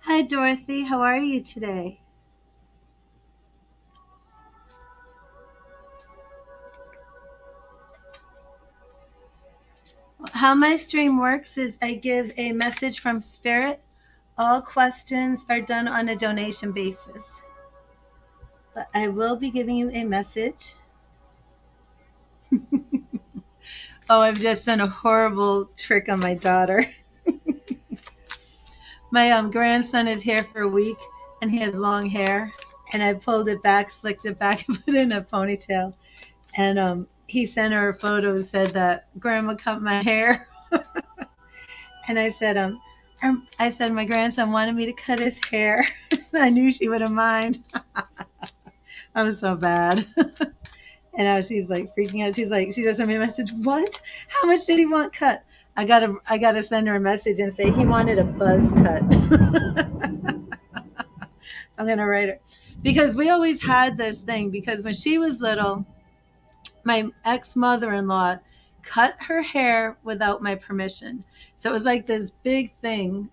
Hi, Dorothy. How are you today? How my stream works is I give a message from Spirit. All questions are done on a donation basis. But I will be giving you a message. Oh, I've just done a horrible trick on my daughter. My grandson is here for a week and he has long hair. And I pulled it back, slicked it back, and put it in a ponytail. And he sent her a photo, said that Grandma cut my hair. And I said my grandson wanted me to cut his hair. I knew she wouldn't mind. I'm so bad. And now she's like freaking out. She's like, she just sent me a message. What? How much did he want cut? I gotta send her a message and say he wanted a buzz cut. I'm gonna write her because we always had this thing. Because when she was little, my ex mother-in-law cut her hair without my permission. So it was like this big thing,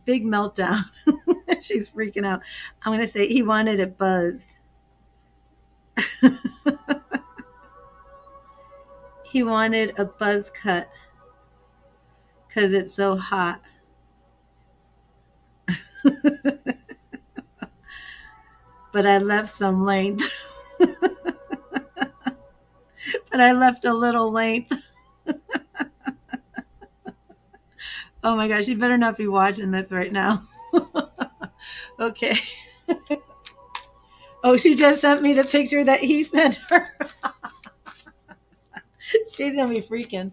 big meltdown. She's freaking out. I'm gonna say he wanted it buzzed. He wanted a buzz cut because it's so hot. But I left some length. But I left a little length. Oh my gosh, you better not be watching this right now. Okay. Oh, she just sent me the picture that he sent her. She's gonna be freaking.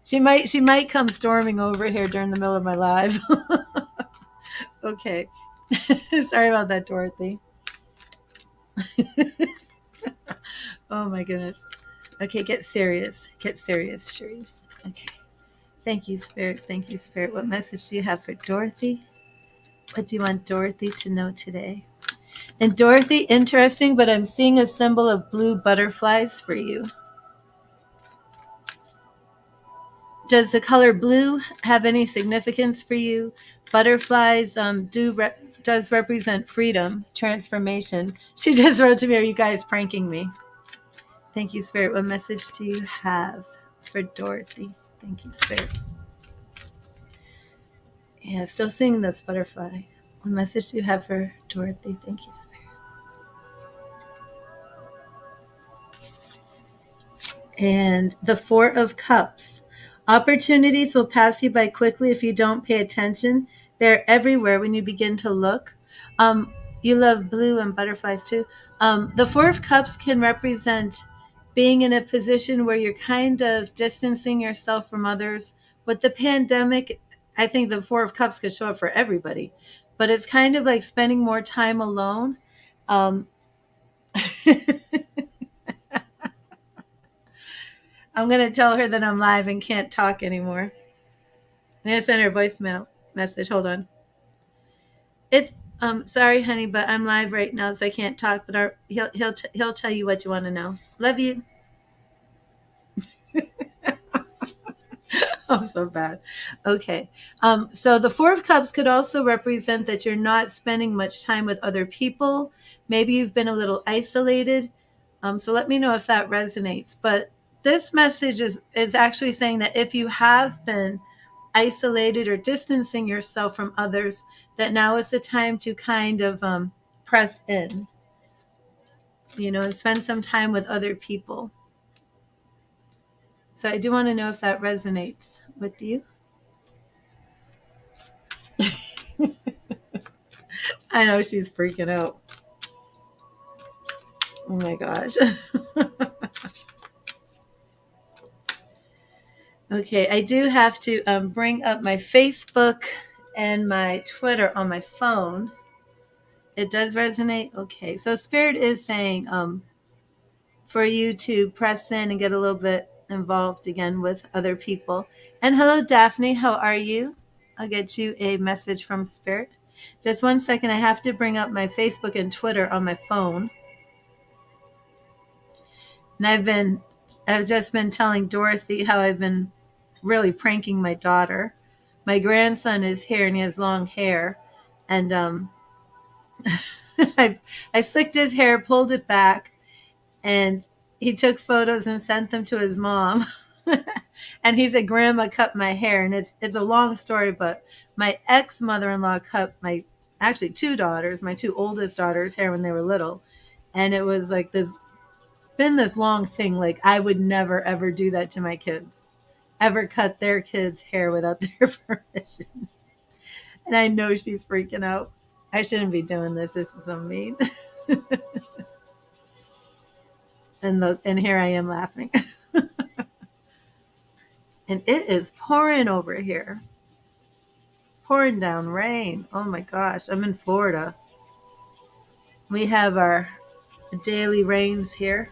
She might come storming over here during the middle of my live. Okay. Sorry about that, Dorothy. Oh my goodness. Okay, get serious. Get serious, Cherise. Okay. Thank you, Spirit. Thank you, Spirit. What message do you have for Dorothy? What do you want Dorothy to know today? And Dorothy, interesting, but I'm seeing a symbol of blue butterflies for you. Does the color blue have any significance for you? Butterflies does represent freedom, transformation. She just wrote to me, "Are you guys pranking me?" Thank you, Spirit. What message do you have for Dorothy? Thank you, Spirit. Yeah, still seeing this butterfly. What message do you have for Dorothy? Thank you, Spirit. And the Four of Cups. Opportunities will pass you by quickly if you don't pay attention. They're everywhere when you begin to look. You love blue and butterflies too. The Four of Cups can represent being in a position where you're kind of distancing yourself from others. With the pandemic, I think the Four of Cups could show up for everybody, but it's kind of like spending more time alone. Um, I'm going to tell her that I'm live and can't talk anymore. I'm going to send her a voicemail message. Hold on. It's sorry, honey, but I'm live right now, so I can't talk. But he'll tell you what you want to know. Love you. I'm so bad. Okay. So the Four of Cups could also represent that you're not spending much time with other people. Maybe you've been a little isolated. So let me know if that resonates. But this message is actually saying that if you have been isolated or distancing yourself from others, that now is the time to kind of press in, and spend some time with other people. So I do want to know if that resonates with you. I know she's freaking out. Oh my gosh. Okay, I do have to bring up my Facebook and my Twitter on my phone. It does resonate. Okay, so Spirit is saying for you to press in and get a little bit involved again with other people. And hello, Daphne. How are you? I'll get you a message from Spirit. Just one second. I have to bring up my Facebook and Twitter on my phone. And I've just been telling Dorothy how I've been really pranking my daughter. My grandson is here and he has long hair. And I slicked his hair, pulled it back, and he took photos and sent them to his mom. And he said, "Grandma cut my hair." And it's a long story, but my ex mother-in-law cut my actually two daughters, my two oldest daughters' hair when they were little, and it was like this long thing. Like I would never ever do that to my kids, ever cut their kids' hair without their permission. And I know she's freaking out. I shouldn't be doing this. This is so mean. And here I am laughing. And it is pouring over here. Pouring down rain. Oh my gosh. I'm in Florida. We have our daily rains here.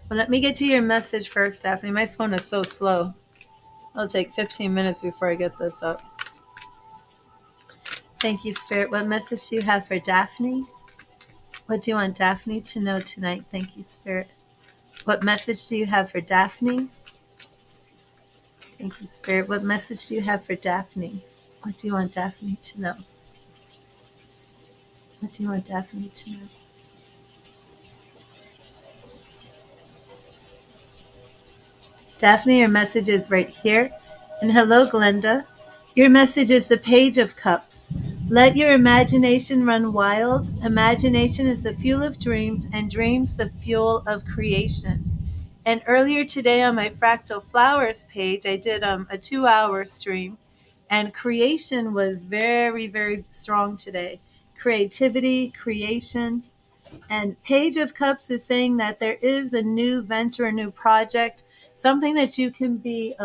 But let me get you your message first, Daphne. My phone is so slow. It'll take 15 minutes before I get this up. Thank you, Spirit. What message do you have for Daphne? What do you want Daphne to know tonight? Thank you, Spirit. What message do you have for Daphne? Thank you, Spirit. What message do you have for Daphne? What do you want Daphne to know? What do you want Daphne to know? Daphne, your message is right here. And hello, Glenda. Your message is the Page of Cups. Let your imagination run wild. Imagination is the fuel of dreams, and dreams the fuel of creation. And earlier today on my Fractal Flowers page, I did a 2-hour stream, and creation was very, very strong today. Creativity, creation. And Page of Cups is saying that there is a new venture, a new project, something that you can be,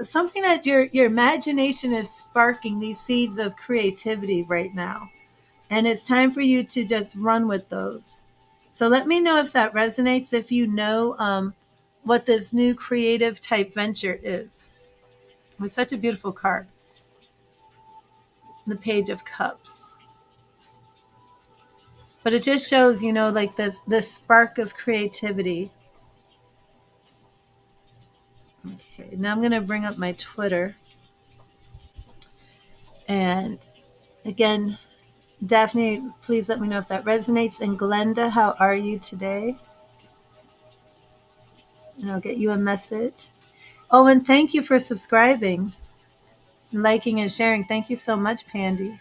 something that your imagination is sparking these seeds of creativity right now. And it's time for you to just run with those. So let me know if that resonates, if you know what this new creative type venture is. It's such a beautiful card. The Page of Cups. But it just shows, like this spark of creativity. Okay, now I'm going to bring up my Twitter. And again, Daphne, please let me know if that resonates. And Glenda, how are you today? And I'll get you a message. Oh, and thank you for subscribing, liking, and sharing. Thank you so much, Pandy.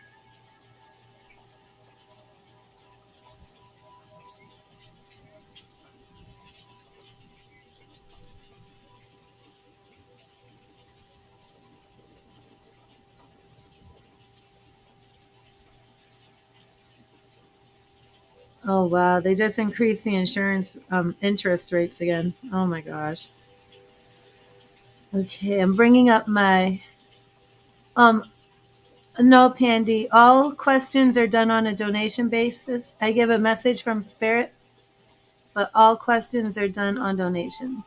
Oh, wow. They just increased the insurance interest rates again. Oh, my gosh. Okay, I'm bringing up my... No, Pandy. All questions are done on a donation basis. I give a message from Spirit, but all questions are done on donation.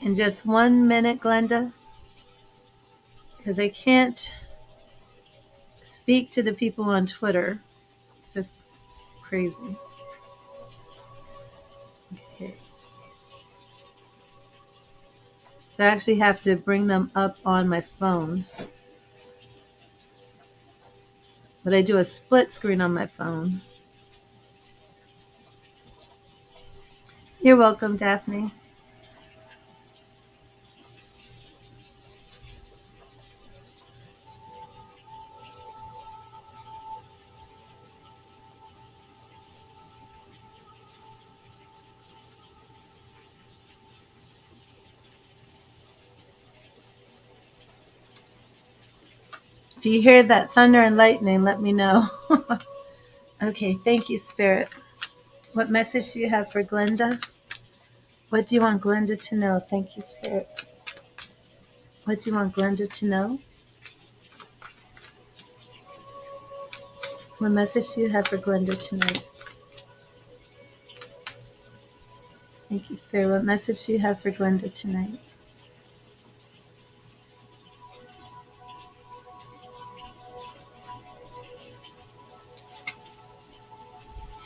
In just 1 minute, Glenda, because I can't speak to the people on Twitter. It's crazy. Okay. So I actually have to bring them up on my phone. But I do a split screen on my phone. You're welcome, Daphne. If you hear that thunder and lightning, let me know. Okay, thank you, Spirit. What message do you have for Glenda? What do you want Glenda to know? Thank you, Spirit. What do you want Glenda to know? What message do you have for Glenda tonight? Thank you, Spirit. What message do you have for Glenda tonight?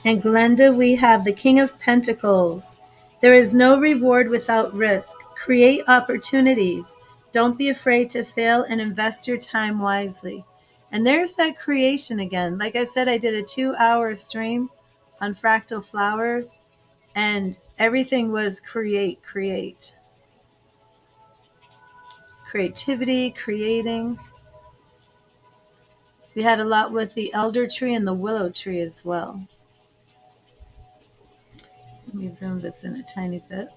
And Glenda, we have the King of Pentacles. There is no reward without risk. Create opportunities. Don't be afraid to fail and invest your time wisely. And there's that creation again. Like I said, I did a 2-hour stream on fractal flowers, and everything was creativity, creating. We had a lot with the elder tree and the willow tree as well. Let me zoom this in a tiny bit.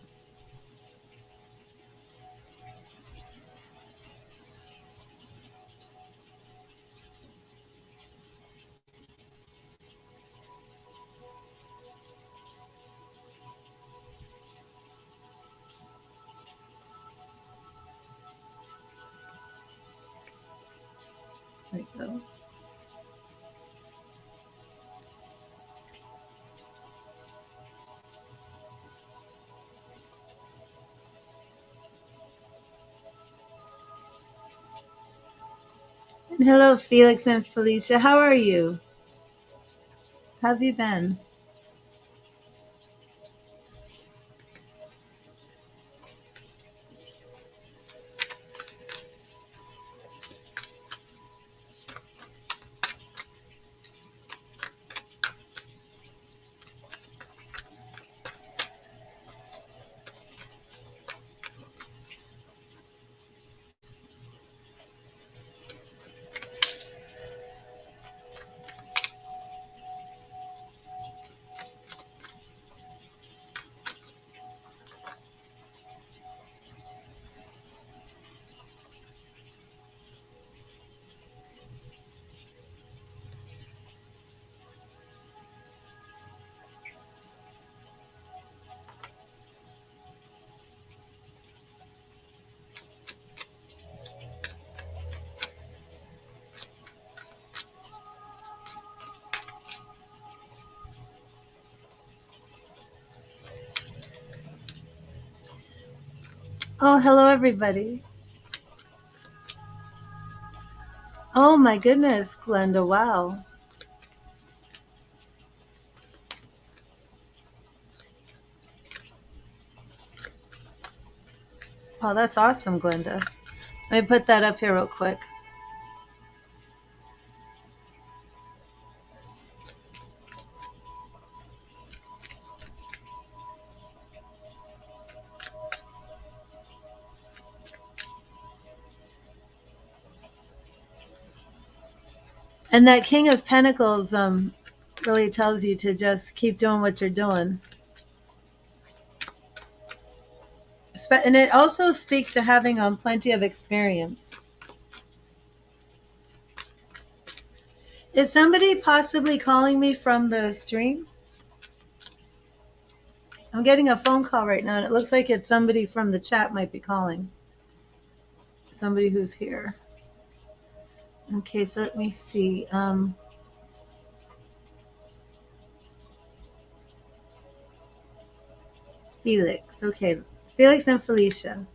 There we go. And hello, Felix and Felicia. How are you? How have you been? Oh, hello, everybody. Oh, my goodness, Glenda. Wow. Oh, that's awesome, Glenda. Let me put that up here real quick. And that King of Pentacles really tells you to just keep doing what you're doing. And it also speaks to having plenty of experience. Is somebody possibly calling me from the stream? I'm getting a phone call right now, and it looks like it's somebody from the chat might be calling. Somebody who's here. Okay, so let me see. Felix. Okay. Felix and Felicia.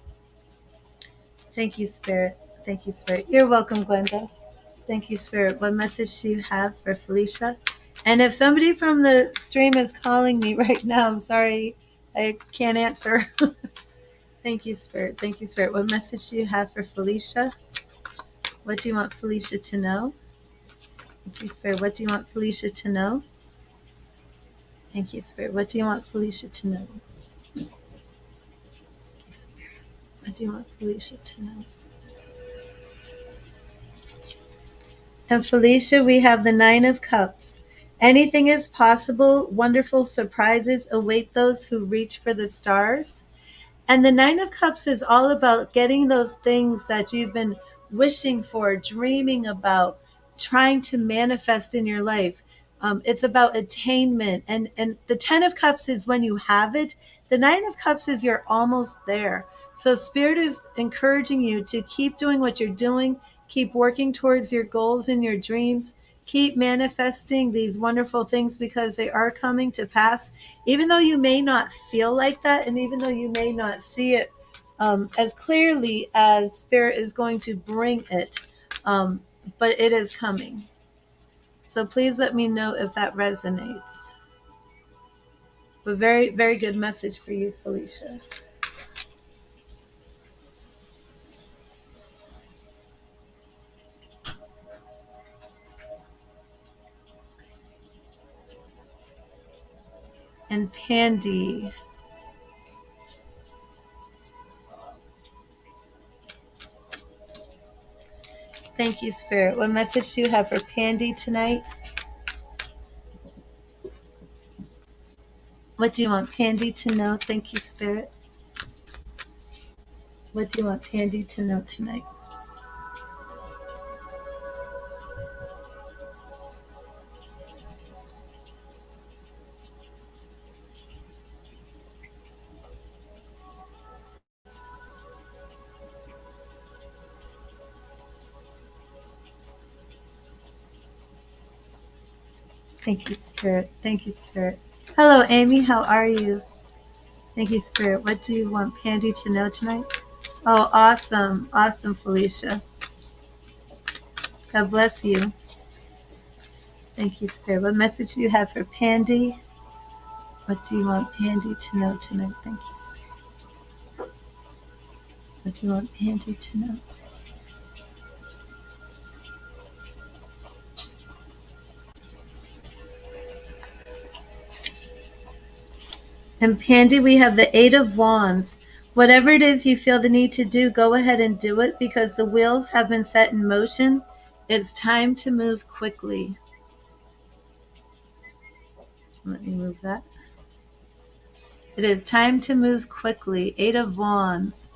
Thank you, Spirit. Thank you, Spirit. You're welcome, Glenda. Thank you, Spirit. What message do you have for Felicia? And if somebody from the stream is calling me right now, I'm sorry, I can't answer. Thank you, Spirit. Thank you, Spirit. What message do you have for Felicia? What do you want Felicia to know? Thank you, Spirit. What do you want Felicia to know? Thank you, Spirit. What do you want Felicia to know? Thank you, Spirit. What do you want Felicia to know? And Felicia, we have the 9 of Cups. Anything is possible. Wonderful surprises await those who reach for the stars. And the 9 of Cups is all about getting those things that you've been wishing for, dreaming about, trying to manifest in your life. It's about attainment. And the 10 of Cups is when you have it. The 9 of Cups is you're almost there. So Spirit is encouraging you to keep doing what you're doing. Keep working towards your goals and your dreams. Keep manifesting these wonderful things because they are coming to pass. Even though you may not feel like that, and even though you may not see it as clearly as Spirit is going to bring it, but it is coming. So please let me know if that resonates. A very, very good message for you, Felicia. and Pandy. Thank you, Spirit. What message do you have for Pandy tonight? What do you want Pandy to know? Thank you, Spirit. What do you want Pandy to know tonight? Thank you, Spirit. Thank you, Spirit. Hello, Amy. How are you? Thank you, Spirit. What do you want Pandy to know tonight? Oh, awesome. Awesome, Felicia. God bless you. Thank you, Spirit. What message do you have for Pandy? What do you want Pandy to know tonight? Thank you, Spirit. What do you want Pandy to know? And Pandy, we have the Eight of Wands. Whatever it is you feel the need to do, go ahead and do it because the wheels have been set in motion. It's time to move quickly. Let me move that. It is time to move quickly. Eight of Wands.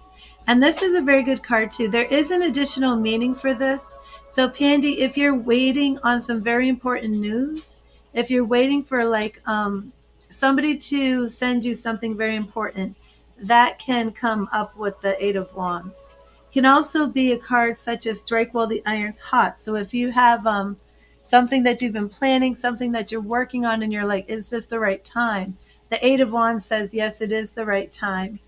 And this is a very good card too. There is an additional meaning for this. So Pandy, if you're waiting on some very important news, if you're waiting for like somebody to send you something very important, that can come up with the Eight of Wands. It can also be a card such as strike while the iron's hot. So if you have something that you've been planning, something that you're working on, and you're like, is this the right time? The Eight of Wands says, yes, it is the right time.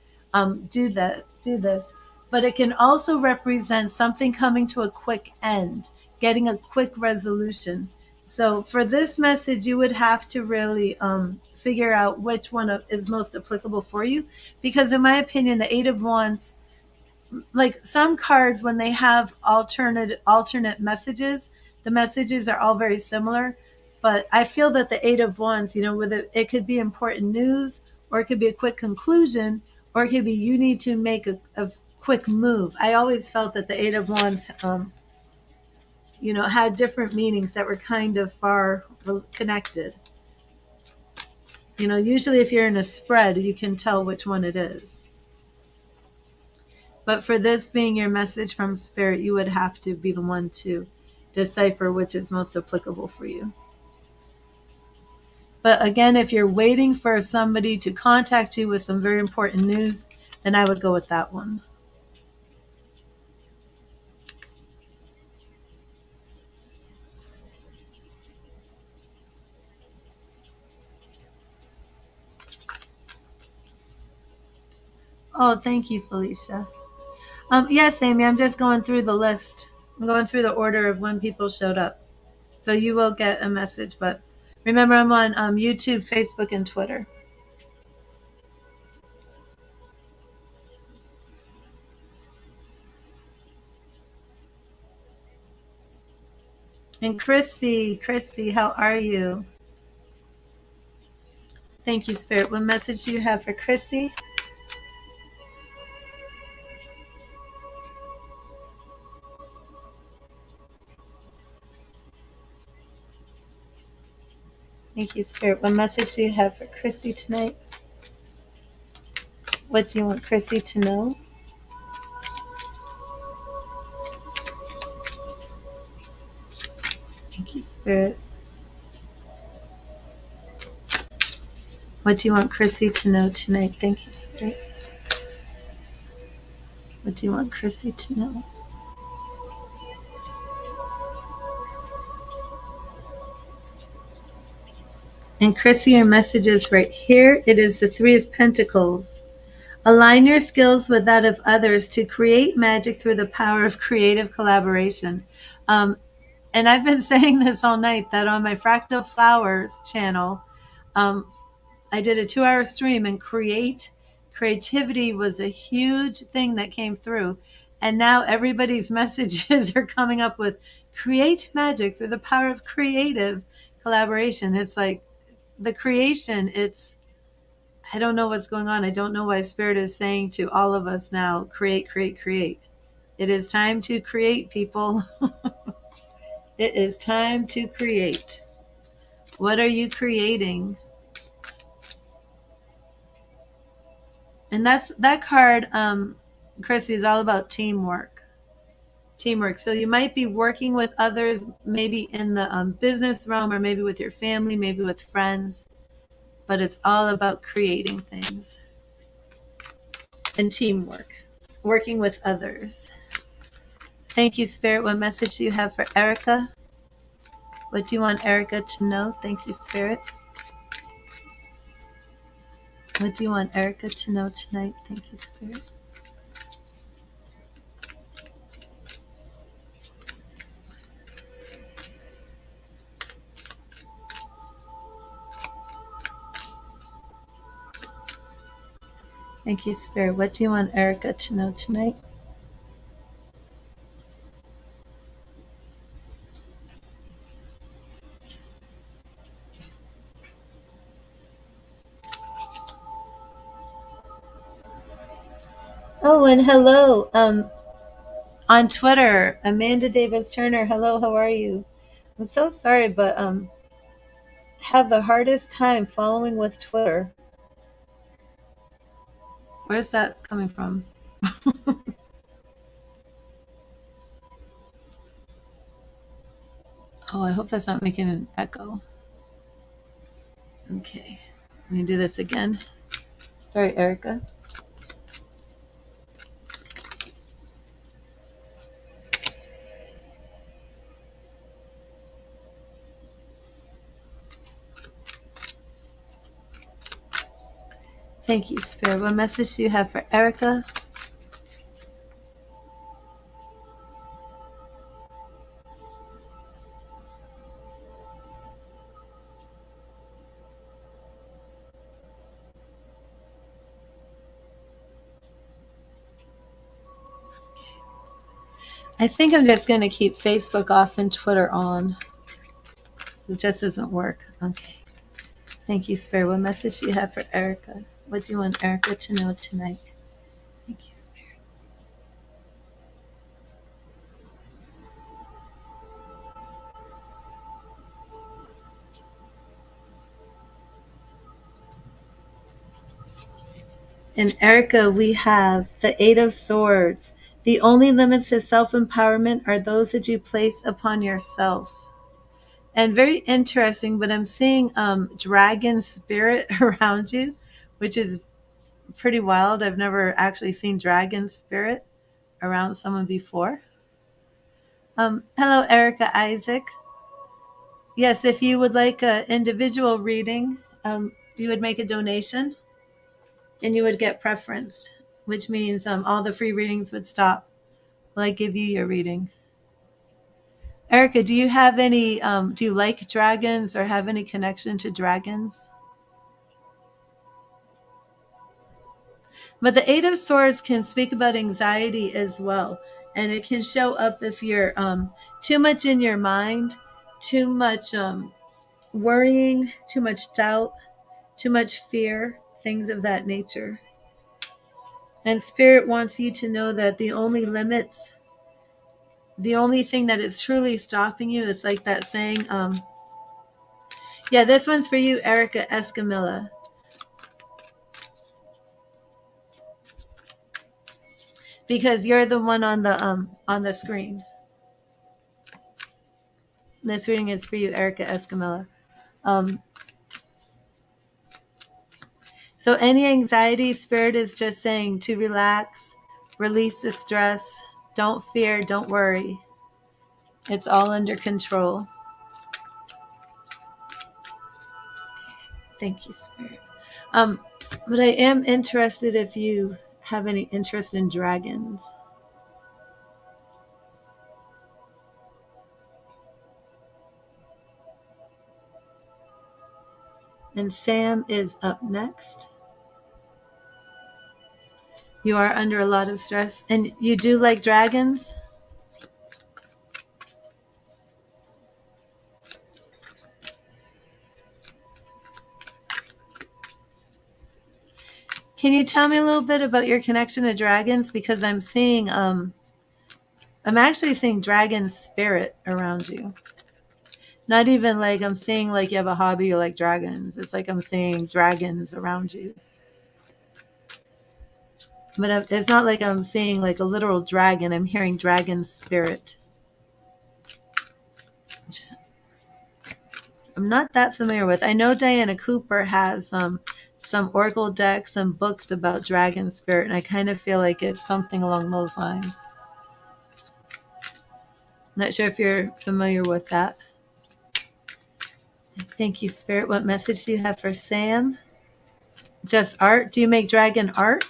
Do this. But it can also represent something coming to a quick end, getting a quick resolution. So for this message, you would have to really figure out which one is most applicable for you. Because in my opinion, the Eight of Wands, like some cards, when they have alternate messages, the messages are all very similar. But I feel that the Eight of Wands, with it could be important news, or it could be a quick conclusion, or it could be you need to make a quick move. I always felt that the Eight of Wands, had different meanings that were kind of far connected. Usually if you're in a spread, you can tell which one it is. But for this being your message from Spirit, you would have to be the one to decipher which is most applicable for you. But again, if you're waiting for somebody to contact you with some very important news, then I would go with that one. Oh, thank you, Felicia. Yes, Amy, I'm just going through the list. I'm going through the order of when people showed up. So you will get a message. But remember, I'm on YouTube, Facebook, and Twitter. And Chrissy, how are you? Thank you, Spirit. What message do you have for Chrissy? Thank you, Spirit. What message do you have for Chrissy tonight? What do you want Chrissy to know? Thank you, Spirit. What do you want Chrissy to know tonight? Thank you, Spirit. What do you want Chrissy to know? And Chrissy, your message is right here. It is the Three of Pentacles. Align your skills with that of others to create magic through the power of creative collaboration. And I've been saying this all night, that on my Fractal Flowers channel, I did a 2-hour stream, and creativity was a huge thing that came through. And now everybody's messages are coming up with create magic through the power of creative collaboration. It's like the creation, it's I don't know what's going on. I don't know why Spirit is saying to all of us now, create, create, create. It is time to create, people. It is time to create. What are you creating? And that card, Chrissy, is all about teamwork. Teamwork. So you might be working with others, maybe in the business realm, or maybe with your family, maybe with friends. But it's all about creating things and teamwork, working with others. Thank you, Spirit. What message do you have for Erica? What do you want Erica to know? Thank you, Spirit. What do you want Erica to know tonight? Thank you, Spirit. Thank you, Spirit. What do you want Erica to know tonight? Oh, and hello. On Twitter, Amanda Davis Turner. Hello, how are you? I'm so sorry, but have the hardest time following with Twitter. Where's that coming from? Oh, I hope that's not making an echo. Okay, let me do this again. Sorry, Erica. Thank you, Spirit. What message do you have for Erica? I think I'm just going to keep Facebook off and Twitter on. It just doesn't work. Okay. Thank you, Spirit. What message do you have for Erica? What do you want Erica to know tonight? Thank you, Spirit. In Erica, we have the Eight of Swords. The only limits to self-empowerment are those that you place upon yourself. And very interesting, but I'm seeing dragon spirit around you, which is pretty wild. I've never actually seen dragon spirit around someone before. Hello, Erica Isaac. Yes, if you would like an individual reading, you would make a donation and you would get preference, which means all the free readings would stop while I give you your reading. Erica, do you have any, do you like dragons or have any connection to dragons? But the Eight of Swords can speak about anxiety as well. And it can show up if you're too much in your mind, too much worrying, too much doubt, too much fear, things of that nature. And Spirit wants you to know that the only limits, the only thing that is truly stopping you is like that saying, yeah, this one's for you, Erica Escamilla. Because you're the one on the screen. This reading is for you, Erica Escamilla. So any anxiety, Spirit is just saying to relax, release the stress, don't fear, don't worry. It's all under control. Thank you, Spirit. But I am interested if you have any interest in dragons. And Sam is up next. You are under a lot of stress. And you do like dragons? Can you tell me a little bit about your connection to dragons? Because I'm actually seeing dragon spirit around you. Not even like I'm seeing like you have a hobby you like dragons. It's like I'm seeing dragons around you. But it's not like I'm seeing like a literal dragon. I'm hearing dragon spirit. Which I'm not that familiar with. I know Diana Cooper has some oracle decks and books about dragon spirit, and I kind of feel like it's something along those lines. Not sure if you're familiar with that. Thank you, Spirit. What message do you have for Sam? Just art? Do you make dragon art?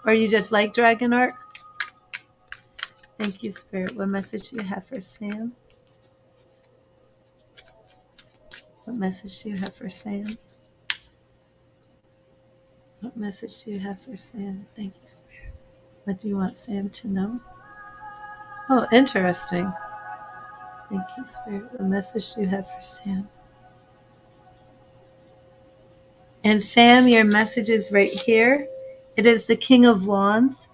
Or do you just like dragon art? Thank you, Spirit. What message do you have for Sam? What message do you have for Sam? What message do you have for Sam? Thank you, Spirit. What do you want Sam to know? Oh, interesting. Thank you, Spirit. What message do you have for Sam? And Sam, your message is right here. It is the King of Wands.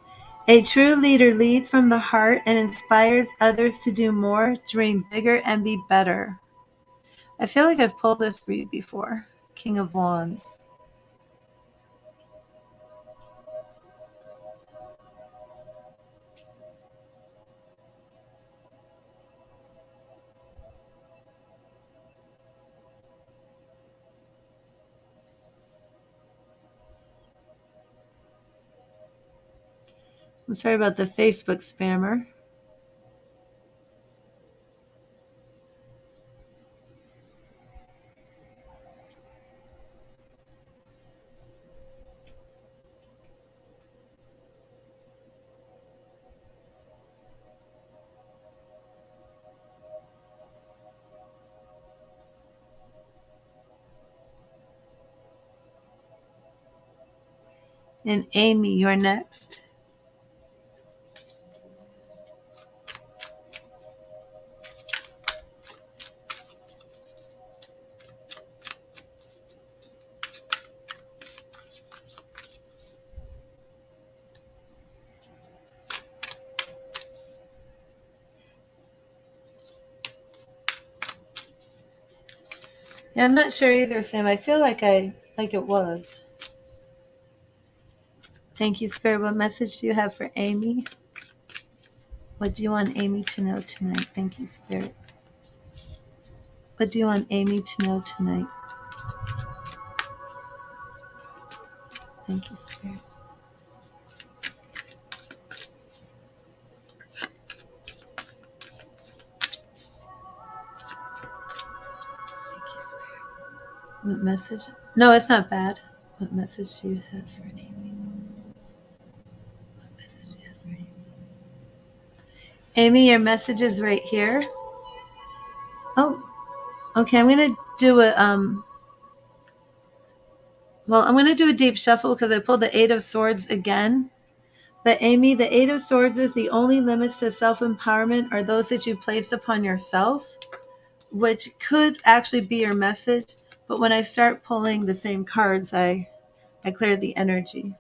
A true leader leads from the heart and inspires others to do more, dream bigger, and be better. I feel like I've pulled this for you before. King of Wands. I'm sorry about the Facebook spammer. And Amy, you're next. Yeah, I'm not sure either, Sam. I feel like it was. Thank you, Spirit. What message do you have for Amy? What do you want Amy to know tonight? Thank you, Spirit. What do you want Amy to know tonight? Thank you, Spirit. Thank you, Spirit. What message? No, it's not bad. What message do you have for Amy? What message do you have for Amy? Amy, your message is right here. Oh, okay. I'm gonna do I'm gonna do a deep shuffle because I pulled the Eight of Swords again. But Amy, the Eight of Swords is the only limits to self-empowerment are those that you place upon yourself, which could actually be your message. But when I start pulling the same cards, I clear the energy.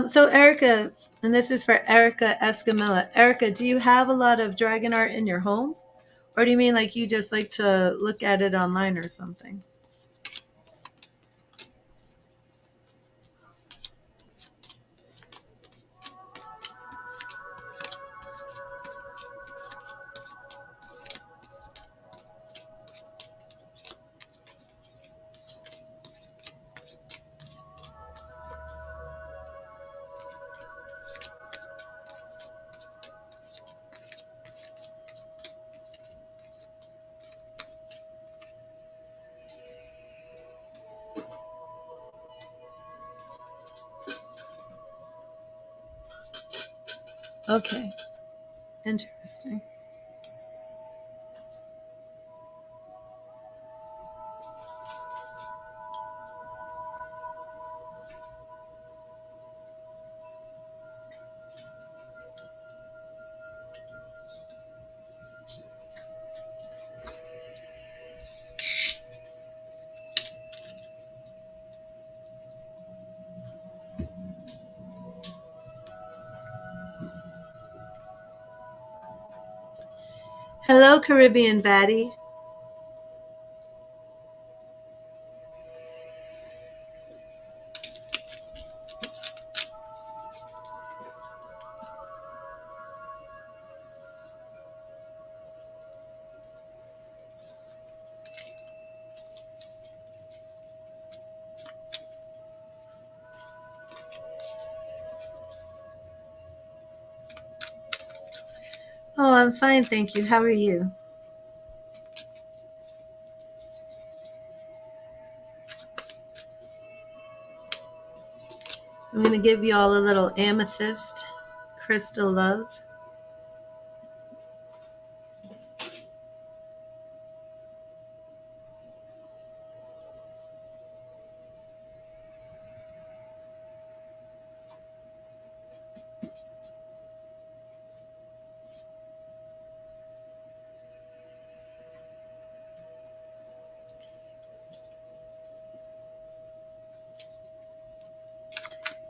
So Erica, and this is for Erica Escamilla. Erica, do you have a lot of dragon art in your home? Or do you mean like you just like to look at it online or something? Okay. Interesting. Hello, Caribbean Baddie. Oh, I'm fine, thank you. How are you? I'm going to give you all a little amethyst crystal love.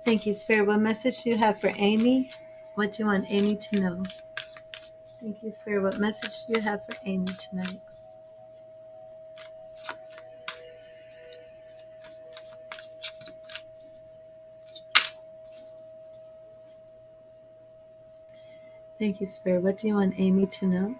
Thank you, Spirit. What message do you have for Amy? What do you want Amy to know? Thank you, Spirit. What message do you have for Amy tonight? Thank you, Spirit. What do you want Amy to know?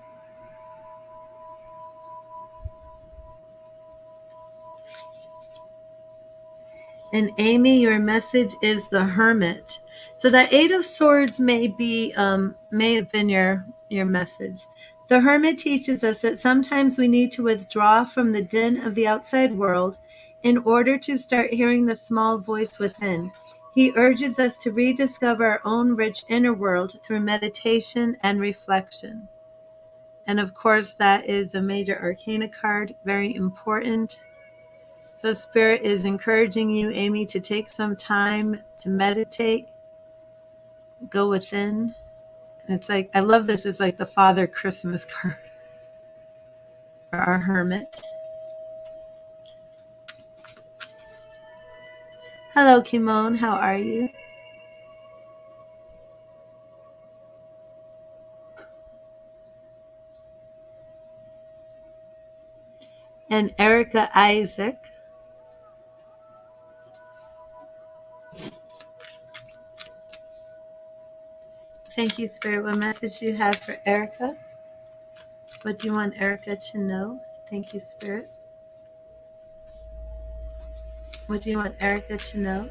And Amy, your message is the Hermit. So that Eight of Swords may have been your message. The Hermit teaches us that sometimes we need to withdraw from the din of the outside world in order to start hearing the small voice within. He urges us to rediscover our own rich inner world through meditation and reflection. And of course, that is a major arcana card, very important. So Spirit is encouraging you, Amy, to take some time to meditate, go within. It's like, I love this. It's like the Father Christmas card for our hermit. Hello, Kimon. How are you? And Erica Isaac. Thank you, Spirit. What message do you have for Erica? What do you want Erica to know? Thank you, Spirit. What do you want Erica to know?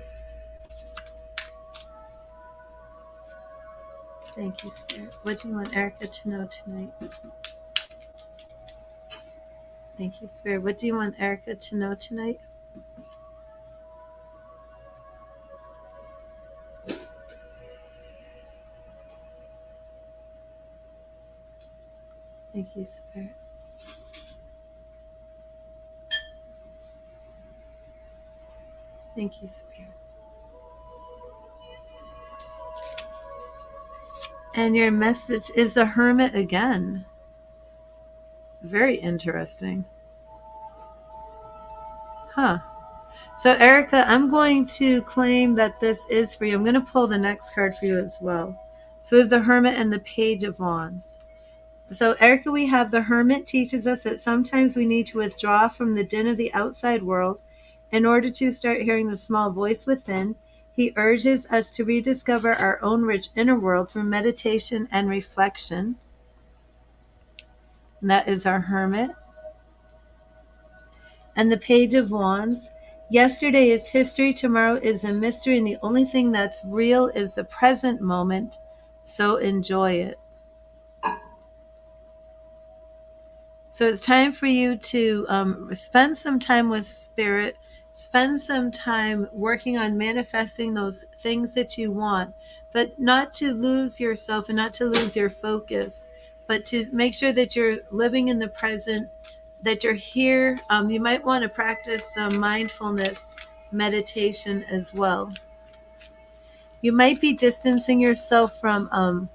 Thank you, Spirit. What do you want Erica to know tonight? Thank you, Spirit. What do you want Erica to know tonight? Thank you, Spirit. Thank you, Spirit. And your message is the Hermit again. Very interesting. Huh. So, Erica, I'm going to claim that this is for you. I'm going to pull the next card for you as well. So, we have the Hermit and the Page of Wands. So, Erica, we have the Hermit teaches us that sometimes we need to withdraw from the din of the outside world in order to start hearing the small voice within. He urges us to rediscover our own rich inner world through meditation and reflection. And that is our Hermit. And the Page of Wands. Yesterday is history, tomorrow is a mystery, and the only thing that's real is the present moment. So enjoy it. So it's time for you to spend some time with Spirit, spend some time working on manifesting those things that you want, but not to lose yourself and not to lose your focus, but to make sure that you're living in the present, that you're here. You might want to practice some mindfulness meditation as well. You might be distancing yourself from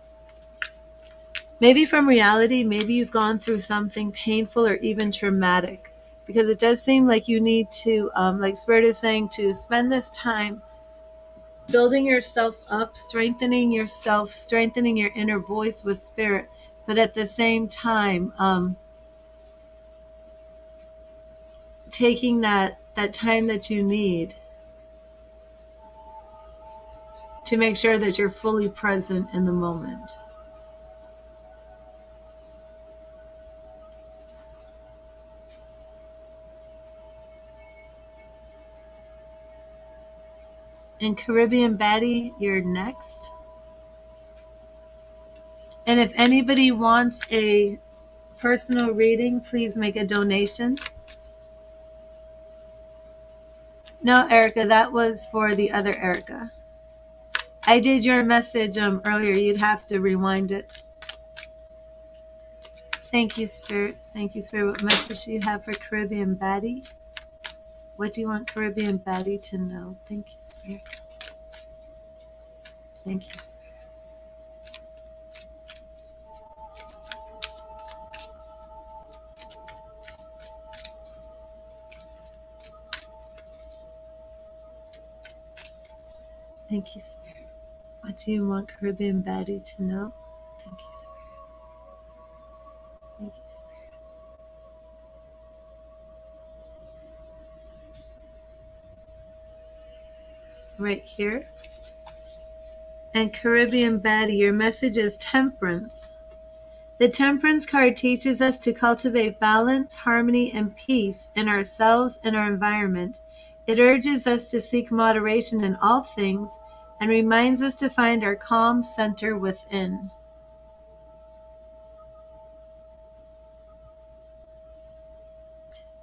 maybe from reality. Maybe you've gone through something painful or even traumatic, because it does seem like you need to, like Spirit is saying, to spend this time building yourself up, strengthening yourself, strengthening your inner voice with Spirit, but at the same time, taking that time that you need to make sure that you're fully present in the moment. And Caribbean Betty, you're next. And if anybody wants a personal reading, please make a donation. No, Erica, that was for the other Erica. I did your message earlier. You'd have to rewind it. Thank you, Spirit. Thank you, Spirit. What message do you have for Caribbean Betty? What do you want Caribbean Betty to know? Thank you, Spirit. Thank you, Spirit. Thank you, Spirit. What do you want Caribbean Betty to know? Thank you, Spirit. Thank you, Spirit. Right here. And Caribbean Betty, your message is temperance. The temperance card teaches us to cultivate balance, harmony, and peace in ourselves and our environment. It urges us to seek moderation in all things and reminds us to find our calm center within.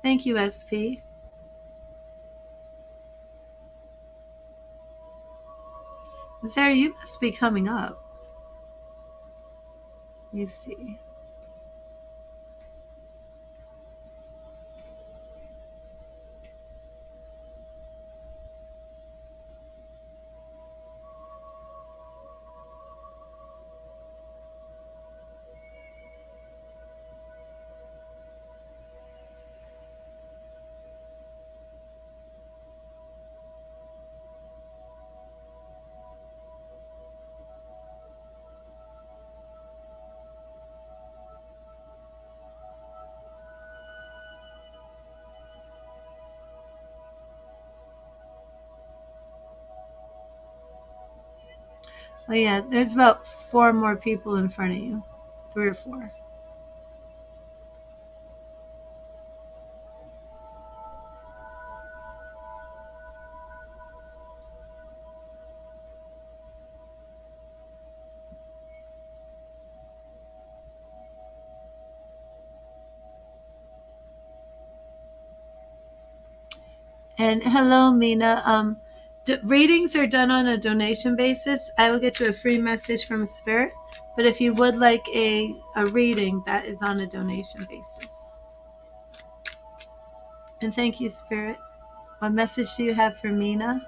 Thank you, SP. Sarah, you must be coming up. Let me see. Oh, yeah, there's about 4 more people in front of you. 3 or 4. And hello, Mina. Readings are done on a donation basis. I will get you a free message from Spirit. But if you would like a reading, that is on a donation basis. And thank you, Spirit. What message do you have for Mina?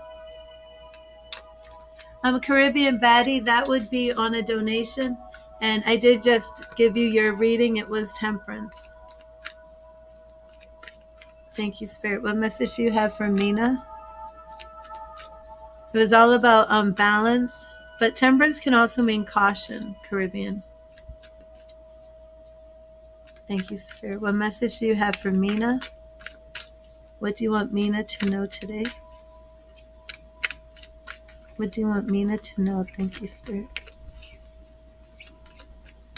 Caribbean Baddie, that would be on a donation. And I did just give you your reading. It was temperance. Thank you, Spirit. What message do you have for Mina? It was all about balance. But temperance can also mean caution, Caribbean. Thank you, Spirit. What message do you have for Mina? What do you want Mina to know today? What do you want Mina to know? Thank you, Spirit.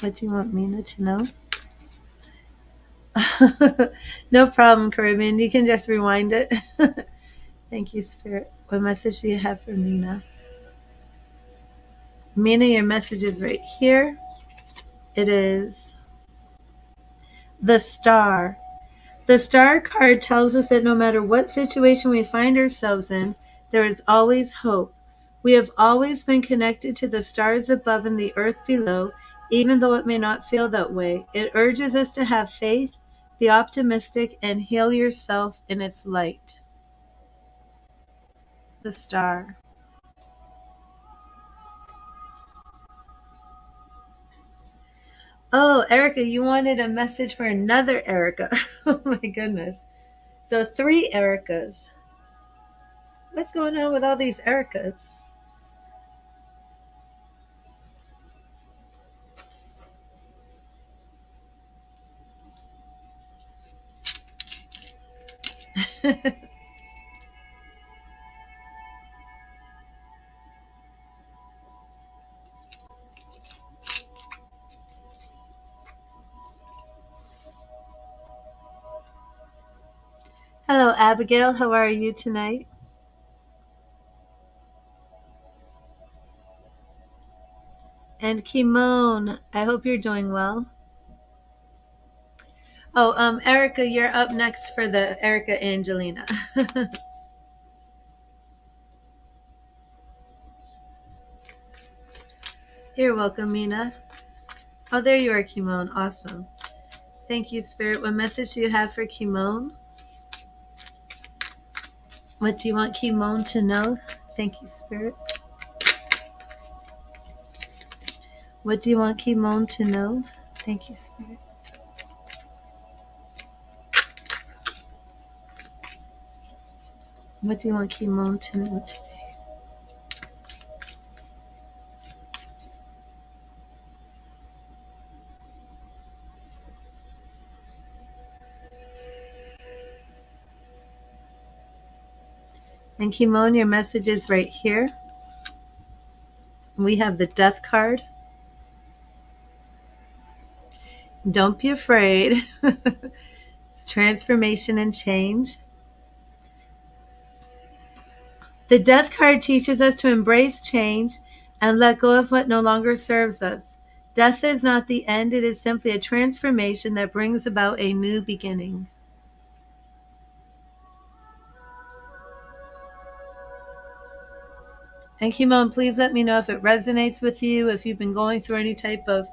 What do you want Mina to know? No problem, Caribbean. You can just rewind it. Thank you, Spirit. What message do you have for Mina? Mina, your message is right here. It is the star. The star card tells us that no matter what situation we find ourselves in, there is always hope. We have always been connected to the stars above and the earth below, even though it may not feel that way. It urges us to have faith, be optimistic, and heal yourself in its light. The star. Oh, Erica, you wanted a message for another Erica. Oh my goodness. So 3 Ericas. What's going on with all these Ericas? Hello, Abigail. How are you tonight? And Kimon, I hope you're doing well. Oh, Erica, you're up next for the Erica Angelina. You're welcome, Mina. Oh, there you are, Kimon. Awesome. Thank you, Spirit. What message do you have for Kimon? What do you want Kimon to know? Thank you, Spirit. What do you want Kimon to know? Thank you, Spirit. What do you want Kimon to know today? And Kimon, your message is right here. We have the death card. Don't be afraid. It's transformation and change. The death card teaches us to embrace change and let go of what no longer serves us. Death is not the end, it is simply a transformation that brings about a new beginning. And Kimon, please let me know if it resonates with you, if you've been going through any type of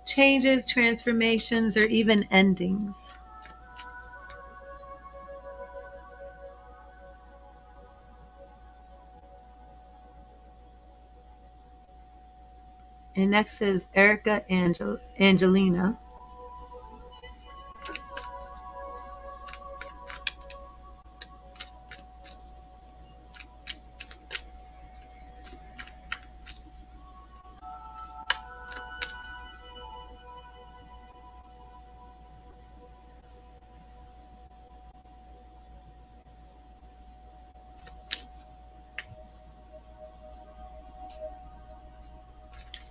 changes, transformations, or even endings. And next is Erica Angelina.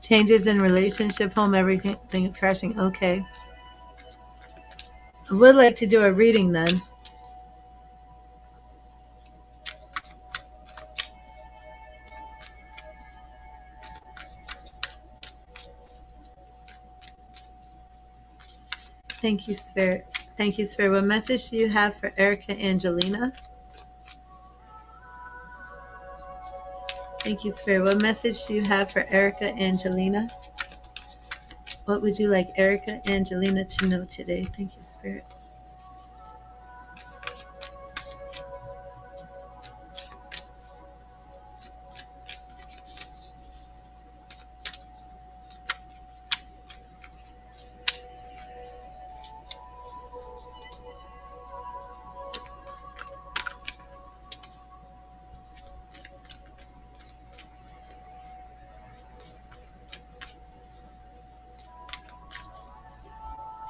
Changes in relationship, home, everything is crashing. Okay. I would like to do a reading then. Thank you, Spirit. Thank you, Spirit. What message do you have for Erica Angelina? Thank you, Spirit. What message do you have for Erica Angelina? What would you like Erica Angelina to know today? Thank you, Spirit.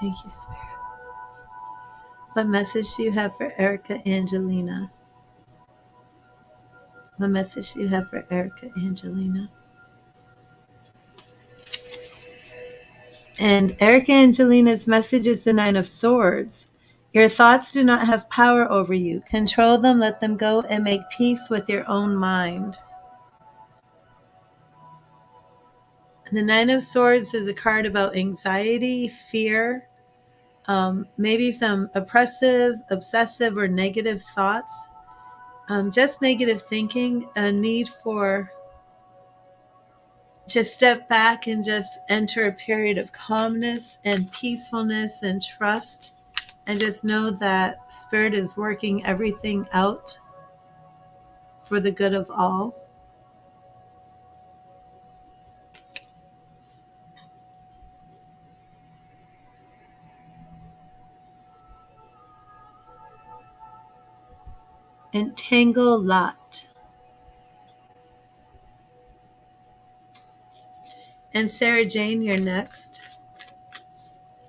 Thank you, Spirit. What message do you have for Erica Angelina? What message do you have for Erica Angelina? And Erica Angelina's message is the Nine of Swords. Your thoughts do not have power over you. Control them, let them go, and make peace with your own mind. The Nine of Swords is a card about anxiety, fear, maybe some oppressive, obsessive, or negative thoughts. Just negative thinking, a need for just step back and just enter a period of calmness and peacefulness and trust, and just know that Spirit is working everything out for the good of all. Entangle lot. And Sarah Jane, you're next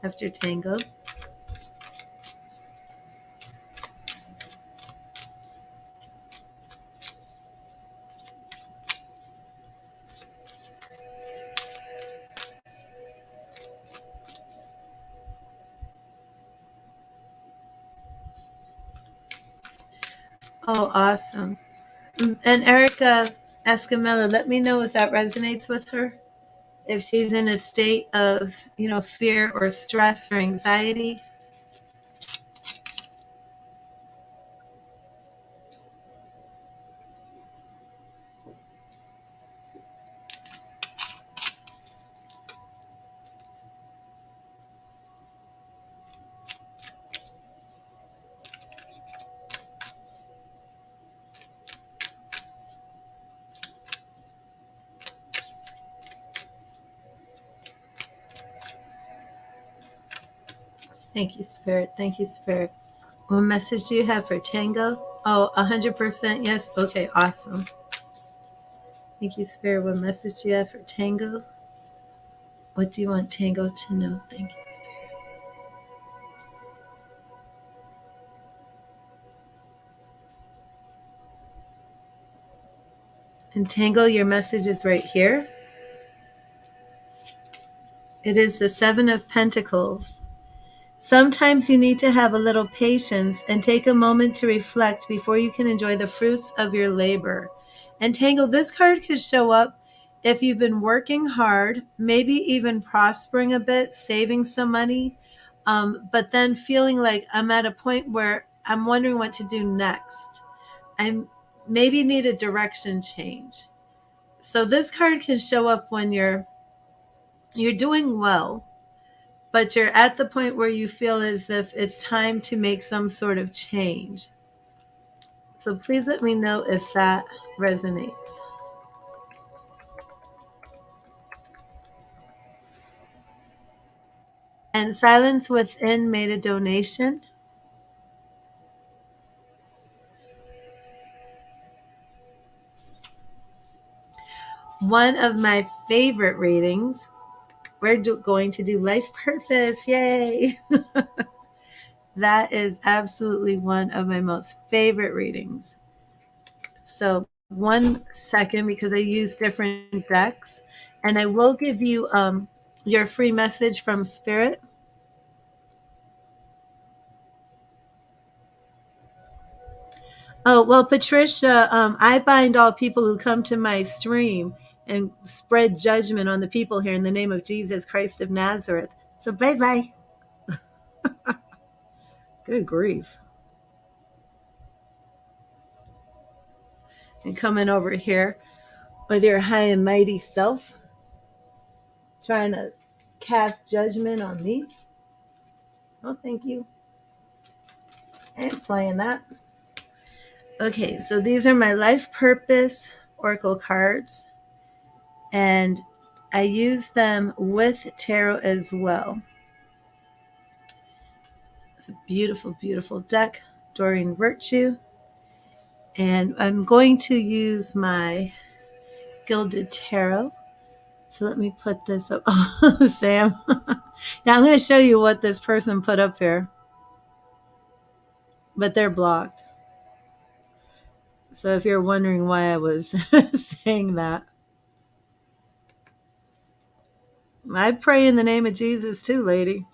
after Tango. Oh, awesome. And Erica Escamilla, let me know if that resonates with her. If she's in a state of, fear or stress or anxiety. Thank you, Spirit. Thank you, Spirit. What message do you have for Tango? Oh, 100% yes. Okay, awesome. Thank you, Spirit. What message do you have for Tango? What do you want Tango to know? Thank you, Spirit. And Tango, your message is right here. It is the Seven of Pentacles. Sometimes you need to have a little patience and take a moment to reflect before you can enjoy the fruits of your labor. And Tango, this card could show up if you've been working hard, maybe even prospering a bit, saving some money, but then feeling like I'm at a point where I'm wondering what to do next. I maybe need a direction change. So this card can show up when you're doing well, but you're at the point where you feel as if it's time to make some sort of change. So please let me know if that resonates. And Silence Within made a donation. One of my favorite readings. We're going to do Life Purpose. Yay! That is absolutely one of my most favorite readings. So 1 second, because I use different decks, and I will give you your free message from Spirit. Oh, well, Patricia, I bind all people who come to my stream and spread judgment on the people here in the name of Jesus Christ of Nazareth. So bye bye. Good grief. And coming over here with your high and mighty self, trying to cast judgment on me. Oh, thank you. I ain't playing that. Okay, so these are my life purpose oracle cards, and I use them with tarot as well. It's a beautiful, beautiful deck, Doreen Virtue. And I'm going to use my Gilded Tarot. So let me put this up. Oh, Sam. Yeah, I'm going to show you what this person put up here. But they're blocked. So if you're wondering why I was saying that, I pray in the name of Jesus too, lady.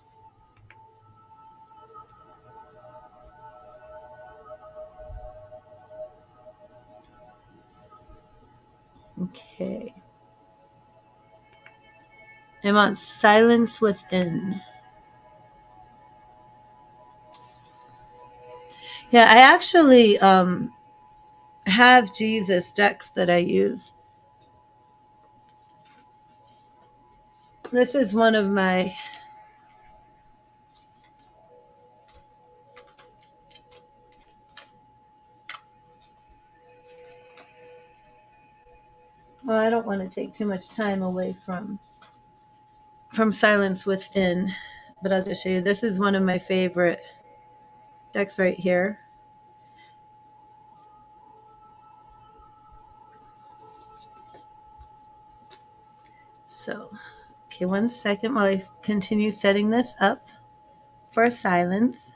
Okay. I want Silence Within. Yeah, I actually have Jesus decks that I use. This is one of my well, I don't want to take too much time away from Silence Within, but I'll just show you. This is one of my favorite decks right here. So, okay, 1 second while I continue setting this up for silence.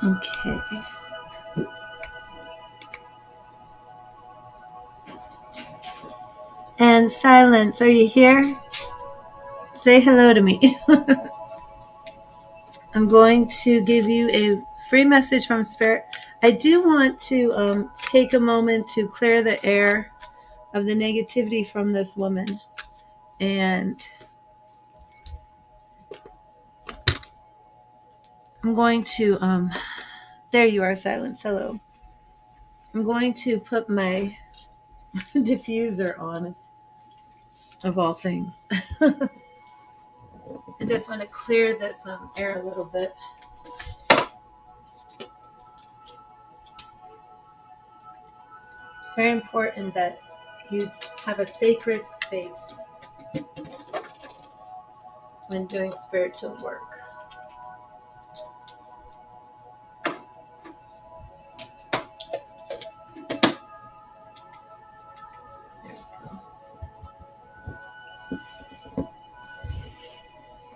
Okay. And Silence, are you here? Say hello to me. I'm going to give you a free message from Spirit. I do want to take a moment to clear the air of the negativity from this woman. And I'm going to, there you are, Silence. Hello. I'm going to put my diffuser on, of all things. I just want to clear this air a little bit. It's very important that you have a sacred space when doing spiritual work.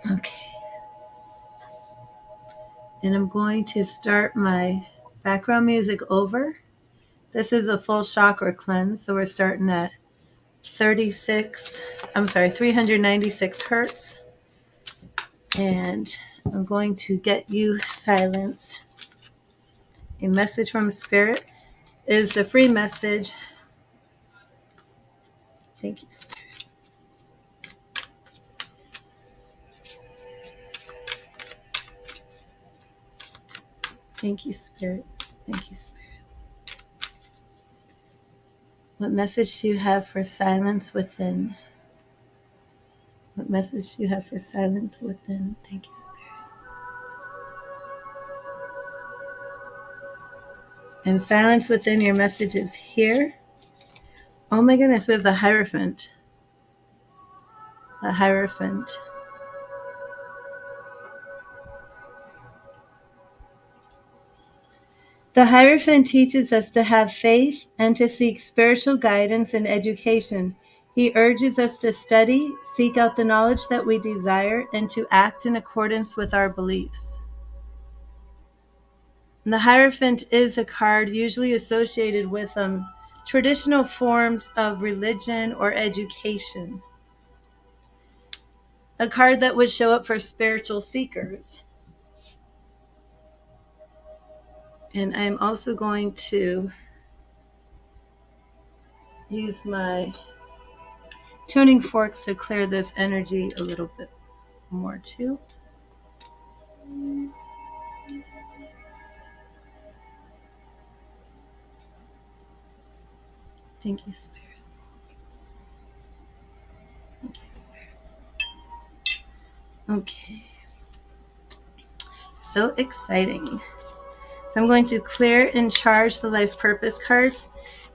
Okay. And I'm going to start my background music over. This is a full chakra cleanse, so we're starting at 396 hertz. And I'm going to get you Silence. A message from Spirit is a free message. Thank you, Spirit. Thank you, Spirit. Thank you, Spirit. What message do you have for silence within? What message do you have for silence within? Thank you, Spirit. And silence within, your message is here. Oh my goodness, we have the Hierophant. The Hierophant. The Hierophant teaches us to have faith and to seek spiritual guidance and education. He urges us to study, seek out the knowledge that we desire, and to act in accordance with our beliefs. And the Hierophant is a card usually associated with traditional forms of religion or education. A card that would show up for spiritual seekers. And I'm also going to use my tuning forks to clear this energy a little bit more too. Thank you, Spirit. Thank you, Spirit. Okay. So exciting. So I'm going to clear and charge the life purpose cards.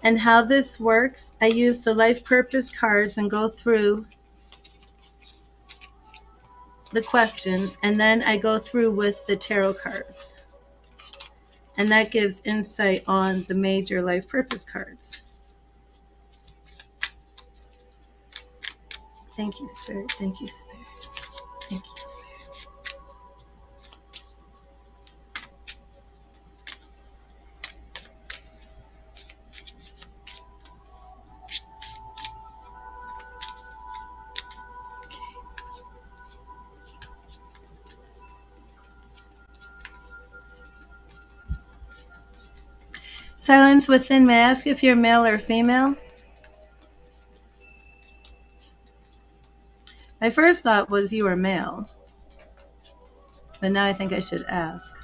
And how this works, I use the life purpose cards and go through the questions, and then I go through with the tarot cards. And that gives insight on the major life purpose cards. Thank you, Spirit. Thank you, Spirit. Thank you, Spirit. Silence within. May I ask if you're male or female? My first thought was you were male, but now I think I should ask.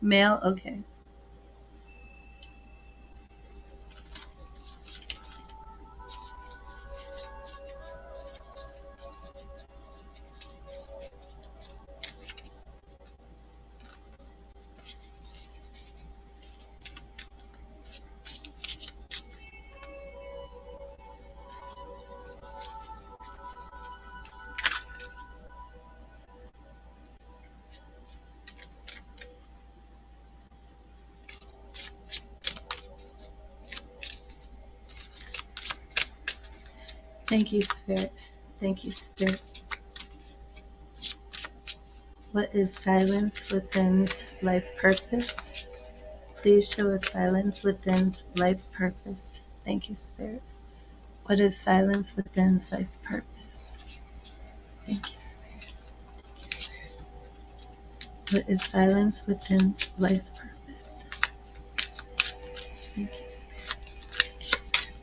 Male? Okay. Thank you, Spirit. Thank you, Spirit. What is silence within's life purpose? Please show us silence within's life purpose. Thank you, Spirit. What is silence within's life purpose? Thank you, Spirit. Thank you, Spirit. What is silence within's life purpose? Thank you, Spirit. Thank you, Spirit.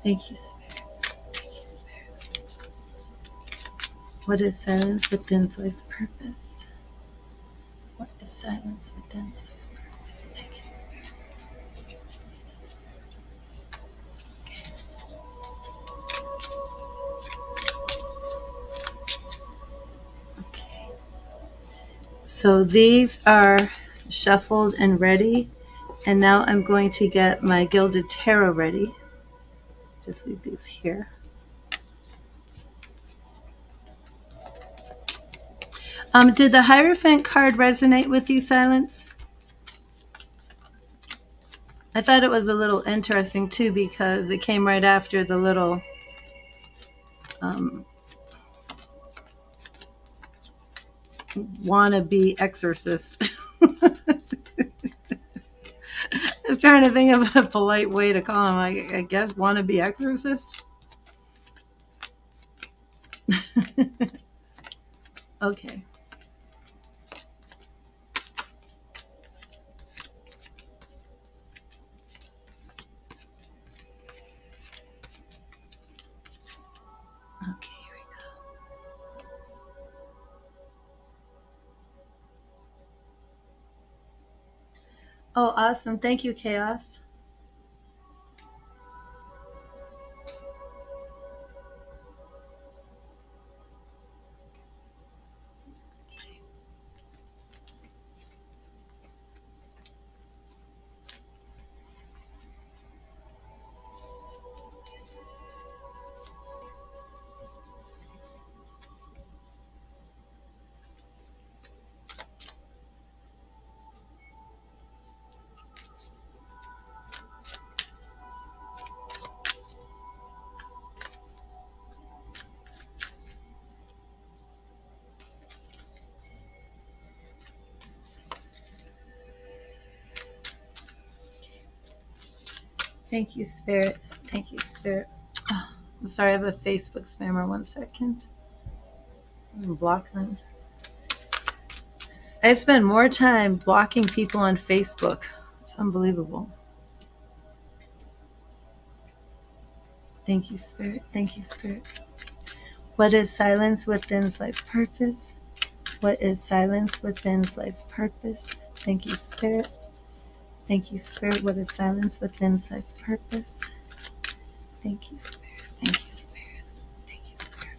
Thank you, Spirit. Thank you, Spirit. What is silence within's life purpose? What is silence within's life purpose? Thank you, Spirit. Okay. So these are shuffled and ready. And now I'm going to get my Gilded Tarot ready. Just leave these here. Did the Hierophant card resonate with you, Silence? I thought it was a little interesting too because it came right after the little wannabe exorcist. I was trying to think of a polite way to call him. I guess wannabe exorcist. Okay. Okay, here we go. Oh, awesome. Thank you, Chaos. Thank you, Spirit. Thank you, Spirit. Oh, I'm sorry, I have a Facebook spammer. 1 second. I'm going to block them. I spend more time blocking people on Facebook. It's unbelievable. Thank you, Spirit. Thank you, Spirit. What is silence within's life purpose? What is silence within's life purpose? Thank you, Spirit. Thank you, Spirit. What is silence within's life purpose? Thank you, Spirit. Thank you, Spirit. Thank you, Spirit.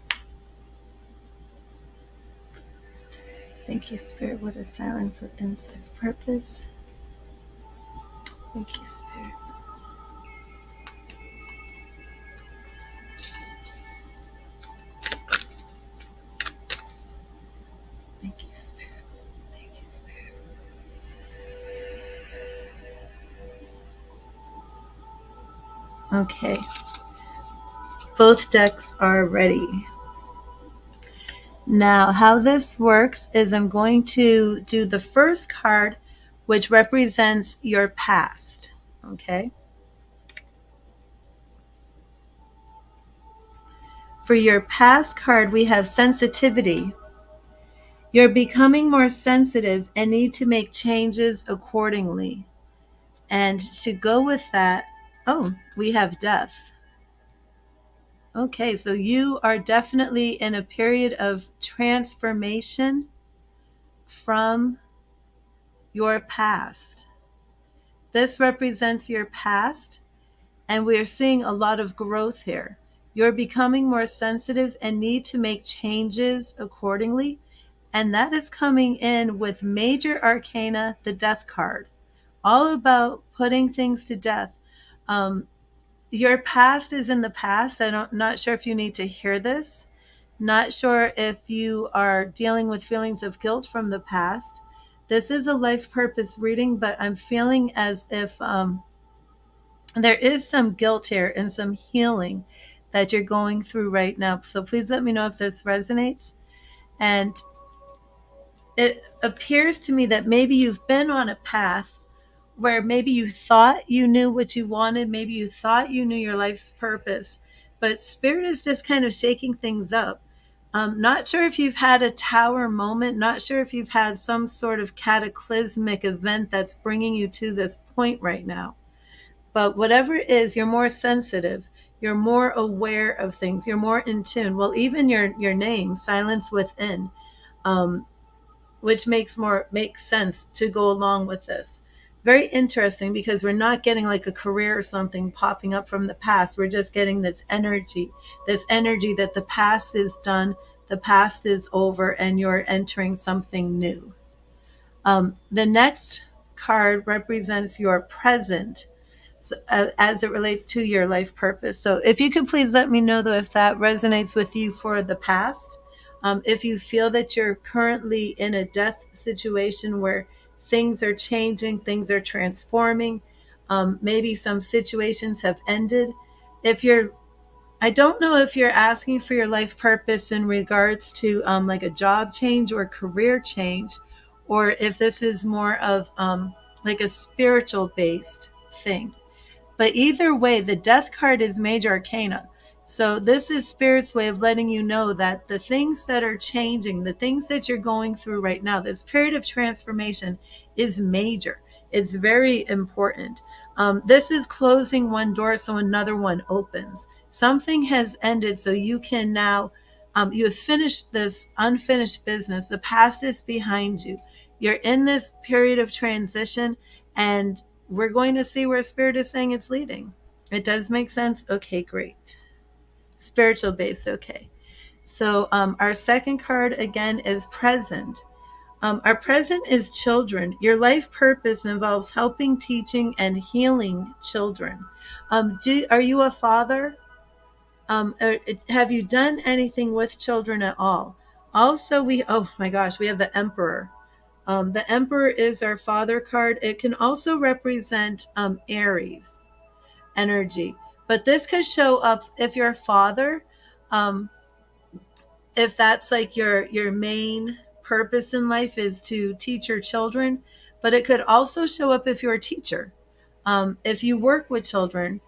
Thank you, Spirit. What is silence within's life purpose? Thank you, Spirit. Thank you, Spirit. Thank you, Spirit. Okay. Both decks are ready. Now, how this works is I'm going to do the first card, which represents your past. Okay. For your past card, we have sensitivity. You're becoming more sensitive and need to make changes accordingly. And to go with that, we have death. Okay, so you are definitely in a period of transformation from your past. This represents your past, and we're seeing a lot of growth here. You're becoming more sensitive and need to make changes accordingly. And that is coming in with Major Arcana, the Death card, all about putting things to death. Your past is in the past. Not sure if you need to hear this. Not sure if you are dealing with feelings of guilt from the past. This is a life purpose reading, but I'm feeling as if there is some guilt here and some healing that you're going through right now. So please let me know if this resonates. And it appears to me that maybe you've been on a path where maybe you thought you knew what you wanted, maybe you thought you knew your life's purpose, but Spirit is just kind of shaking things up. Not sure if you've had a tower moment, not sure if you've had some sort of cataclysmic event that's bringing you to this point right now. But whatever it is, you're more sensitive. You're more aware of things. You're more in tune. Well, even your name, Silence Within, um, which makes sense to go along with this. Very interesting because we're not getting like a career or something popping up from the past. We're just getting this energy that the past is done, the past is over, and you're entering something new. The next card represents your present, so, as it relates to your life purpose. So if you could please let me know though if that resonates with you for the past. If you feel that you're currently in a death situation where things are changing, things are transforming, maybe some situations have ended. If you're I don't know if you're asking for your life purpose in regards to like a job change or career change, or if this is more of like a spiritual based thing. But either way, the death card is major arcana. So this is Spirit's way of letting you know that the things that are changing, the things that you're going through right now, this period of transformation is major. It's very important. This is closing one door so another one opens. Something has ended so you can now, you have finished this unfinished business. The past is behind you. You're in this period of transition, and we're going to see where Spirit is saying it's leading. It does make sense? Okay, great. Spiritual based, okay. So our second card again is present. Our present is children. Your life purpose involves helping, teaching, and healing children. Are you a father? Have you done anything with children at all? Also, oh my gosh, we have the Emperor. The Emperor is our father card. It can also represent Aries energy, but this could show up if you're a father, um, if that's like your main purpose in life is to teach your children. But it could also show up if you're a teacher, if you work with children.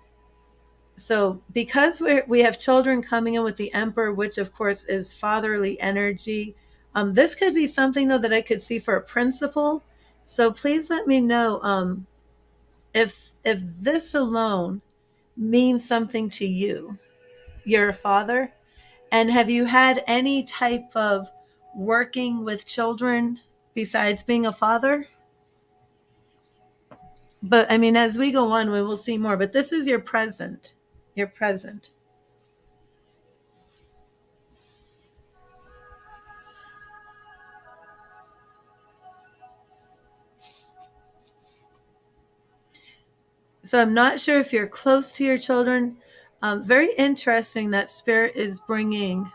So because we have children coming in with the Emperor, which of course is fatherly energy, this could be something though that I could see for a principal. So please let me know if this alone means something to you. You're a father, and have you had any type of working with children besides being a father? But I mean, as we go on, we will see more. But this is your present. Your present. So I'm not sure if you're close to your children. Very interesting that Spirit is bringing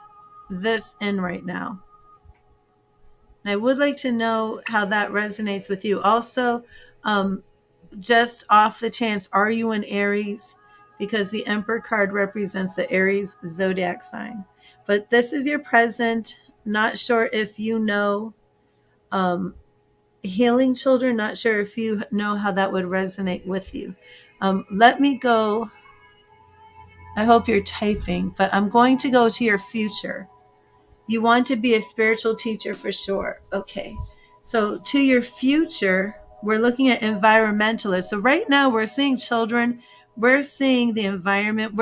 this in right now. And I would like to know how that resonates with you. Also, just off the chance, are you an Aries? Because the Emperor card represents the Aries zodiac sign. But this is your present. Not sure if you know um, healing children. Not sure if you know how that would resonate with you. Let me go. I hope you're typing, but I'm going to go to your future. You want to be a spiritual teacher for sure. Okay. So to your future, we're looking at environmentalists. So right now we're seeing children. We're seeing the environment.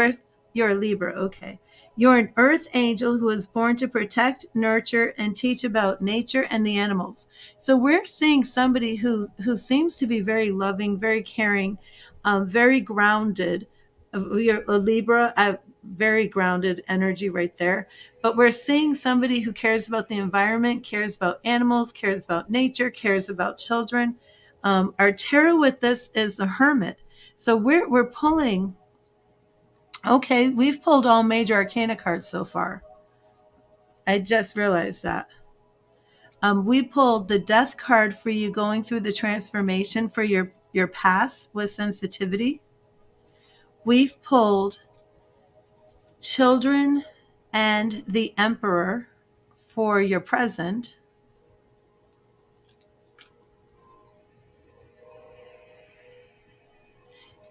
You're a Libra. Okay. You're an earth angel who was born to protect, nurture, and teach about nature and the animals. So we're seeing somebody who seems to be very loving, very caring, very grounded. You're a Libra, a very grounded energy right there. But we're seeing somebody who cares about the environment, cares about animals, cares about nature, cares about children. Our tarot with this is the Hermit. So we're pulling Okay, we've pulled all major arcana cards so far. I just realized that. We pulled the death card for you going through the transformation for your past with sensitivity. We've pulled children and the emperor for your present.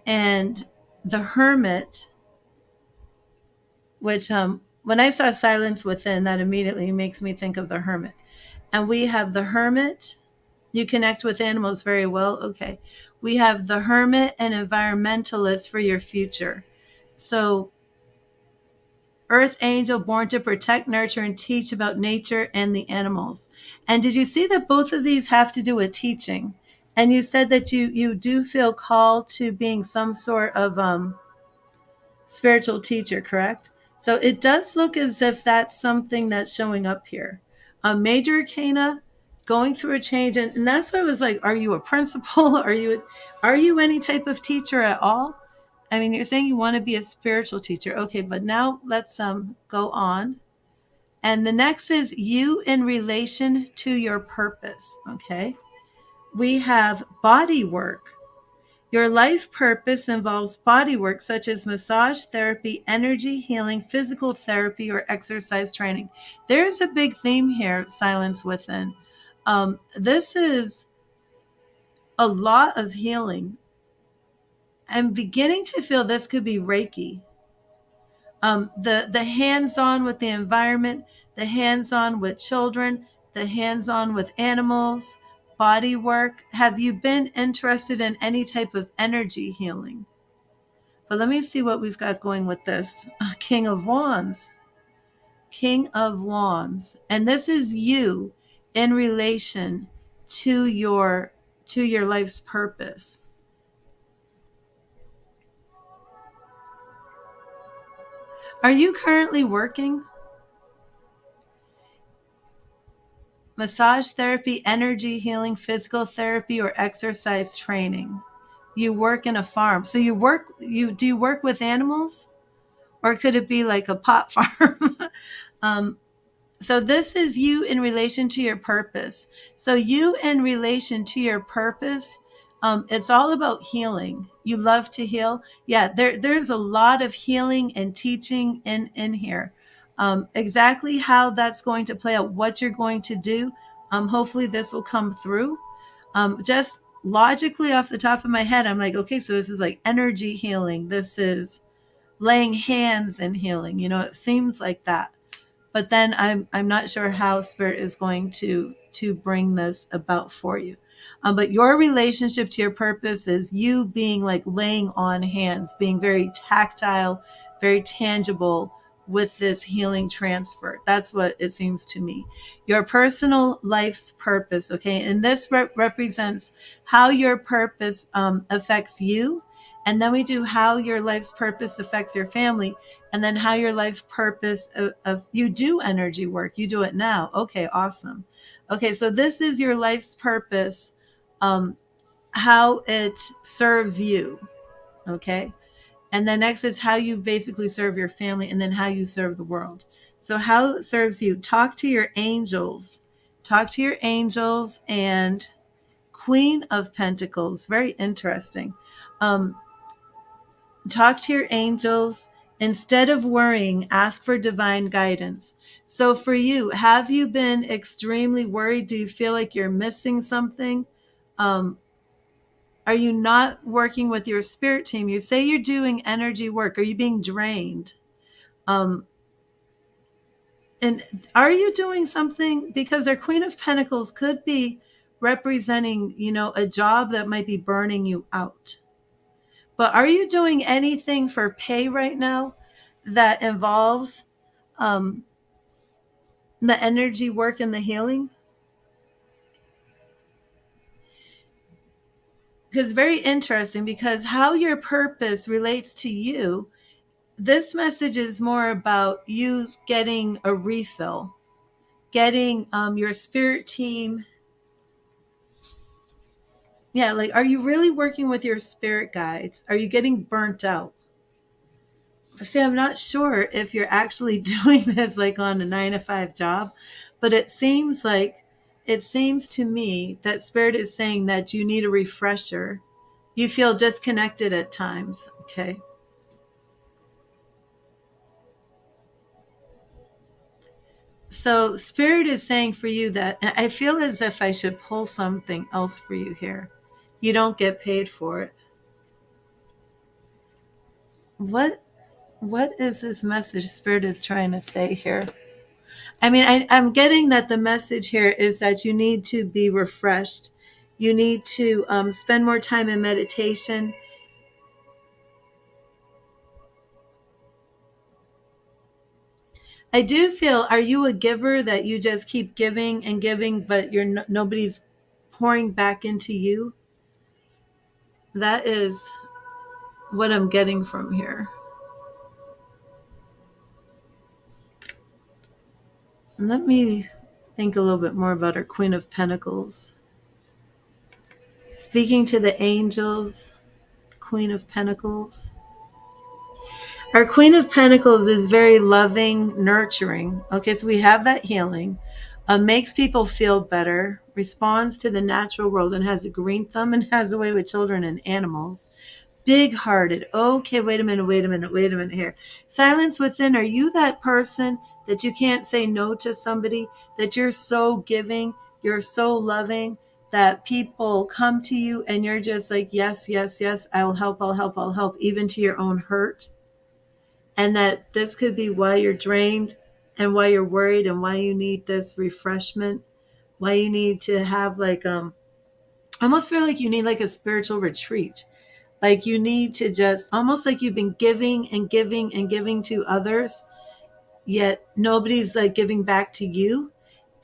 And the hermit, which when I saw silence within, that immediately makes me think of the hermit. And we have the hermit. You connect with animals very well. Okay. We have the hermit and environmentalist for your future. So earth angel born to protect, nurture, and teach about nature and the animals. And did you see that both of these have to do with teaching? And you said that you do feel called to being some sort of spiritual teacher, correct? So it does look as if that's something that's showing up here. A major arcana, going through a change, and that's why I was like, are you a principal? Are you any type of teacher at all? I mean, you're saying you want to be a spiritual teacher. Okay, but now let's go on. And the next is you in relation to your purpose. Okay. We have body work. Your life purpose involves body work such as massage therapy, energy healing, physical therapy, or exercise training. There's a big theme here, silence within. This is a lot of healing. I'm beginning to feel this could be Reiki. The hands-on with the environment, the hands-on with children, the hands-on with animals, body work. Have you been interested in any type of energy healing? But let me see what we've got going with this. King of Wands. King of Wands. And this is you in relation to your life's purpose. Are you currently working? Massage therapy, energy healing, physical therapy, or exercise training. You work in a farm. So do you work with animals? Or could it be like a pot farm? um, So this is you in relation to your purpose. So you in relation to your purpose, it's all about healing. You love to heal. Yeah, there's a lot of healing and teaching in here. Exactly how that's going to play out, what you're going to do. Hopefully this will come through. Just logically off the top of my head, I'm like, okay, so this is like energy healing. This is laying hands and healing. It seems like that. But then I'm not sure how spirit is going to bring this about for you. But your relationship to your purpose is you being like laying on hands, being very tactile, very tangible with this healing transfer. That's what it seems to me. Your personal life's purpose, okay? And this represents how your purpose affects you. And then we do how your life's purpose affects your family, and then how your life purpose of you do energy work. You do it now. Okay, awesome. Okay, so this is your life's purpose, how it serves you. Okay, and then next is how you basically serve your family, and then how you serve the world. So how it serves you. Talk to your angels. Talk to your angels. And Queen of Pentacles, very interesting. Talk to your angels. Instead of worrying, ask for divine guidance. So for you, have you been extremely worried? Do you feel like you're missing something? Um, are you not working with your spirit team? You say you're doing energy work. Are you being drained? Um, and are you doing something? Because our Queen of Pentacles could be representing, a job that might be burning you out. But are you doing anything for pay right now that involves um, the energy work and the healing? Because very interesting, because how your purpose relates to you, this message is more about you getting a refill, getting your spirit team. Yeah, like, are you really working with your spirit guides? Are you getting burnt out See, I'm not sure if you're actually doing this like on a 9 to 5 job, but it seems to me that Spirit is saying that you need a refresher. You feel disconnected at times. Okay. So Spirit is saying for you that I feel as if I should pull something else for you here. You don't get paid for it. What what is this message Spirit is trying to say here? I mean, I'm getting that the message here is that you need to be refreshed. You need to spend more time in meditation. I do feel, are you a giver that you just keep giving and giving, but you're nobody's pouring back into you? That is what I'm getting from here. Let me think a little bit more about our Queen of Pentacles. Speaking to the angels, Queen of Pentacles. Our Queen of Pentacles is very loving, nurturing. Okay, so we have that healing. Makes people feel better, responds to the natural world, and has a green thumb and has a way with children and animals. Big hearted. Okay, wait a minute here. Silence within. Are you that person that you can't say no to somebody, that you're so giving, you're so loving, that people come to you and you're just like, yes, yes, yes, I'll help, I'll help, I'll help, even to your own hurt? And that this could be why you're drained and why you're worried and why you need this refreshment, why you need to have like almost feel like you need like a spiritual retreat. Like you need to just almost like you've been giving and giving and giving to others, yet nobody's like giving back to you.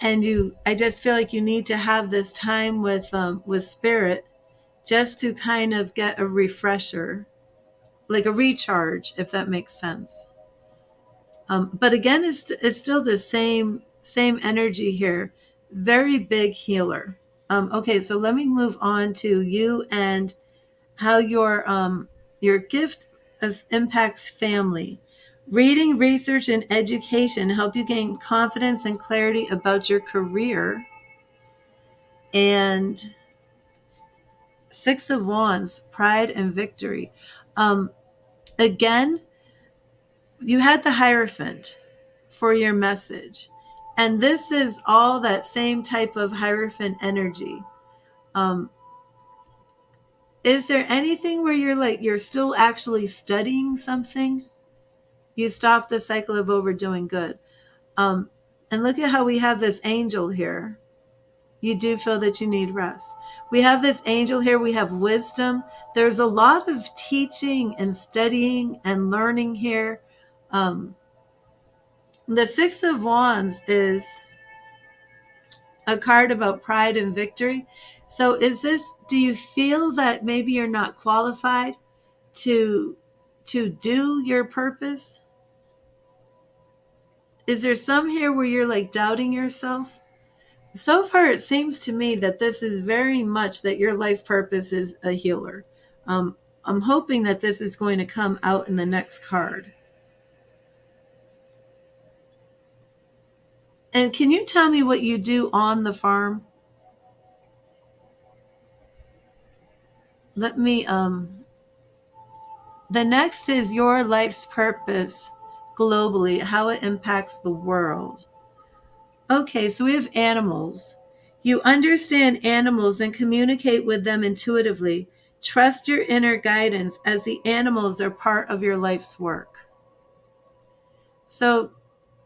And I just feel like you need to have this time with Spirit, just to kind of get a refresher, like a recharge, if that makes sense. But again, it's still the same energy here. Very big healer. Okay, so let me move on to you and how your gift of impacts family. Reading, research, and education help you gain confidence and clarity about your career. And Six of Wands, pride and victory. Again, you had the Hierophant for your message. And this is all that same type of Hierophant energy. Um, is there anything where you're still actually studying something? You stop the cycle of overdoing good. Um, and look at how we have this angel here. You do feel that you need rest. We have this angel here. We have wisdom. There's a lot of teaching and studying and learning here. The Six of Wands is a card about pride and victory. So do you feel that maybe you're not qualified to do your purpose? Is there some here where you're like doubting yourself? So far, it seems to me that this is very much that your life purpose is a healer. I'm hoping that this is going to come out in the next card. And can you tell me what you do on the farm? Let me, the next is your life's purpose globally, how it impacts the world. Okay, so we have animals. You understand animals and communicate with them intuitively. Trust your inner guidance as the animals are part of your life's work. So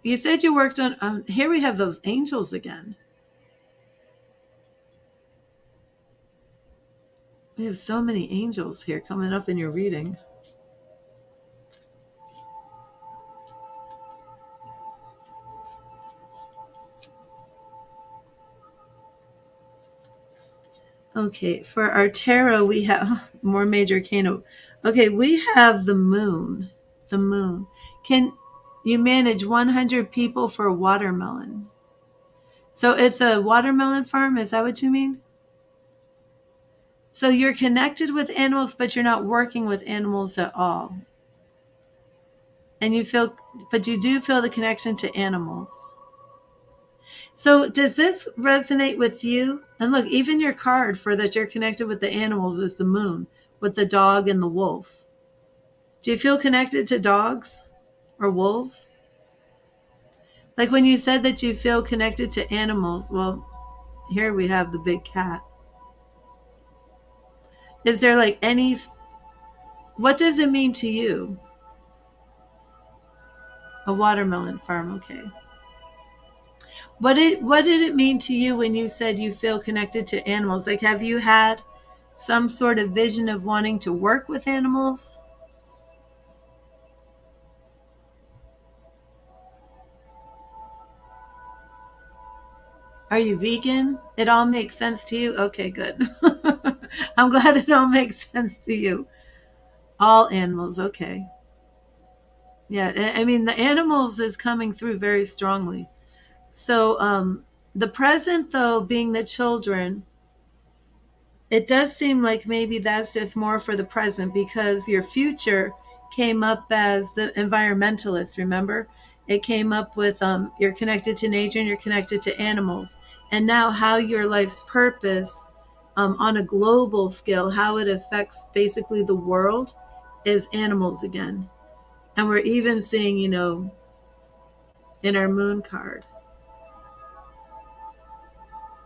you said you worked on, here we have those angels again. We have so many angels here coming up in your reading. Okay, for our tarot, we have more major arcana. Okay, we have the moon. The moon. Can you manage 100 people for a watermelon? So it's a watermelon farm. Is that what you mean? So you're connected with animals, but you're not working with animals at all. And you feel, but you do feel the connection to animals. So does this resonate with you? And look, even your card for that you're connected with the animals is the moon with the dog and the wolf. Do you feel connected to dogs or wolves? Like when you said that you feel connected to animals, well, here we have the big cat. Is there like any, what does it mean to you? A watermelon farm, okay. What did it mean to you when you said you feel connected to animals? Like have you had some sort of vision of wanting to work with animals? Are you vegan? It all makes sense to you? Okay, good. I'm glad it all makes sense to you. All animals, okay. Yeah, I mean, the animals is coming through very strongly. So, the present, though, being the children, it does seem like maybe that's just more for the present because your future came up as the environmentalist, remember? It came up with you're connected to nature and you're connected to animals. And now, how your life's purpose on a global scale, how it affects basically the world is animals again. And we're even seeing, in our moon card.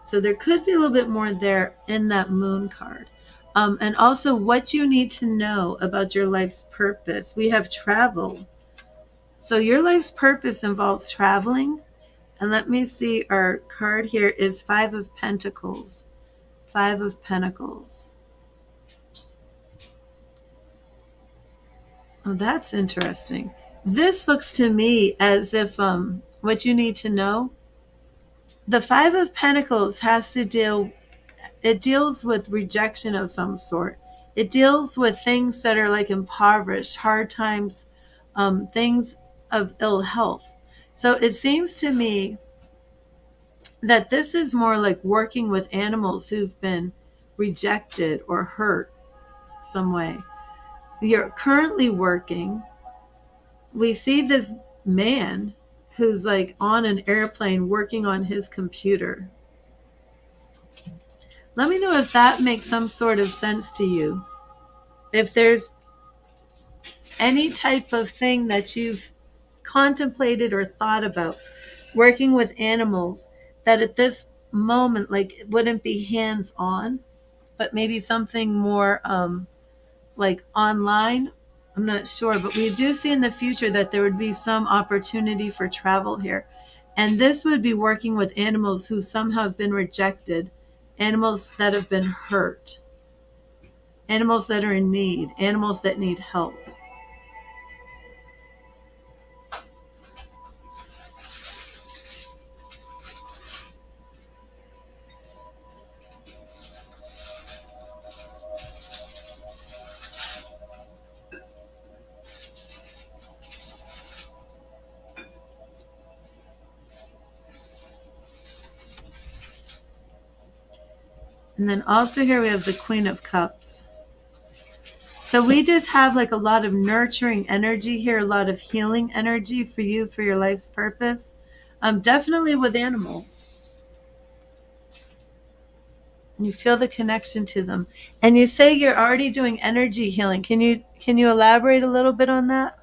So there could be a little bit more there in that moon card. And also what you need to know about your life's purpose. We have travel. So your life's purpose involves traveling. And let me see, our card here is Five of Pentacles. Five of Pentacles. Oh, that's interesting. This looks to me as if what you need to know, the Five of Pentacles has to deal, it deals with rejection of some sort. It deals with things that are like impoverished, hard times, things of ill health. So it seems to me that this is more like working with animals who've been rejected or hurt some way. You're currently working. We see this man who's like on an airplane working on his computer. Let me know if that makes some sort of sense to you. If there's any type of thing that you've contemplated or thought about working with animals that at this moment, like, it wouldn't be hands on, but maybe something more like online. I'm not sure, but we do see in the future that there would be some opportunity for travel here. And this would be working with animals who somehow have been rejected, animals that have been hurt, animals that are in need, animals that need help. And then also here we have the Queen of Cups. So we just have like a lot of nurturing energy here, a lot of healing energy for you, for your life's purpose. Definitely with animals. You feel the connection to them. And you say you're already doing energy healing. Can you elaborate a little bit on that?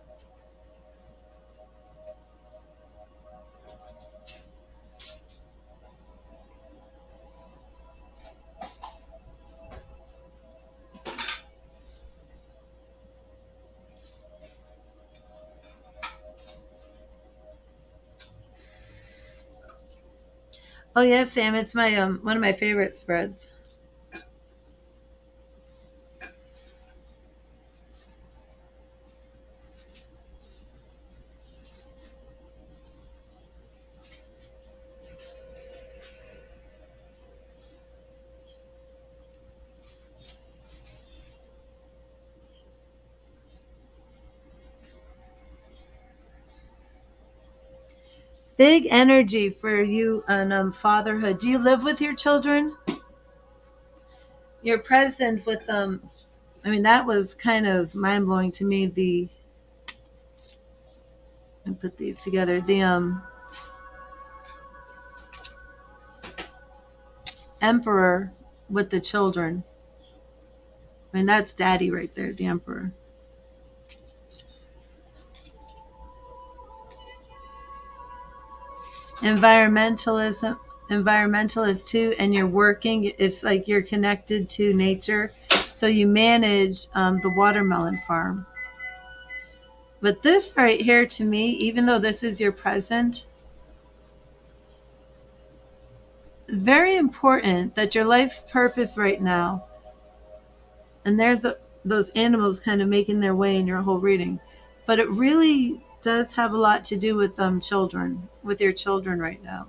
Oh yeah, Sam, it's my one of my favorite spreads. Big energy for you on fatherhood. Do you live with your children? You're present with them. I mean, that was kind of mind blowing to me. And put these together. The emperor with the children. I mean, that's daddy right there, the emperor. Environmentalist too, and you're working. It's like you're connected to nature, so you manage the watermelon farm. But this right here, to me, even though this is your present, very important that your life purpose right now, and there's those animals kind of making their way in your whole reading, but it really does have a lot to do with children, with your children right now.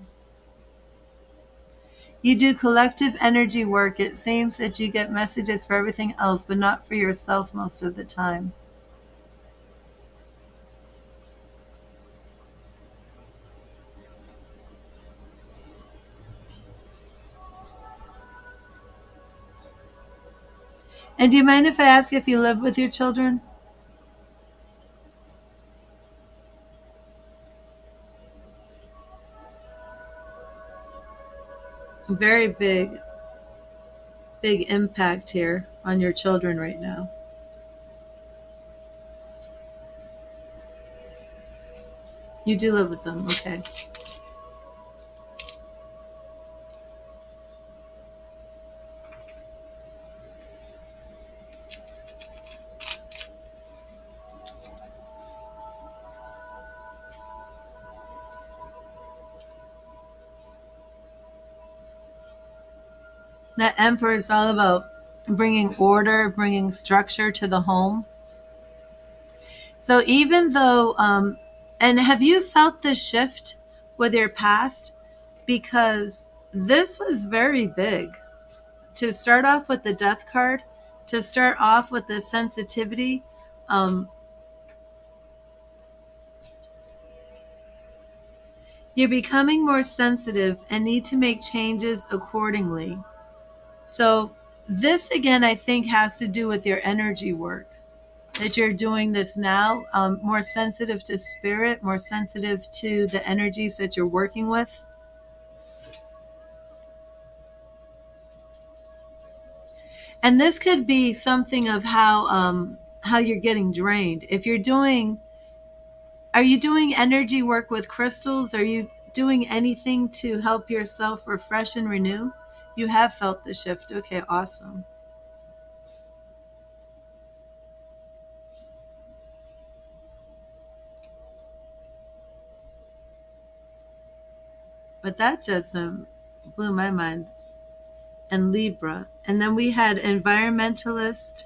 You do collective energy work. It seems that you get messages for everything else, but not for yourself most of the time. And do you mind if I ask if you live with your children? Very big impact here on your children right now. You do live with them, okay. That emperor is all about bringing order, bringing structure to the home. So even though, and have you felt this shift with your past? Because this was very big. To start off with the death card, to start off with the sensitivity, um, you're becoming more sensitive and need to make changes accordingly. So this again, I think, has to do with your energy work. That you're doing this now, more sensitive to spirit, more sensitive to the energies that you're working with. And this could be something of how you're getting drained. If you're doing, are you doing energy work with crystals? Are you doing anything to help yourself refresh and renew? You have felt the shift. Okay, awesome. But that just blew my mind. And Libra. And then we had environmentalist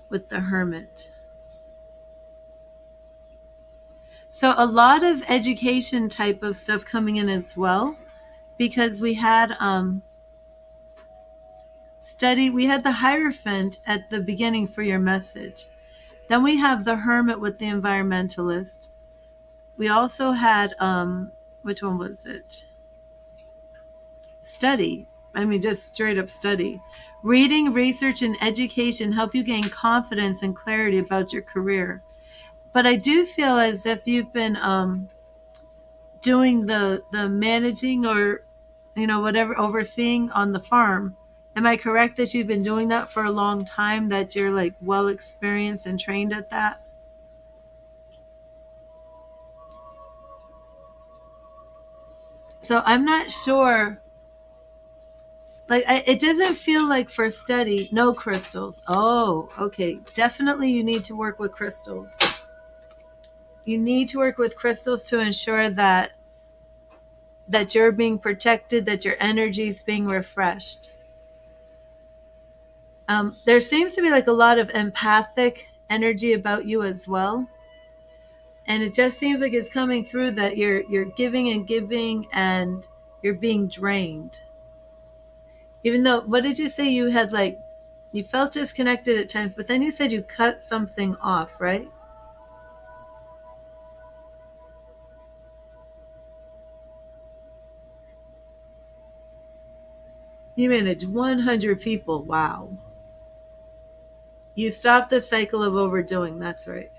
with the hermit. So a lot of education type of stuff coming in as well, because we had we had the Hierophant at the beginning for your message. Then we have the hermit with the environmentalist. We also had which one was it? Study. I mean, just straight up study. Reading, research, and education help you gain confidence and clarity about your career. But I do feel as if you've been doing the managing, or whatever, overseeing on the farm. Am I correct that you've been doing that for a long time, that you're like well experienced and trained at that? So I'm not sure, like it doesn't feel like for study, no crystals. Oh, okay, definitely you need to work with crystals. You need to work with crystals to ensure that you're being protected, that your energy is being refreshed. There seems to be like a lot of empathic energy about you as well, and it just seems like it's coming through that you're giving and giving, and you're being drained. Even though, what did you say, you had like, you felt disconnected at times, but then you said you cut something off, right? You managed 100 people. Wow. You stopped the cycle of overdoing. That's right.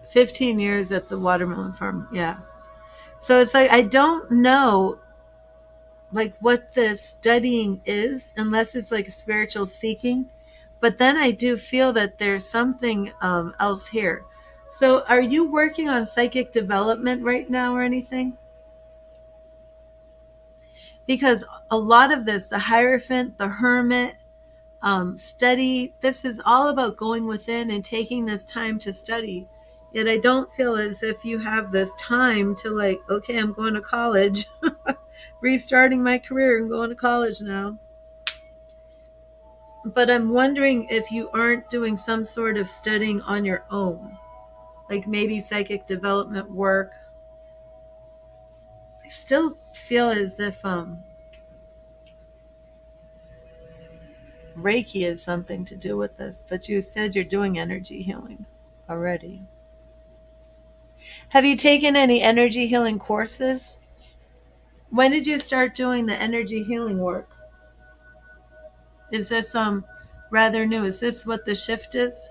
15 years at the watermelon farm. Yeah. So it's like, I don't know like what the studying is unless it's like a spiritual seeking. But then I do feel that there's something else here. So are you working on psychic development right now or anything? Because a lot of this, the Hierophant, the Hermit, study, this is all about going within and taking this time to study. Yet I don't feel as if you have this time to like, okay, I'm going to college, restarting my career and going to college now. But I'm wondering if you aren't doing some sort of studying on your own, like maybe psychic development work. I still feel as if Reiki has something to do with this, but you said you're doing energy healing already. Have you taken any energy healing courses? When did you start doing the energy healing work? Is this rather new? Is this what the shift is?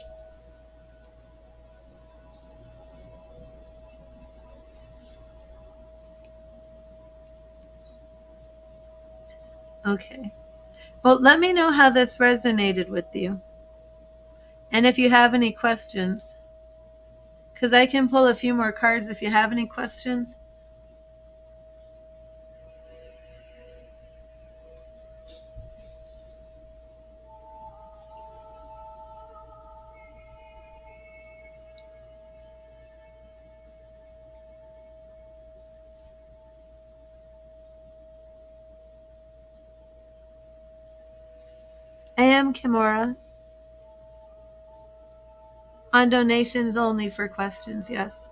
Okay. Well, let me know how this resonated with you. And if you have any questions, because I can pull a few more cards if you have any questions. I am Kimura. On donations only for questions, yes.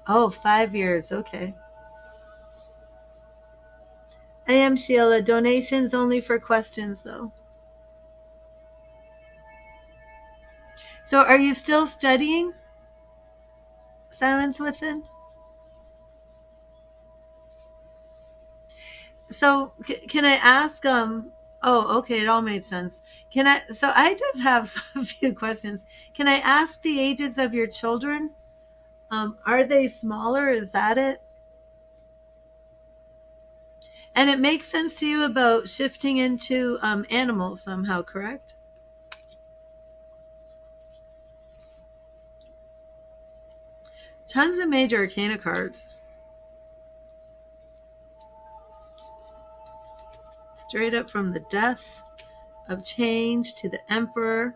Oh, 5 years. Okay. I am Sheila. Donations only for questions, though. So, are you still studying Silence Within? So, can I ask? Oh, okay. It all made sense. Can I? So, I just have a few questions. Can I ask the ages of your children? Are they smaller? Is that it? And it makes sense to you about shifting into animals somehow, correct? Tons of major arcana cards. Straight up from the Death of Change to the Emperor,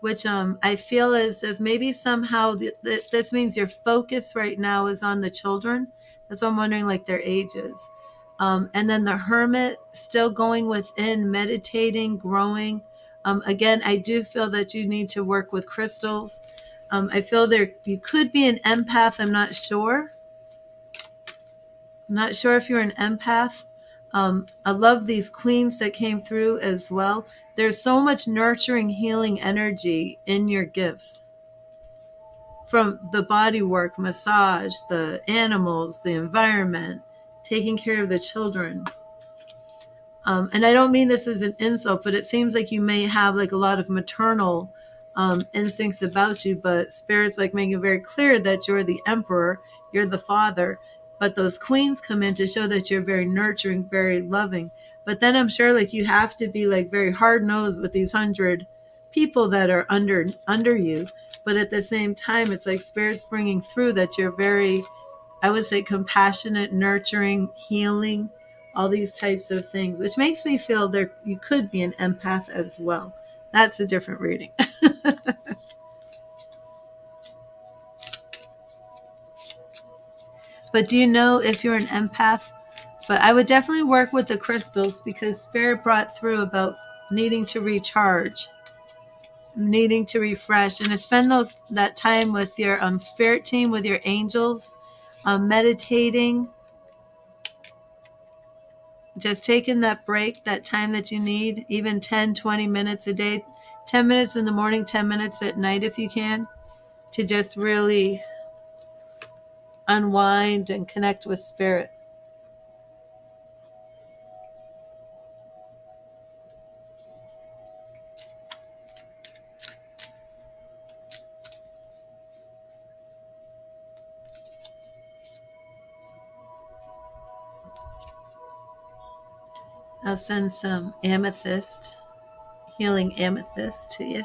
which I feel as if maybe somehow this means your focus right now is on the children. That's why I'm wondering like their ages. And then the Hermit, still going within, meditating, growing. Again, I do feel that you need to work with crystals. I feel there you could be an empath. I'm not sure. I'm not sure if you're an empath. I love these queens that came through as well. There's so much nurturing, healing energy in your gifts. From the body work, massage, the animals, the environment, taking care of the children. And I don't mean this as an insult, but it seems like you may have like a lot of maternal instincts about you, but Spirit's like making it very clear that you're the emperor, you're the father, but those queens come in to show that you're very nurturing, very loving. But then I'm sure like you have to be like very hard nosed with these 100 people that are under you. But at the same time, it's like Spirit's bringing through that you're very, I would say, compassionate, nurturing, healing, all these types of things, which makes me feel there you could be an empath as well. That's a different reading. But do you know if you're an empath? But I would definitely work with the crystals because Spirit brought through about needing to recharge, needing to refresh, and to spend that time with your spirit team, with your angels, meditating, just taking that break, that time that you need, even 10, 20 minutes a day, 10 minutes in the morning, 10 minutes at night if you can, to just really unwind and connect with spirit. I'll send some amethyst, healing amethyst to you.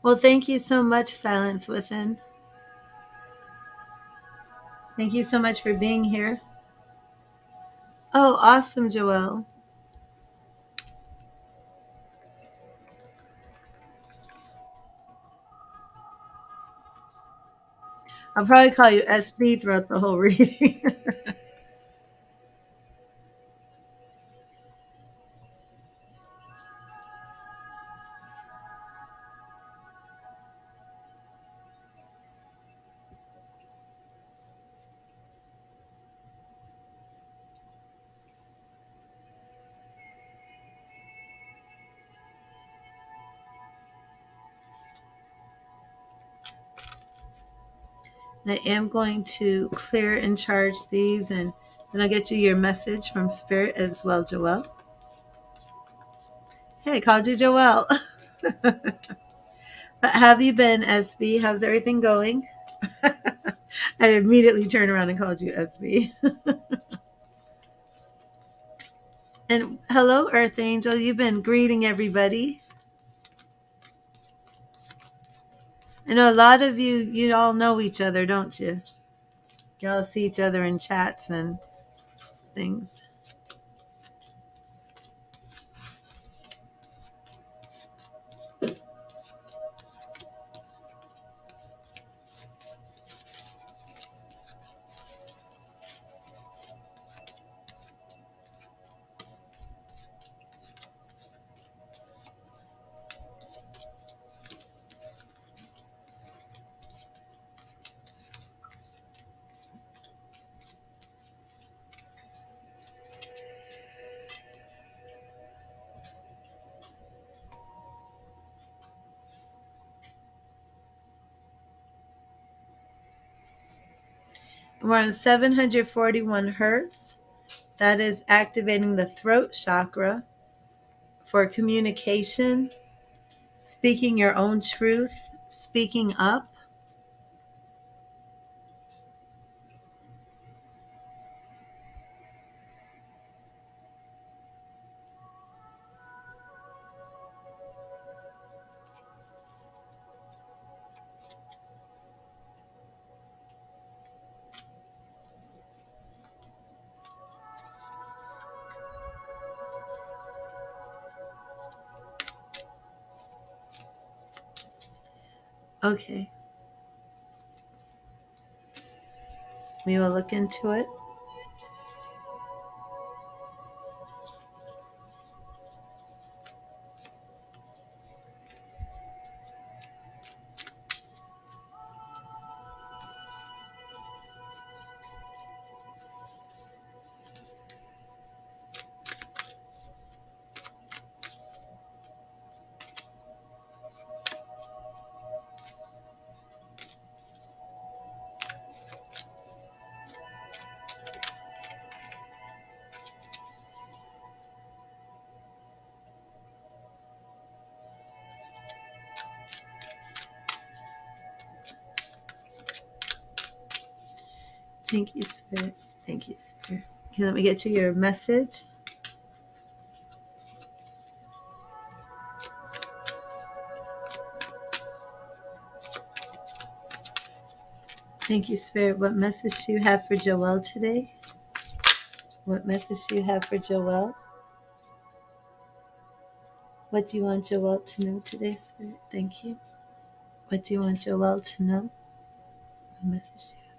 Well, thank you so much, Silence Within. Thank you so much for being here. Oh, awesome, Joelle. I'll probably call you SB throughout the whole reading. I am going to clear and charge these, and then I'll get you your message from Spirit as well, Joelle. Hey, I called you Joelle. But have you been, SB? How's everything going? I immediately turned around and called you SB. And hello, Earth Angel. You've been greeting everybody. I know a lot of you all know each other, don't you? Y'all see each other in chats and things. We're on 741 hertz. That is activating the throat chakra for communication, speaking your own truth, speaking up. Okay. We will look into it. Thank you, Spirit. Thank you, Spirit. Okay, let me get you your message. Thank you, Spirit. What message do you have for Joelle today? What message do you have for Joelle? What do you want Joelle to know today, Spirit? Thank you. What do you want Joelle to know? What message do you have?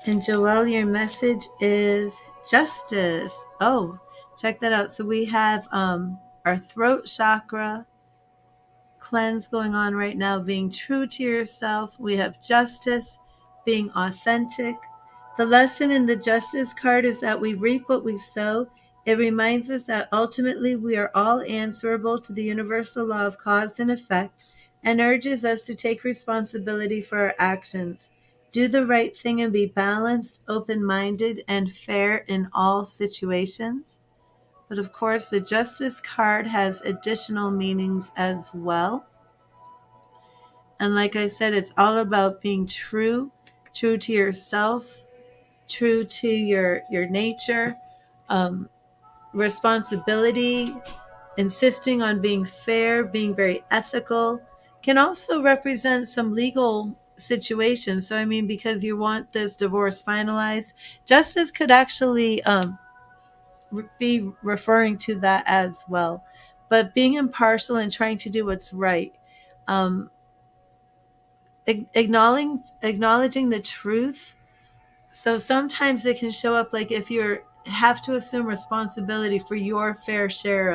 And Joelle, your message is justice. Oh, check that out. So we have our throat chakra cleanse going on right now, being true to yourself. We have justice, being authentic. The lesson in the justice card is that we reap what we sow. It reminds us that ultimately we are all answerable to the universal law of cause and effect, and urges us to take responsibility for our actions. Do the right thing and be balanced, open-minded, and fair in all situations. But of course, the justice card has additional meanings as well. And like I said, it's all about being true to yourself, true to your nature, responsibility, insisting on being fair, being very ethical, can also represent some legal situations. So, I mean, because you want this divorce finalized, justice could actually be referring to that as well. But being impartial and trying to do what's right, um, acknowledging the truth. So sometimes it can show up like if you have to assume responsibility for your fair share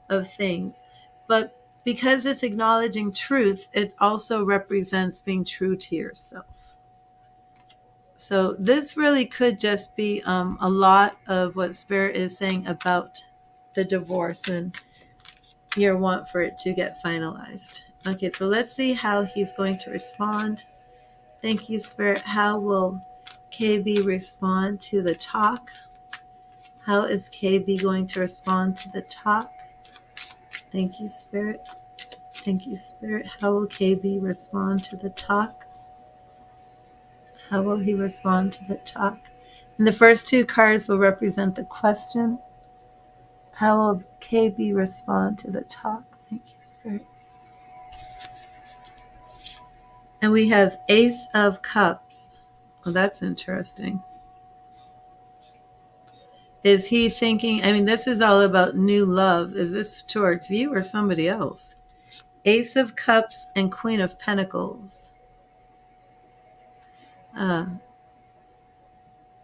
of things. But because it's acknowledging truth, it also represents being true to yourself. So this really could just be a lot of what Spirit is saying about the divorce and your want for it to get finalized. Okay, so let's see how he's going to respond. Thank you, Spirit. How will KB respond to the talk? How is KB going to respond to the talk? Thank you, Spirit. Thank you, Spirit. How will KB respond to the talk? How will he respond to the talk? And the first two cards will represent the question. How will KB respond to the talk? Thank you, Spirit. And we have Ace of Cups. Well, that's interesting. Is he thinking, I mean, this is all about new love. Is this towards you or somebody else? Ace of Cups and Queen of Pentacles.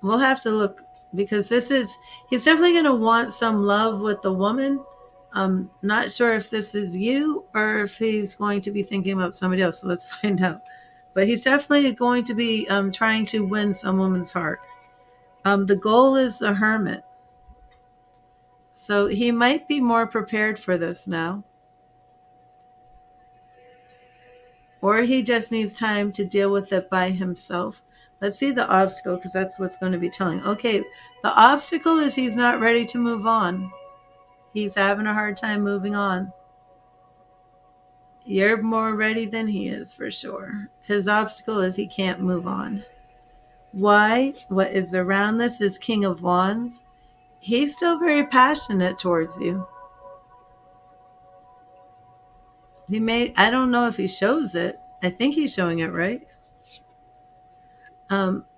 We'll have to look because he's definitely going to want some love with the woman. I'm not sure if this is you or if he's going to be thinking about somebody else. So let's find out. But he's definitely going to be trying to win some woman's heart. The goal is the Hermit. So he might be more prepared for this now. Or he just needs time to deal with it by himself. Let's see the obstacle because that's what's going to be telling. Okay, the obstacle is he's not ready to move on. He's having a hard time moving on. You're more ready than he is for sure. His obstacle is he can't move on. Why? What is around this is King of Wands. He's still very passionate towards you. I don't know if he shows it. I think he's showing it, right?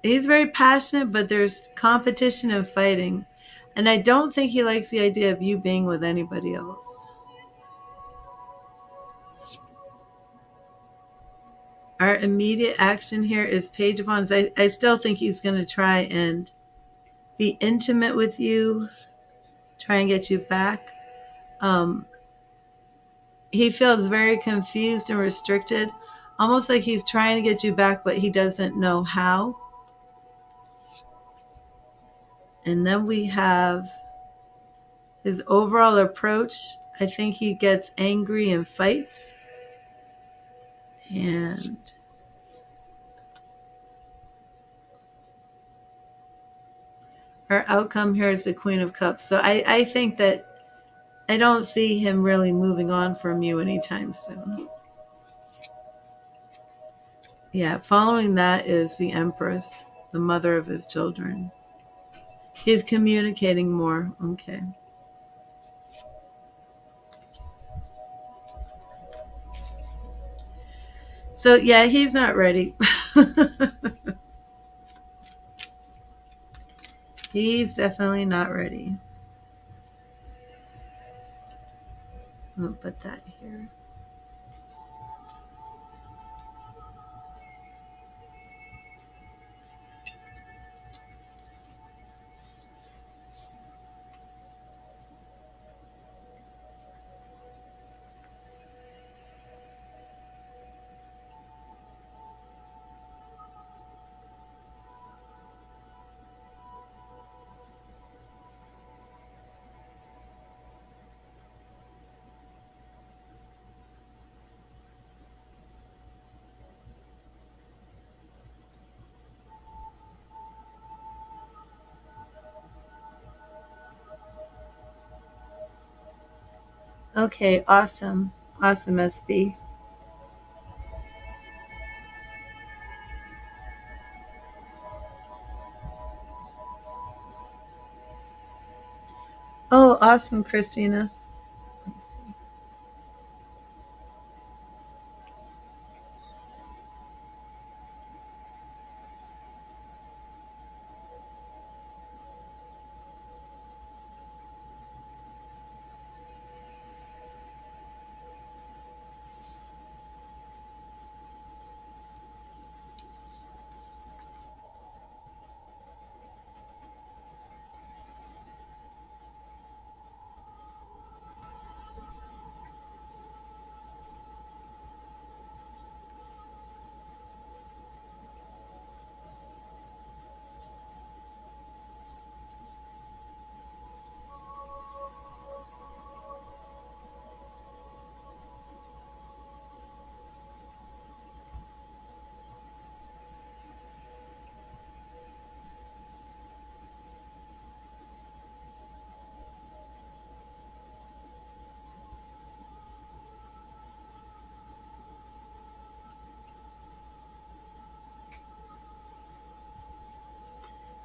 He's very passionate, but there's competition and fighting. And I don't think he likes the idea of you being with anybody else. Our immediate action here is Page of Wands. I still think he's going to try and be intimate with you, try and get you back. He feels very confused and restricted, almost like he's trying to get you back, but he doesn't know how. And then we have his overall approach. I think he gets angry and fights. And our outcome here is the Queen of Cups. So I think that I don't see him really moving on from you anytime soon. Yeah, following that is the Empress, the mother of his children. He's communicating more. Okay. So, yeah, he's not ready. He's definitely not ready. I'll put that here. Okay, awesome. Awesome, SB. Oh, awesome, Christina. Let me see.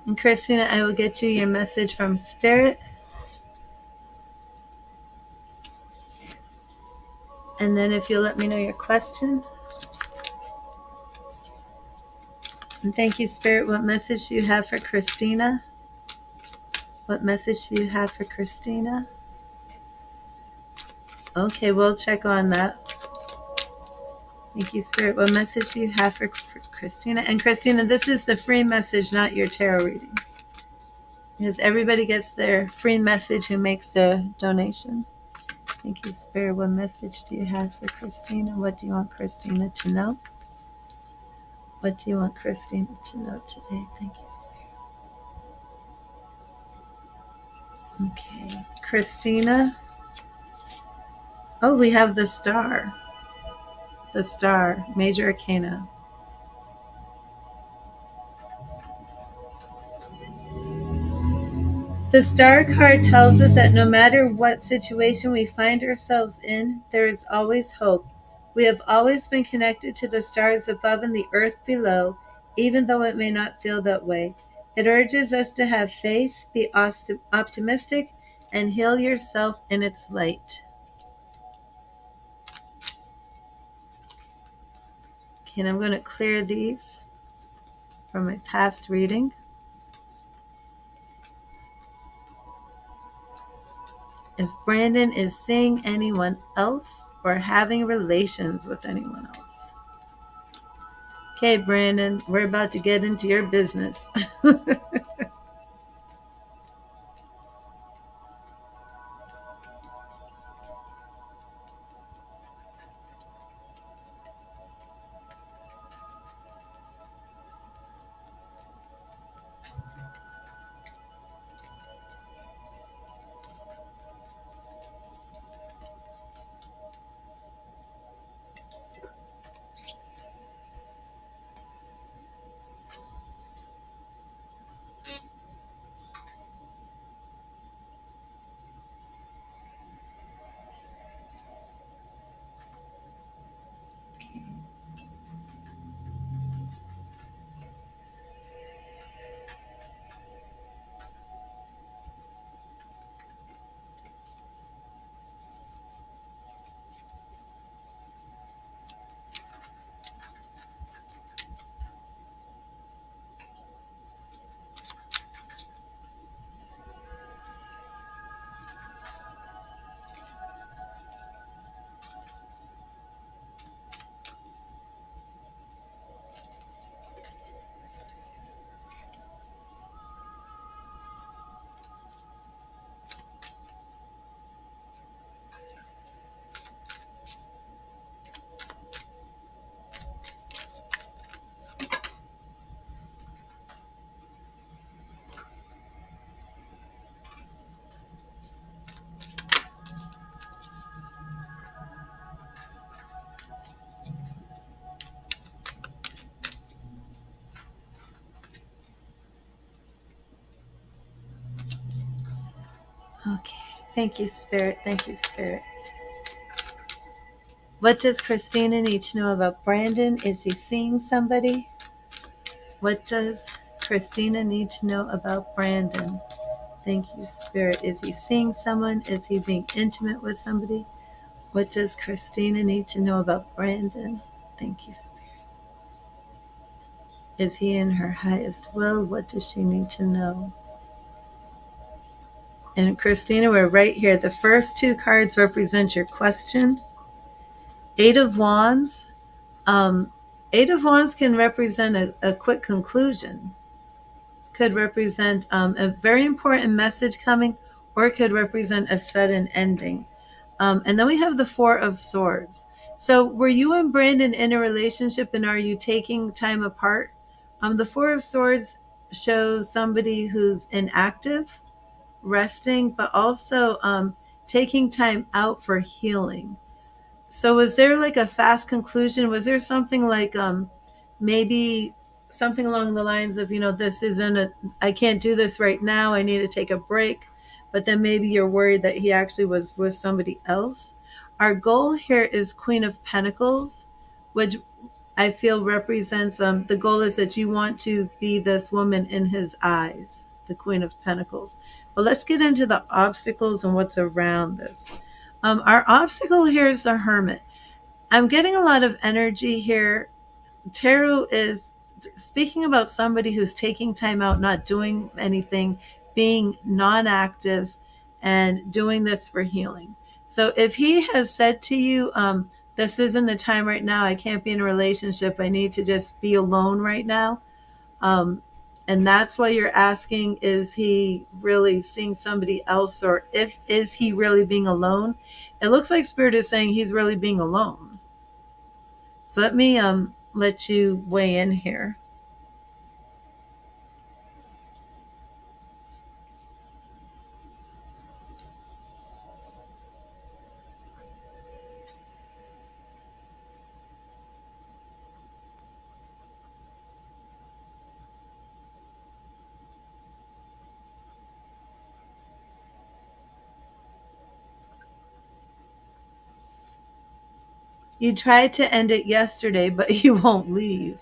And Christina, I will get you your message from Spirit. And then if you'll let me know your question. And thank you, Spirit. What message do you have for Christina? What message do you have for Christina? Okay, we'll check on that. Thank you, Spirit. What message do you have for Christina? And Christina, this is the free message, not your tarot reading. Because everybody gets their free message who makes a donation. Thank you, Spirit. What message do you have for Christina? What do you want Christina to know? What do you want Christina to know today? Thank you, Spirit. Okay. Christina. Oh, we have the star. The star, major arcana. The star card tells us that no matter what situation we find ourselves in, there is always hope. We have always been connected to the stars above and the earth below, even though it may not feel that way. It urges us to have faith, be optimistic, and heal yourself in its light. Okay, and I'm going to clear these from my past reading. If Brandon is seeing anyone else or having relations with anyone else. Okay, Brandon, we're about to get into your business. Thank you, Spirit. Thank you, Spirit. What does Christina need to know about Brandon? Is he seeing somebody? What does Christina need to know about Brandon? Thank you, Spirit. Is he seeing someone? Is he being intimate with somebody? What does Christina need to know about Brandon? Thank you, Spirit. Is he in her highest will? What does she need to know? And Christina, we're right here. The first two cards represent your question. Eight of Wands. Eight of Wands can represent a quick conclusion. It could represent a very important message coming, or it could represent a sudden ending. And then we have the Four of Swords. So were you and Brandon in a relationship, and are you taking time apart? The Four of Swords shows somebody who's inactive, resting, but also taking time out for healing. So was there like a fast conclusion? Was there something like maybe something along the lines of, this isn't I can't do this right now. I need to take a break. But then maybe you're worried that he actually was with somebody else. Our goal here is Queen of Pentacles, which I feel represents the goal is that you want to be this woman in his eyes, the Queen of Pentacles. But let's get into the obstacles and what's around this. Our obstacle here is the Hermit. I'm getting a lot of energy here. Tarot is speaking about somebody who's taking time out, not doing anything, being non-active, and doing this for healing. So if he has said to you, this isn't the time right now, I can't be in a relationship, I need to just be alone right now, and that's why you're asking, is he really seeing somebody else, or is he really being alone? It looks like Spirit is saying he's really being alone. So let me let you weigh in here. You tried to end it yesterday, but you won't leave.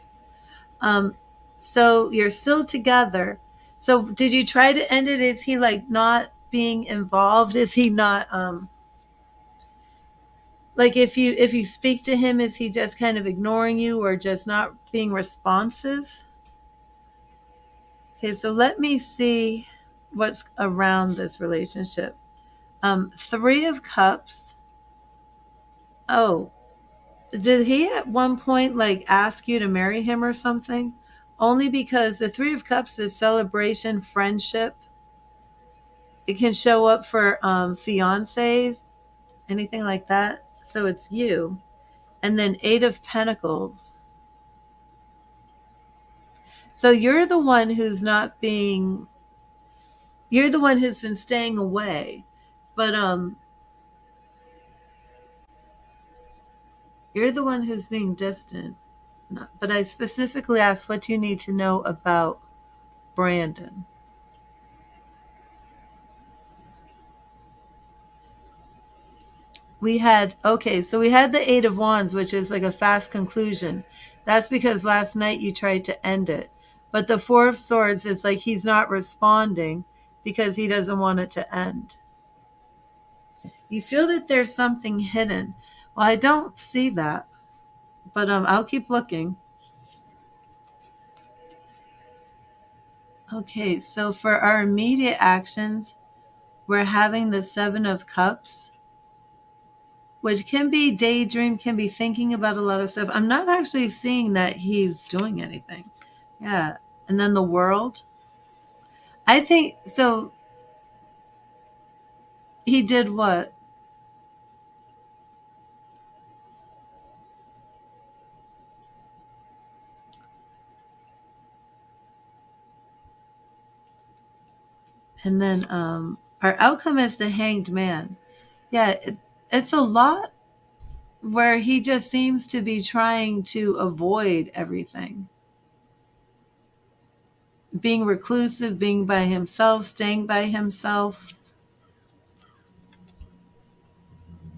So you're still together. So did you try to end it? Is he like not being involved? Is he not like if you speak to him, is he just kind of ignoring you or just not being responsive? Okay, so let me see what's around this relationship. Three of Cups. Oh, did he at one point like ask you to marry him or something? Only because the Three of Cups is celebration, friendship. It can show up for fiancés, anything like that. So it's you. And then Eight of Pentacles. So you're the one who's not being, you're the one who's been staying away. But you're the one who's being distant. But I specifically asked what you need to know about Brandon. We had the Eight of Wands, which is like a fast conclusion. That's because last night you tried to end it. But the Four of Swords is like he's not responding because he doesn't want it to end. You feel that there's something hidden. Well, I don't see that, but I'll keep looking. Okay, so for our immediate actions, we're having the Seven of Cups, which can be daydream, can be thinking about a lot of stuff. I'm not actually seeing that he's doing anything. Yeah. And then the World. I think so. He did what? And then our outcome is the Hanged Man. Yeah, it's a lot where he just seems to be trying to avoid everything. Being reclusive, being by himself, staying by himself.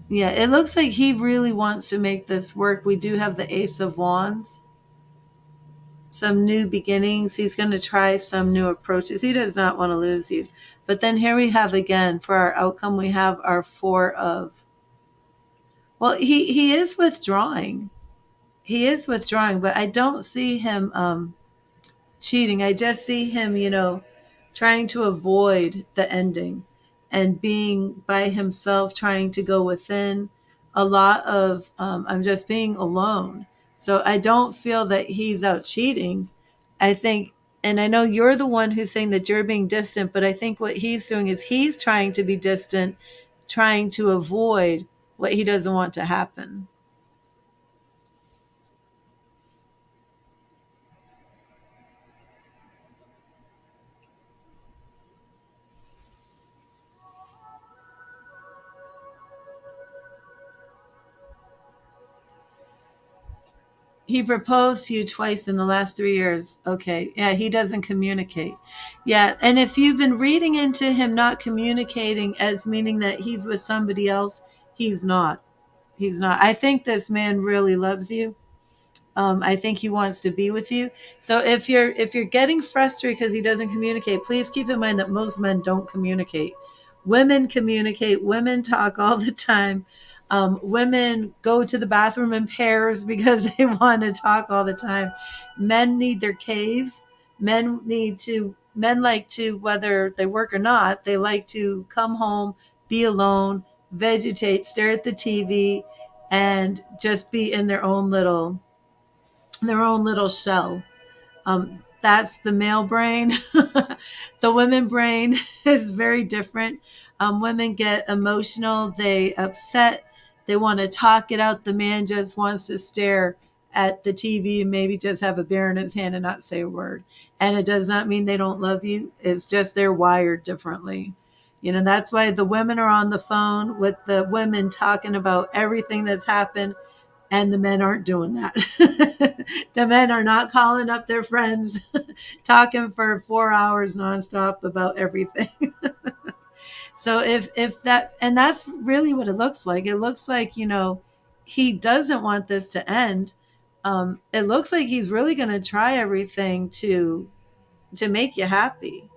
Yeah, it looks like he really wants to make this work. We do have the Ace of Wands, some new beginnings. He's going to try some new approaches. He does not want to lose you. But then here we have again for our outcome, we have our Four of. Well, he is withdrawing. He is withdrawing, but I don't see him cheating. I just see him, trying to avoid the ending and being by himself, trying to go within. A lot of, I'm just being alone. So I don't feel that he's out cheating. I think, and I know you're the one who's saying that you're being distant, but I think what he's doing is he's trying to be distant, trying to avoid what he doesn't want to happen. He proposed to you twice in the last 3 years. Okay. Yeah, he doesn't communicate. Yeah. And if you've been reading into him not communicating as meaning that he's with somebody else, he's not. He's not. I think this man really loves you. I think he wants to be with you. So if you're getting frustrated because he doesn't communicate, please keep in mind that most men don't communicate. Women communicate. Women talk all the time. Women go to the bathroom in pairs because they want to talk all the time. Men need their caves. Men like to, whether they work or not, they like to come home, be alone, vegetate, stare at the TV, and just be in their own little shell. That's the male brain. The women brain is very different. Women get emotional, they upset, they want to talk it out. The man just wants to stare at the TV and maybe just have a beer in his hand and not say a word. And it does not mean they don't love you. It's just they're wired differently. That's why the women are on the phone with the women talking about everything that's happened, and the men aren't doing that. The men are not calling up their friends, talking for 4 hours nonstop about everything. So if that, and that's really what it looks like. It looks like, he doesn't want this to end. It looks like he's really going to try everything to make you happy.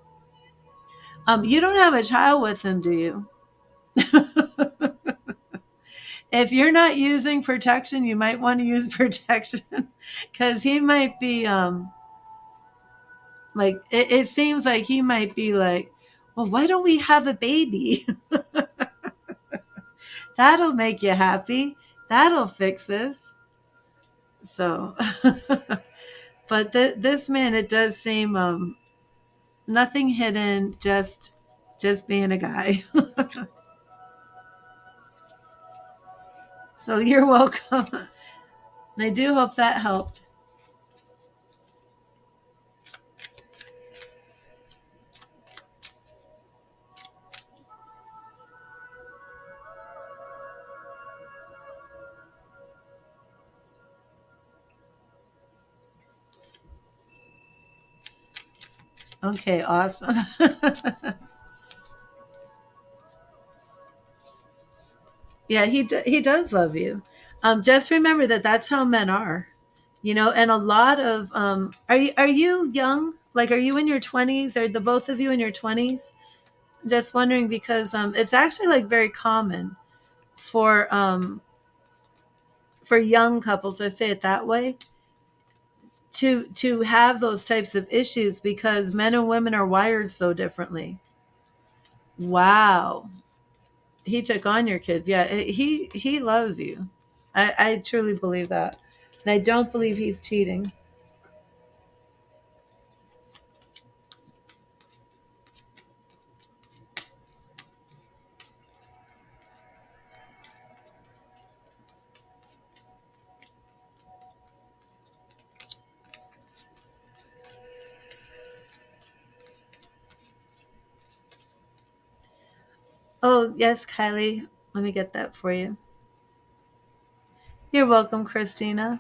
You don't have a child with him, do you? If you're not using protection, you might want to use protection, because he might be like, it seems like he might be like, well, why don't we have a baby? That'll make you happy. That'll fix this. So, but this man, it does seem nothing hidden, just being a guy. So you're welcome. I do hope that helped. Okay, awesome. Yeah, he does love you. Just remember that that's how men are, and a lot of, are you young? Like, are you in your 20s? Are the both of you in your 20s? Just wondering, because it's actually like very common for young couples, let's say it that way, to have those types of issues, because men and women are wired so differently. Wow. He took on your kids. Yeah, he loves you. I truly believe that. And I don't believe he's cheating. Oh, yes, Kylie. Let me get that for you. You're welcome, Christina.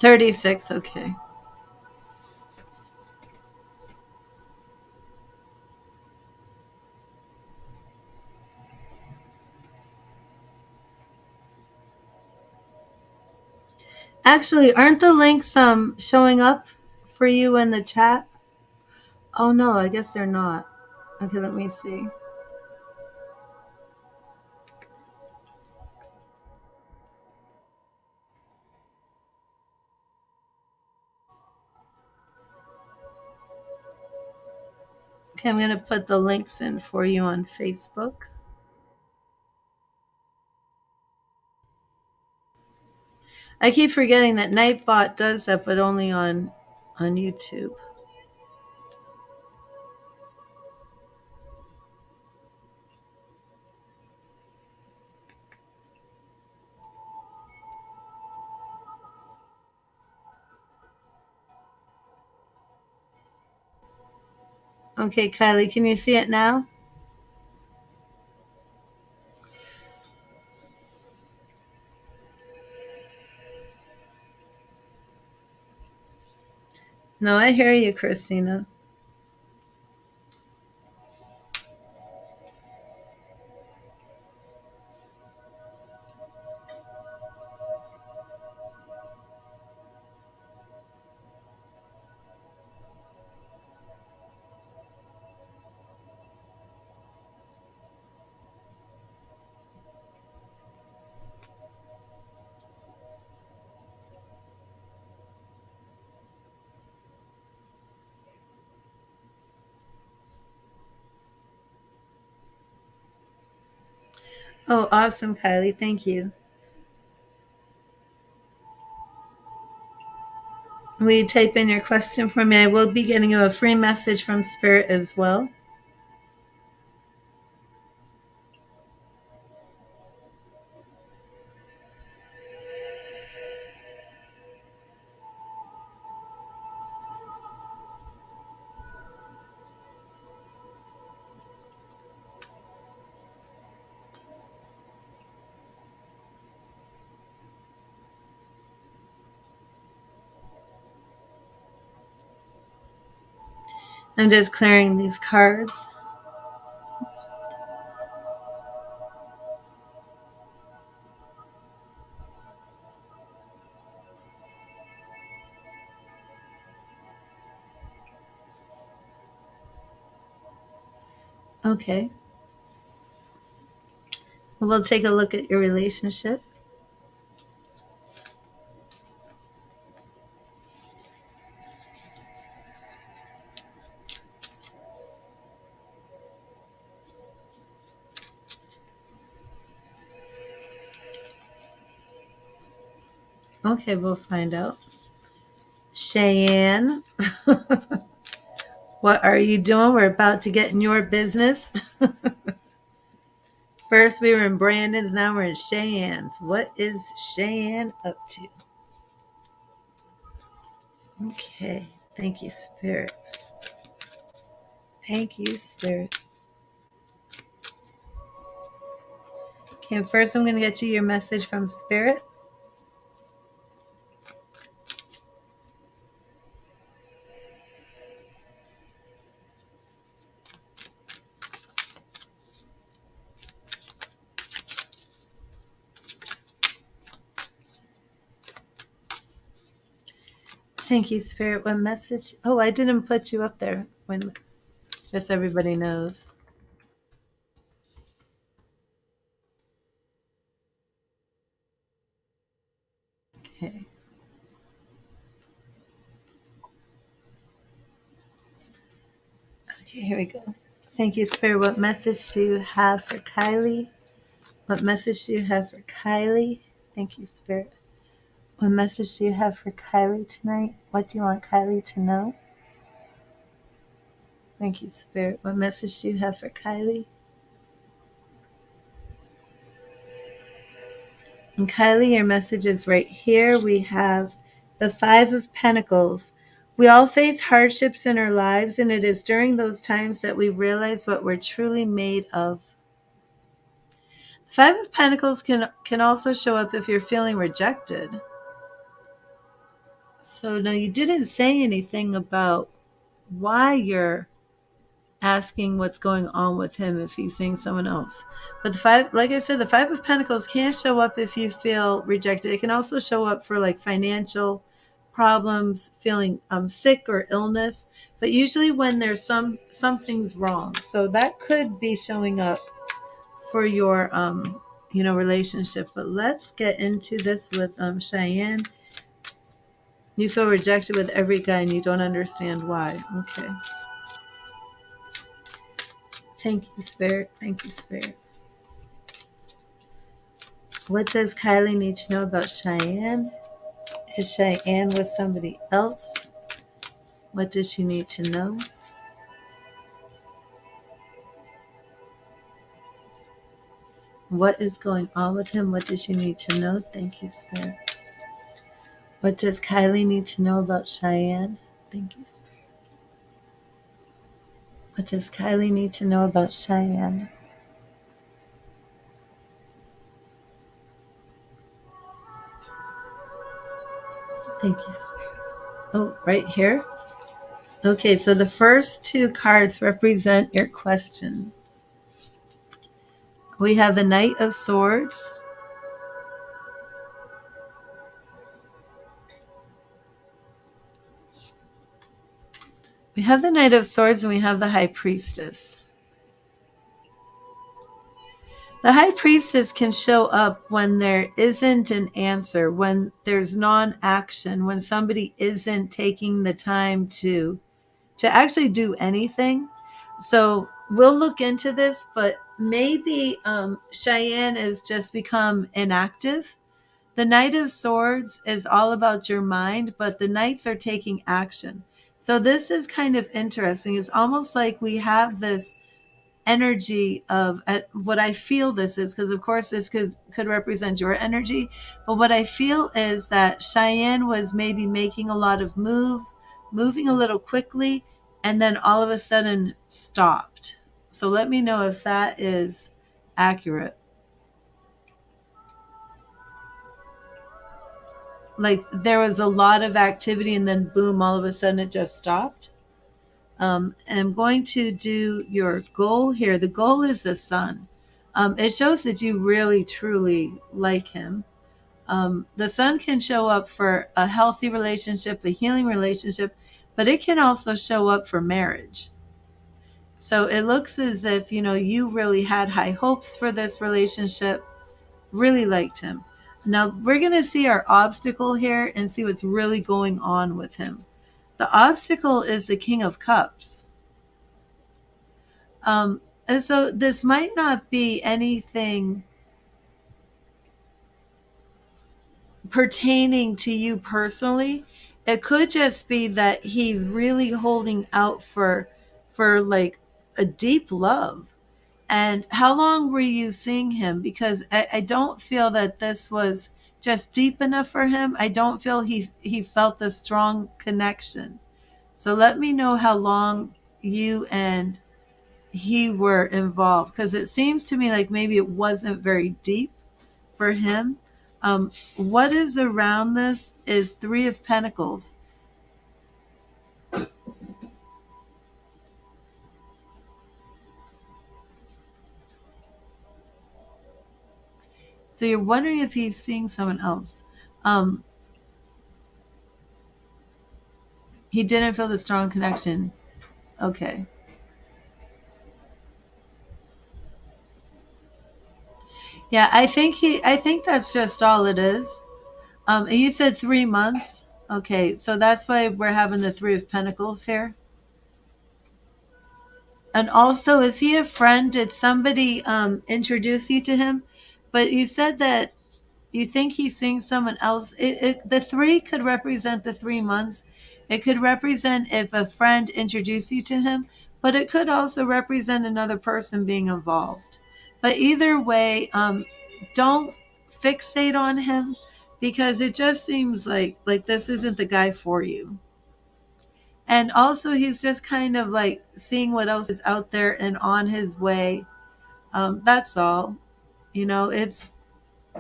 36, okay. Actually, aren't the links showing up for you in the chat? Oh no, I guess they're not. Okay, let me see. Okay, I'm going to put the links in for you on Facebook. I keep forgetting that Nightbot does that, but only on YouTube. Okay, Kylie, can you see it now? No, I hear you, Christina. Oh, awesome, Kylie. Thank you. Will you type in your question for me? I will be getting you a free message from Spirit as well. I'm just clearing these cards. Oops. Okay. We'll take a look at your relationship. Okay, we'll find out. Cheyenne, what are you doing? We're about to get in your business. First, we were in Brandon's, now we're in Cheyenne's. What is Cheyenne up to? Okay, thank you, Spirit. Thank you, Spirit. Okay, first, I'm going to get you your message from Spirit. Thank you, Spirit. What message? Oh, I didn't put you up there. When just so everybody knows. Okay. Okay, here we go. Thank you, Spirit. What message do you have for Kylie? What message do you have for Kylie? Thank you, Spirit. What message do you have for Kylie tonight? What do you want Kylie to know? Thank you, Spirit. What message do you have for Kylie? And Kylie, your message is right here. We have the Five of Pentacles. We all face hardships in our lives, and it is during those times that we realize what we're truly made of. Five of Pentacles can also show up if you're feeling rejected. So now you didn't say anything about why you're asking what's going on with him if he's seeing someone else. But the five, like I said, the Five of Pentacles can show up if you feel rejected. It can also show up for like financial problems, feeling sick or illness. But usually when there's something's wrong, so that could be showing up for your relationship. But let's get into this with Cheyenne. You feel rejected with every guy and you don't understand why. Okay. Thank you, Spirit. Thank you, Spirit. What does Kylie need to know about Cheyenne? Is Cheyenne with somebody else? What does she need to know? What is going on with him? What does she need to know? Thank you, Spirit. What does Kylie need to know about Cheyenne? Thank you, Spirit. What does Kylie need to know about Cheyenne? Thank you, Spirit. Oh, right here? Okay, so the first two cards represent your question. We have the Knight of Swords. We have the Knight of Swords and we have the High Priestess. The High Priestess can show up when there isn't an answer, when there's non-action, when somebody isn't taking the time to actually do anything. So we'll look into this, but maybe Cheyenne has just become inactive. The Knight of Swords is all about your mind, but the Knights are taking action. So this is kind of interesting. It's almost like we have this energy of what I feel this is, because of course this could represent your energy, but what I feel is that Cheyenne was maybe making a lot of moves, moving a little quickly, and then all of a sudden stopped. So let me know if that is accurate. Like there was a lot of activity and then boom, all of a sudden it just stopped. I'm going to do your goal here. The goal is the sun. It shows that you really, truly like him. The sun can show up for a healthy relationship, a healing relationship, but it can also show up for marriage. So it looks as if, you really had high hopes for this relationship, really liked him. Now we're going to see our obstacle here and see what's really going on with him. The obstacle is the King of Cups. And so this might not be anything pertaining to you personally. It could just be that he's really holding out for like a deep love. And how long were you seeing him? Because I don't feel that this was just deep enough for him. I don't feel he felt a strong connection. So let me know how long you and he were involved, because it seems to me like maybe it wasn't very deep for him. What is around this is Three of Pentacles. So you're wondering if he's seeing someone else. He didn't feel the strong connection. Okay. Yeah, I think that's just all it is. You said 3 months. Okay, so that's why we're having the Three of Pentacles here. And also, is he a friend? Did somebody introduce you to him? But you said that you think he's seeing someone else. The three could represent the 3 months. It could represent if a friend introduced you to him, but it could also represent another person being involved. But either way, don't fixate on him, because it just seems like this isn't the guy for you. And also, he's just kind of like seeing what else is out there and on his way. That's all. It's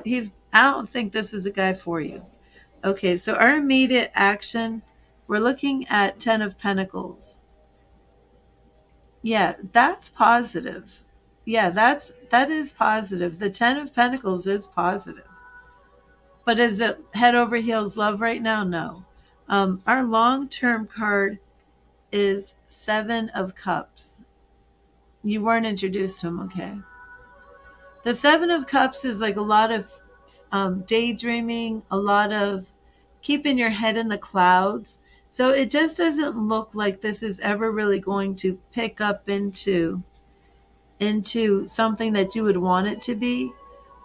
he's I don't think this is a guy for you. Okay, so our immediate action, we're looking at 10 of Pentacles. Yeah, that's positive. Yeah, that is positive. The 10 of Pentacles is positive. But is it head over heels love right now? No. Our long-term card is 7 of Cups. You weren't introduced to him, okay? The 7 of Cups is like a lot of daydreaming, a lot of keeping your head in the clouds. So it just doesn't look like this is ever really going to pick up into something that you would want it to be.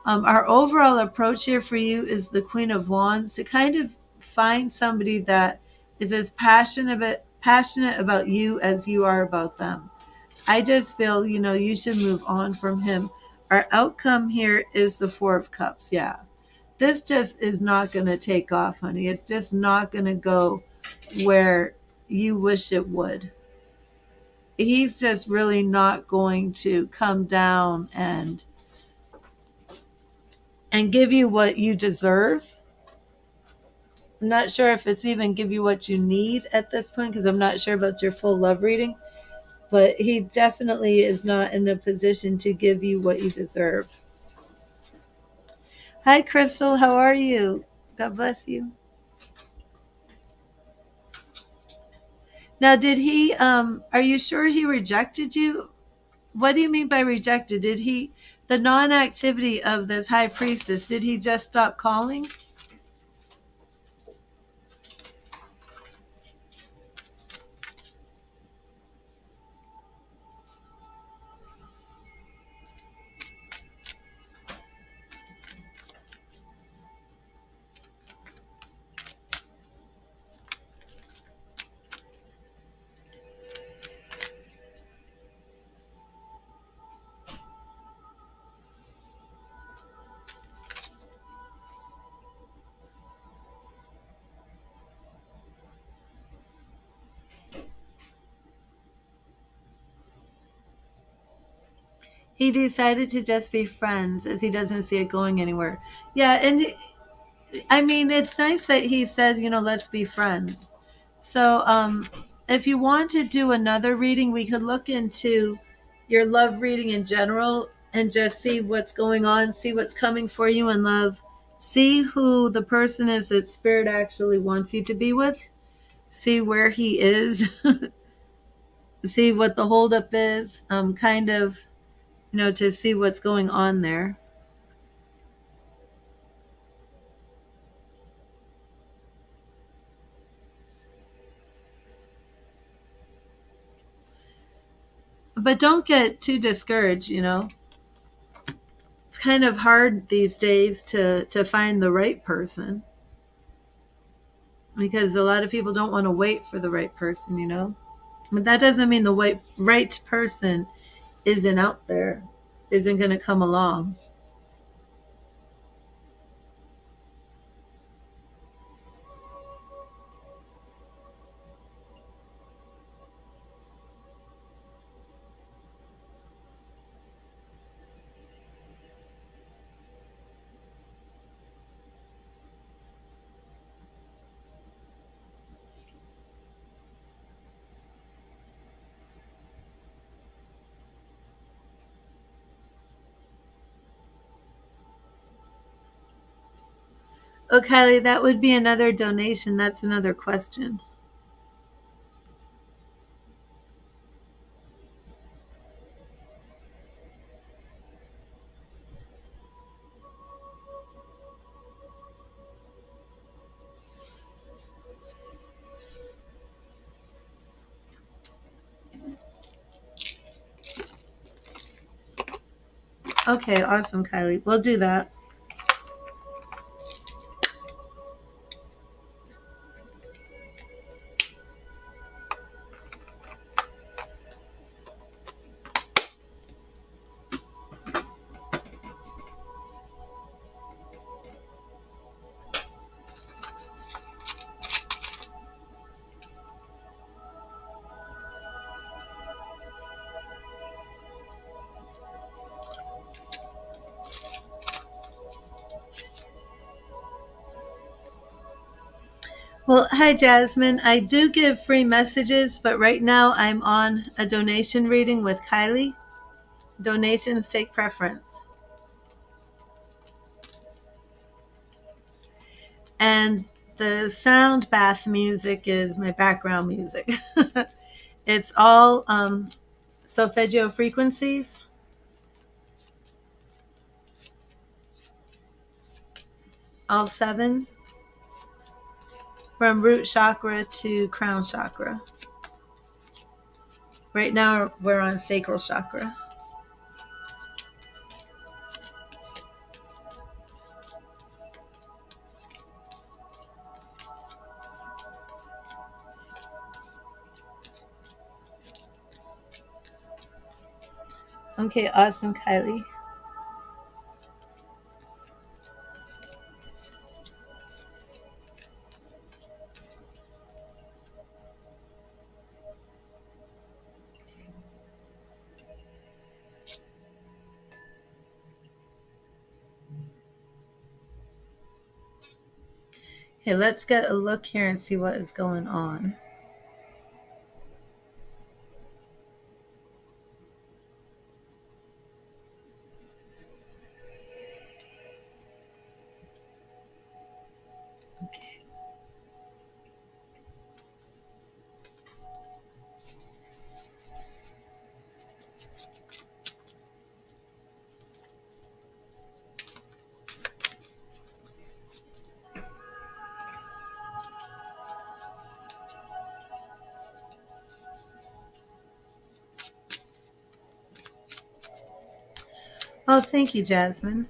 Our overall approach here for you is the Queen of Wands, to kind of find somebody that is as passionate about you as you are about them. I just feel, you should move on from him. Our outcome here is the Four of Cups. Yeah. This just is not going to take off, honey. It's just not going to go where you wish it would. He's just really not going to come down and give you what you deserve. I'm not sure if it's even give you what you need at this point, because I'm not sure about your full love reading, but he definitely is not in a position to give you what you deserve. Hi, Crystal. How are you? God bless you. Now, are you sure he rejected you? What do you mean by rejected? The non-activity of this high priestess, did he just stop calling? He decided to just be friends as he doesn't see it going anywhere. Yeah, and I mean, it's nice that he said, let's be friends. So, if you want to do another reading, we could look into your love reading in general and just see what's going on, see what's coming for you in love, see who the person is that Spirit actually wants you to be with, see where he is, see what the holdup is, kind of, to see what's going on there. But don't get too discouraged. It's kind of hard these days to find the right person, because a lot of people don't want to wait for the right person. But that doesn't mean the right person isn't out there, isn't going to come along. Oh, Kylie, that would be another donation. That's another question. Okay, awesome, Kylie. We'll do that. Well, hi, Jasmine. I do give free messages, but right now I'm on a donation reading with Kylie. Donations take preference. And the sound bath music is my background music. It's all solfeggio frequencies, all seven, from root chakra to crown chakra. Right now we're on sacral chakra. Okay, awesome, Kylie. Okay, let's get a look here and see what is going on. Okay. Oh, thank you, Jasmine.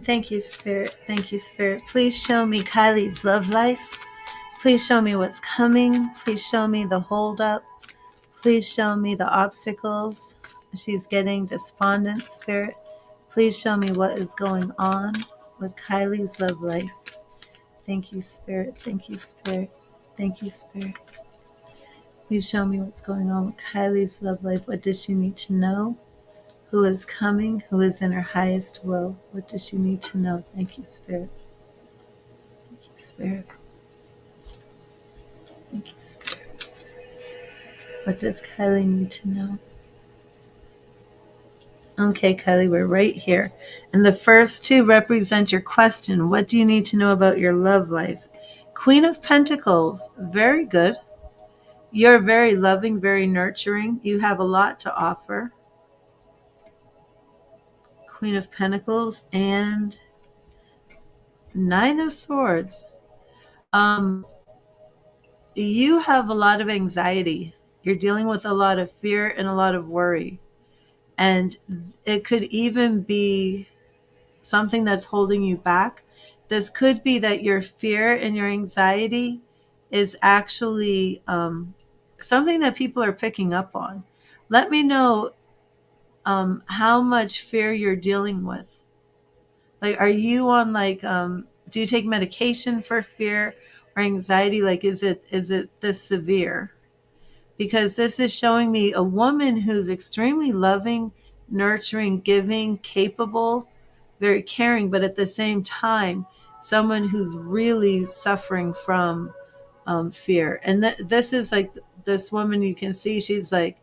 Thank you, Spirit. Thank you, Spirit. Please show me Kylie's love life. Please show me what's coming. Please show me the holdup. Please show me the obstacles. She's getting despondent, Spirit. Please show me what is going on with Kylie's love life. Thank you, Spirit. Thank you, Spirit. Thank you, Spirit. Please show me what's going on with Kylie's love life. What does she need to know? Who is coming? Who is in her highest will? What does she need to know? Thank you, Spirit. Thank you, Spirit. Thank you, Spirit. What does Kylie need to know? Okay, Kylie, we're right here. And the first two represent your question. What do you need to know about your love life? Queen of Pentacles, very good. You're very loving, very nurturing. You have a lot to offer. Queen of Pentacles and Nine of Swords. You have a lot of anxiety. You're dealing with a lot of fear and a lot of worry. And it could even be something that's holding you back. This could be that your fear and your anxiety is actually something that people are picking up on. Let me know how much fear you're dealing with. Like, are you on do you take medication for fear or anxiety? Like, is it this severe? Because this is showing me a woman who's extremely loving, nurturing, giving, capable, very caring, but at the same time, someone who's really suffering from fear. And this is like this woman, you can see she's like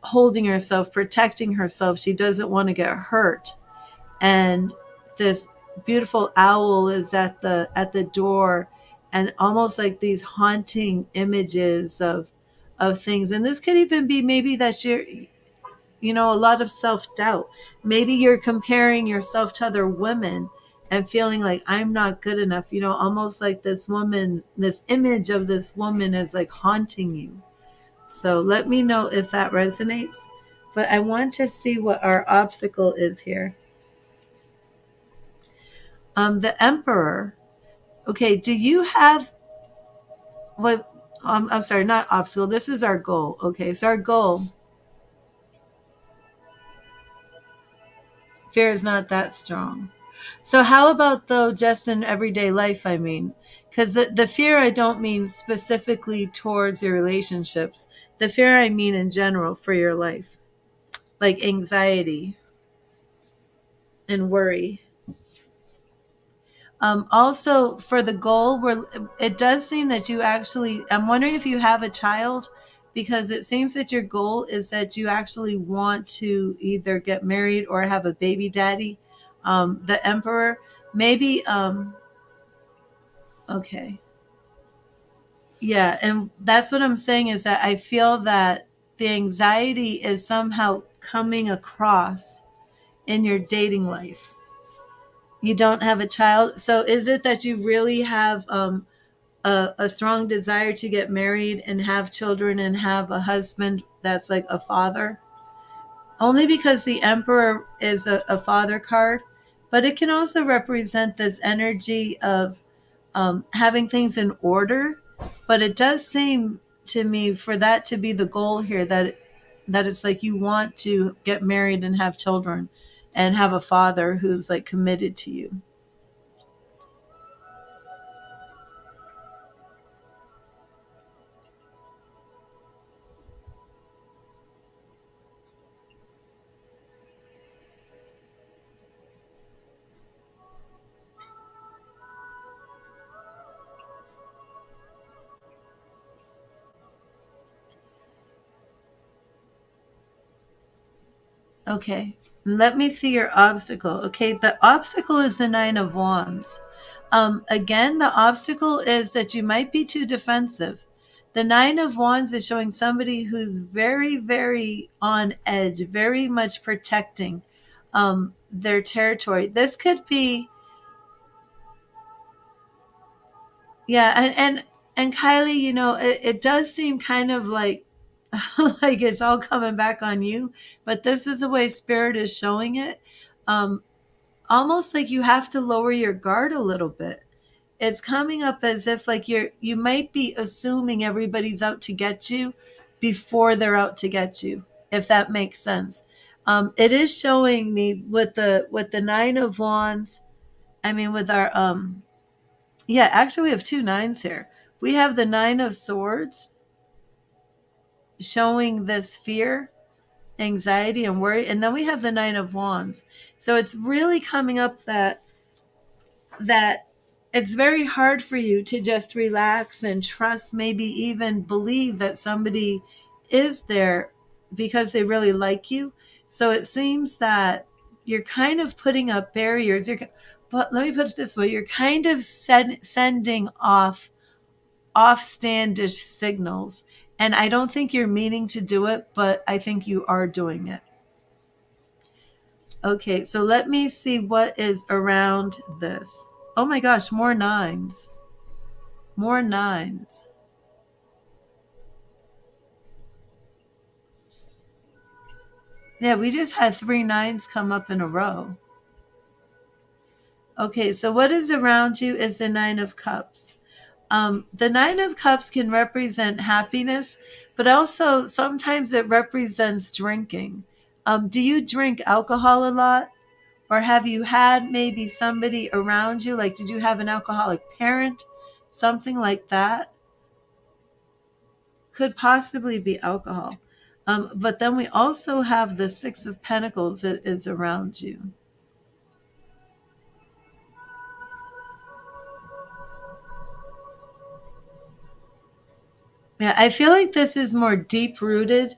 holding herself, protecting herself. She doesn't want to get hurt. And this beautiful owl is at the door, and almost like these haunting images of things. And this could even be maybe that you're, a lot of self-doubt. Maybe you're comparing yourself to other women and feeling like I'm not good enough, almost like this woman, this image of this woman is like haunting you. So let me know if that resonates. But I want to see what our obstacle is here. The Emperor. Okay, do you have what? I'm sorry, not obstacle. This is our goal. Okay, so our goal Fear is not that strong. So how about though just in everyday life, I mean? Because the fear I don't mean specifically towards your relationships. The fear I mean in general for your life. Like anxiety and worry. Also, for the goal, where it does seem that you actually, I'm wondering if you have a child, because it seems that your goal is that you actually want to either get married or have a baby daddy. The emperor, maybe, okay. Yeah. And that's what I'm saying is that I feel that the anxiety is somehow coming across in your dating life. You don't have a child. So is it that you really have, a strong desire to get married and have children and have a husband that's like a father? Only because the emperor is a father card, but it can also represent this energy of having things in order. But it does seem to me for that to be the goal here, that it's like you want to get married and have children and have a father who's like committed to you. Okay. Let me see your obstacle. Okay. The obstacle is the Nine of Wands. Again, the obstacle is that you might be too defensive. The Nine of Wands is showing somebody who's very, very on edge, very much protecting their territory. This could be, yeah, and Kylie, it does seem kind of like like it's all coming back on you, but this is the way Spirit is showing it. Um, Almost like you have to lower your guard a little bit. It's coming up as if like you might be assuming everybody's out to get you before they're out to get you, if that makes sense. It is showing me with the Nine of Wands. I mean, with our yeah, actually we have two nines here. We have the Nine of Swords showing this fear, anxiety, and worry, and then we have the Nine of Wands. So it's really coming up that it's very hard for you to just relax and trust, maybe even believe that somebody is there because they really like you. So it seems that you're kind of putting up barriers. But let me put it this way: you're kind of sending offstandish signals, and I don't think you're meaning to do it, but I think you are doing it. Okay, so let me see what is around this. Oh my gosh, more nines. More nines. Yeah, we just had three nines come up in a row. Okay, so what is around you is the Nine of Cups. The Nine of Cups can represent happiness, but also sometimes it represents drinking. Do you drink alcohol a lot? Or have you had maybe somebody around you? Like, did you have an alcoholic parent? Something like that could possibly be alcohol. But then we also have the Six of Pentacles that is around you. Yeah, I feel like this is more deep rooted,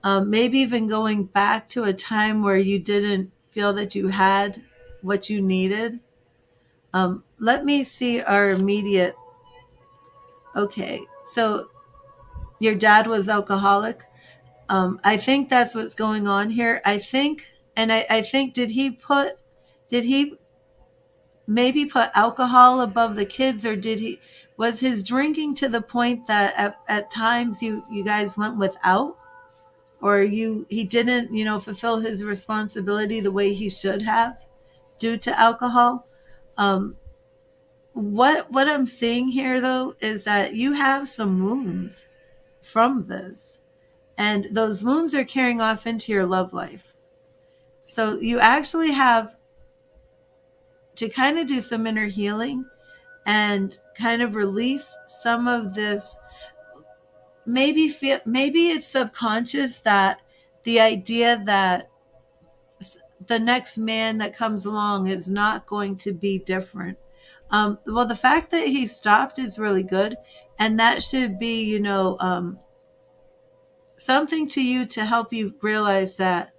maybe even going back to a time where you didn't feel that you had what you needed. Let me see our immediate. Okay, so your dad was alcoholic. I think that's what's going on here. I think, and I think, did he maybe put alcohol above the kids, or was his drinking to the point that at times you guys went without, or he didn't, fulfill his responsibility the way he should have due to alcohol? Um, what I'm seeing here though is that you have some wounds from this, and those wounds are carrying off into your love life. So you actually have to kind of do some inner healing and kind of release some of this. Maybe it's subconscious that the idea that the next man that comes along is not going to be different. Well, the fact that he stopped is really good, and that should be, something to you to help you realize that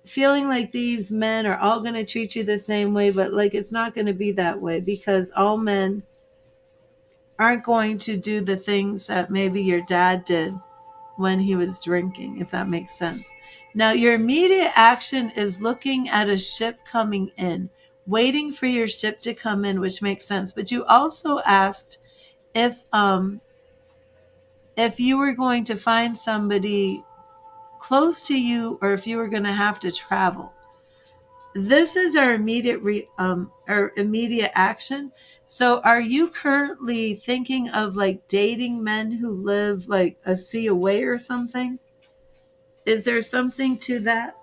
feeling like these men are all going to treat you the same way, but like it's not going to be that way, because all men aren't going to do the things that maybe your dad did when he was drinking, if that makes sense. Now, your immediate action is looking at a ship coming in, waiting for your ship to come in, which makes sense. But you also asked if you were going to find somebody close to you or if you were going to have to travel. This is our immediate action. So are you currently thinking of like dating men who live like a sea away or something? Is there something to that?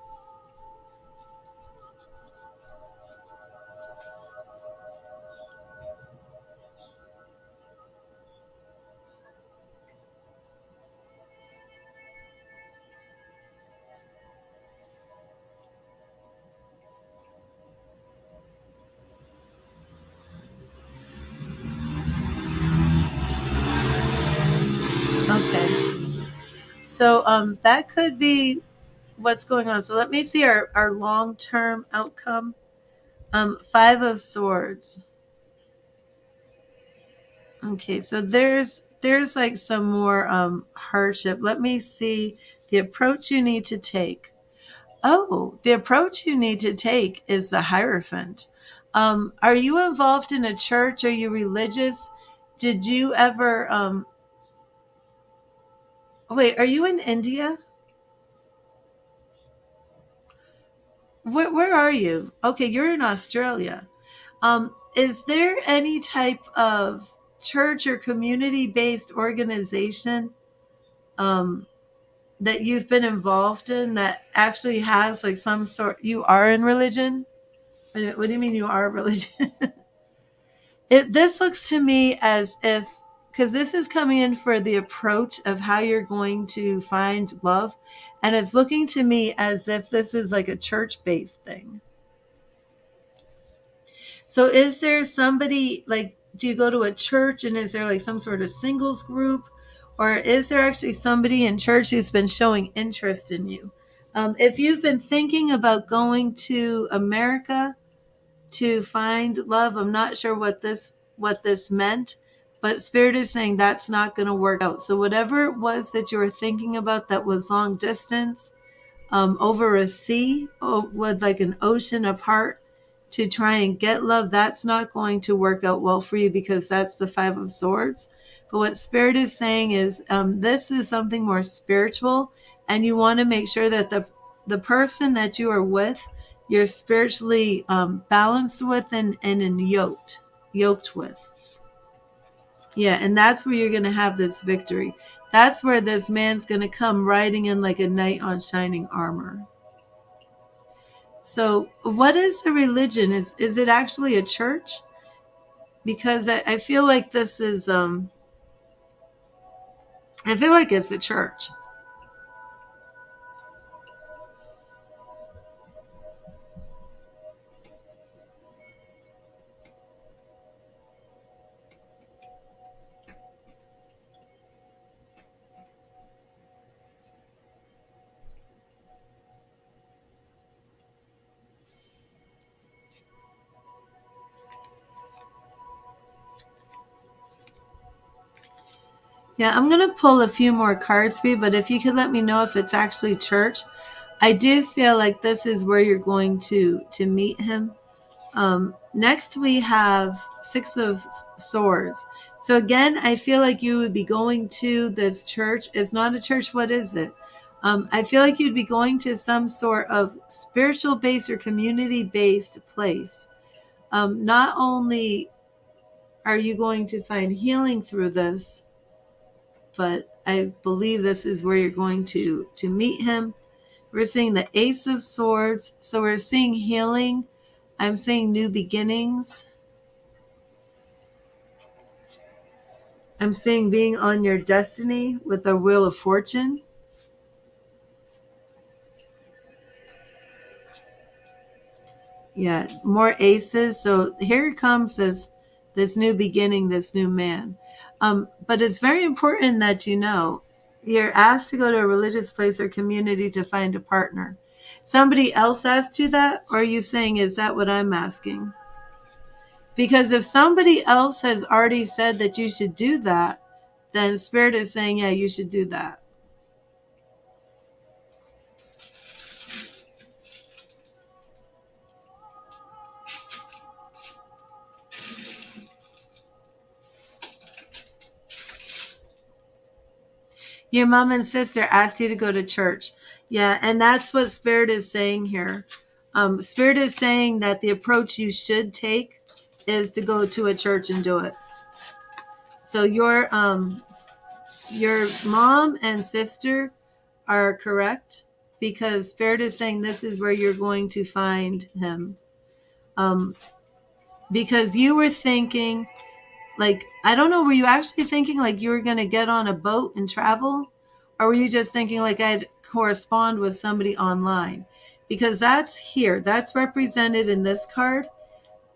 Okay. So that could be what's going on. So let me see our long-term outcome. Five of Swords. Okay, so there's like some more hardship. Let me see the approach you need to take. Oh, the approach you need to take is the Hierophant. Are you involved in a church? Are you religious? Did you ever wait, are you in India? Where are you? Okay, you're in Australia. Is there any type of church or community based organization um, that you've been involved in that actually has like some sort? You are in religion? What do you mean you are religion? This looks to me as if, because this is coming in for the approach of how you're going to find love, and it's looking to me as if this is like a church based thing. So is there somebody like, do you go to a church and is there like some sort of singles group? Or is there actually somebody in church who's been showing interest in you? If you've been thinking about going to America to find love, I'm not sure what this meant, but Spirit is saying that's not going to work out. So whatever it was that you were thinking about that was long distance, over a sea with like an ocean apart to try and get love, that's not going to work out well for you because that's the Five of Swords. But what Spirit is saying is this is something more spiritual, and you want to make sure that the person that you are with, you're spiritually balanced with and yoked with. Yeah, and that's where you're going to have this victory. That's where this man's going to come riding in like a knight on shining armor. So, what is the religion? Is it actually a church? Because I feel like this is I feel like it's a church. Yeah, I'm gonna pull a few more cards for you, but if you could let me know if it's actually church. I do feel like this is where you're going to meet him. Next, we have Six of Swords. So again, I feel like you would be going to this church. It's not a church. What is it? I feel like you'd be going to some sort of spiritual based or community based place. Not only are you going to find healing through this, but I believe this is where you're going to meet him. We're seeing the Ace of Swords. So we're seeing healing. I'm seeing new beginnings. I'm seeing being on your destiny with the Wheel of Fortune. Yeah, more aces. So here it comes this new beginning, this new man. But it's very important that you know you're asked to go to a religious place or community to find a partner. Somebody else asked you that, or are you saying, is that what I'm asking? Because if somebody else has already said that you should do that, then Spirit is saying, yeah, you should do that. Your mom and sister asked you to go to church. Yeah, and that's what Spirit is saying here. Spirit is saying that the approach you should take is to go to a church and do it. So your mom and sister are correct because Spirit is saying this is where you're going to find him. Because you were thinking, like, I don't know, were you actually thinking like you were going to get on a boat and travel? Or were you just thinking like I'd correspond with somebody online? Because that's here, that's represented in this card.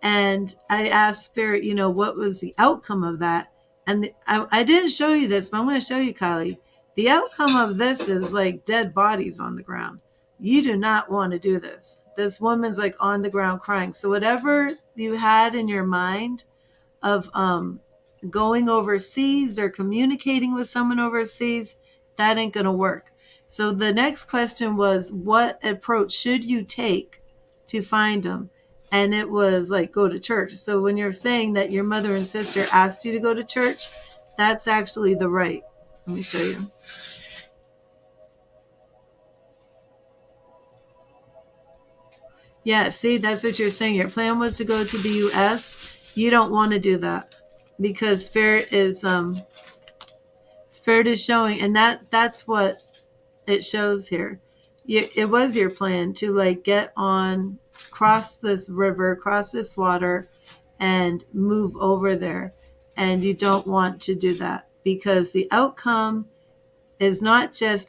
And I asked Spirit, what was the outcome of that? And I didn't show you this, but I'm going to show you, Kylie. The outcome of this is like dead bodies on the ground. You do not want to do this. This woman's like on the ground crying. So whatever you had in your mind of going overseas or communicating with someone overseas, that ain't going to work. So the next question was, what approach should you take to find them? And it was like, go to church. So when you're saying that your mother and sister asked you to go to church, that's actually the right. Let me show you. Yeah, see, that's what you're saying. Your plan was to go to the U.S. You don't want to do that because Spirit is showing, and that's what it shows here. It was your plan to like get on, cross this river, cross this water, and move over there. And you don't want to do that because the outcome is not just,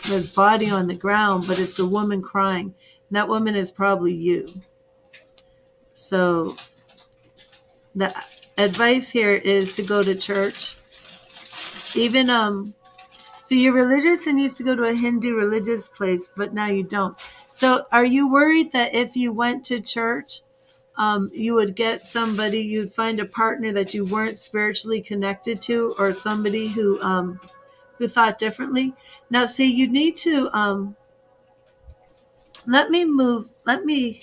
this body on the ground, but it's a woman crying. And that woman is probably you. So the advice here is to go to church. Even so you're religious and used to go to a Hindu religious place, but now you don't. So are you worried that if you went to church, you would get somebody, you'd find a partner that you weren't spiritually connected to, or somebody who thought differently? Now, see, you need to let me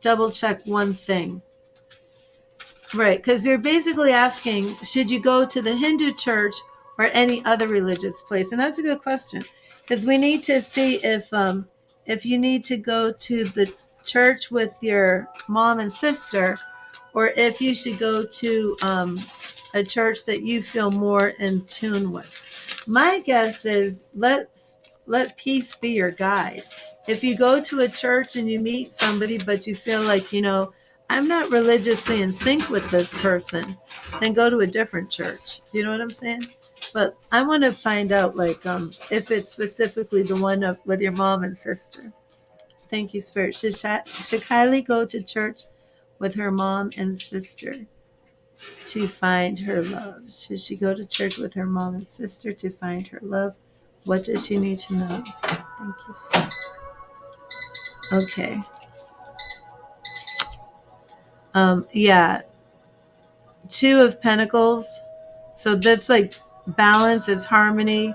double check one thing. Right, because you're basically asking, should you go to the Hindu church or any other religious place? And that's a good question, because we need to see if you need to go to the church with your mom and sister, or if you should go to a church that you feel more in tune with. My guess is let peace be your guide. If you go to a church and you meet somebody, but you feel like, I'm not religiously in sync with this person, then go to a different church. Do you know what I'm saying? But I want to find out, like, if it's specifically the one with your mom and sister. Thank you, Spirit. Should Kylie go to church with her mom and sister to find her love? Should she go to church with her mom and sister to find her love? What does she need to know? Thank you, Spirit. Okay. Yeah. Two of Pentacles. So that's like balance, it's harmony.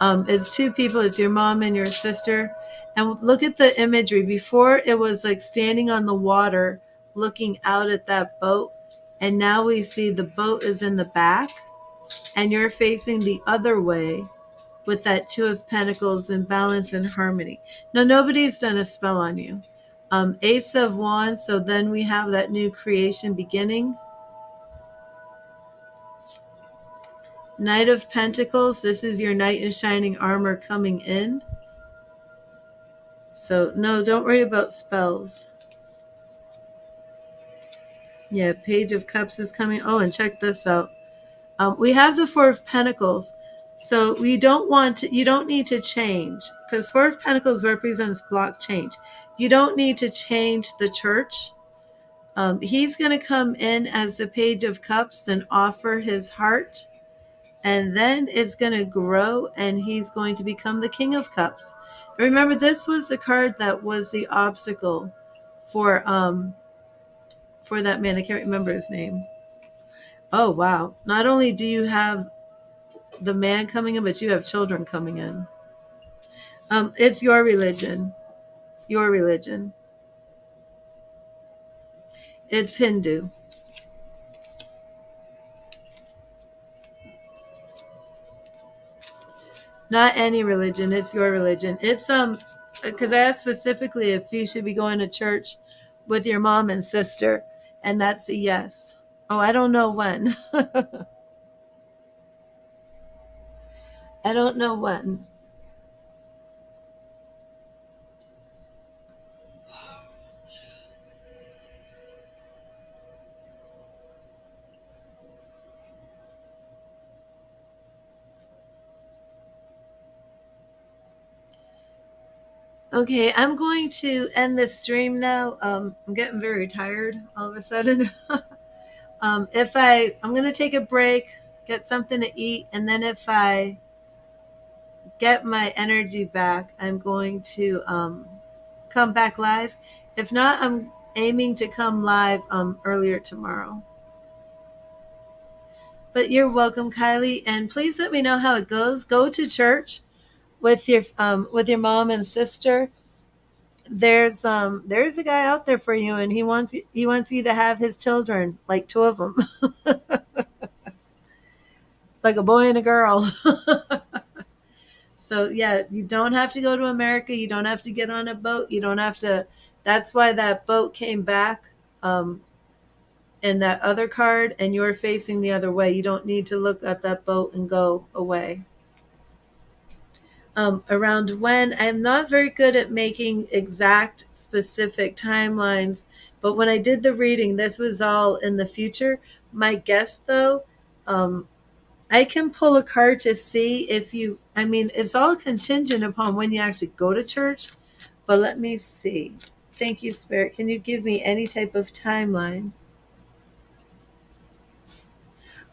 It's two people, it's your mom and your sister. And look at the imagery. Before it was like standing on the water, looking out at that boat. And now we see the boat is in the back and you're facing the other way with that Two of Pentacles in balance and harmony. Now, nobody's done a spell on you. Ace of Wands. So then we have that new creation beginning. Knight of Pentacles, this is your knight in shining armor coming in. So, no, don't worry about spells. Yeah, Page of Cups is coming. Oh, and check this out. We have the Four of Pentacles. So you don't need to change, because Four of Pentacles represents block change. You don't need to change the church. He's going to come in as the Page of Cups and offer his heart. And then it's going to grow and he's going to become the King of Cups. Remember, this was the card that was the obstacle for that man. I can't remember his name. Oh, wow. Not only do you have the man coming in, but you have children coming in. It's your religion. Your religion. It's Hindu. Not any religion. It's your religion. It's because I asked specifically if you should be going to church with your mom and sister, and that's a yes. Oh, I don't know when. I don't know when. Okay, I'm going to end this stream now. I'm getting very tired all of a sudden. I'm going to take a break, get something to eat, and then if I get my energy back, I'm going to come back live. If not, I'm aiming to come live earlier tomorrow. But you're welcome, Kylie, and please let me know how it goes. Go to church with your mom and sister. There's a guy out there for you, and he wants you to have his children, like two of them, like a boy and a girl. So yeah, you don't have to go to America. You don't have to get on a boat. You don't have to. That's why that boat came back in that other card, and you're facing the other way. You don't need to look at that boat and go away. Around when, I'm not very good at making exact specific timelines, but when I did the reading, this was all in the future. My guess, though, I can pull a card to see if you, I mean, it's all contingent upon when you actually go to church, but let me see. Thank you, Spirit. Can you give me any type of timeline?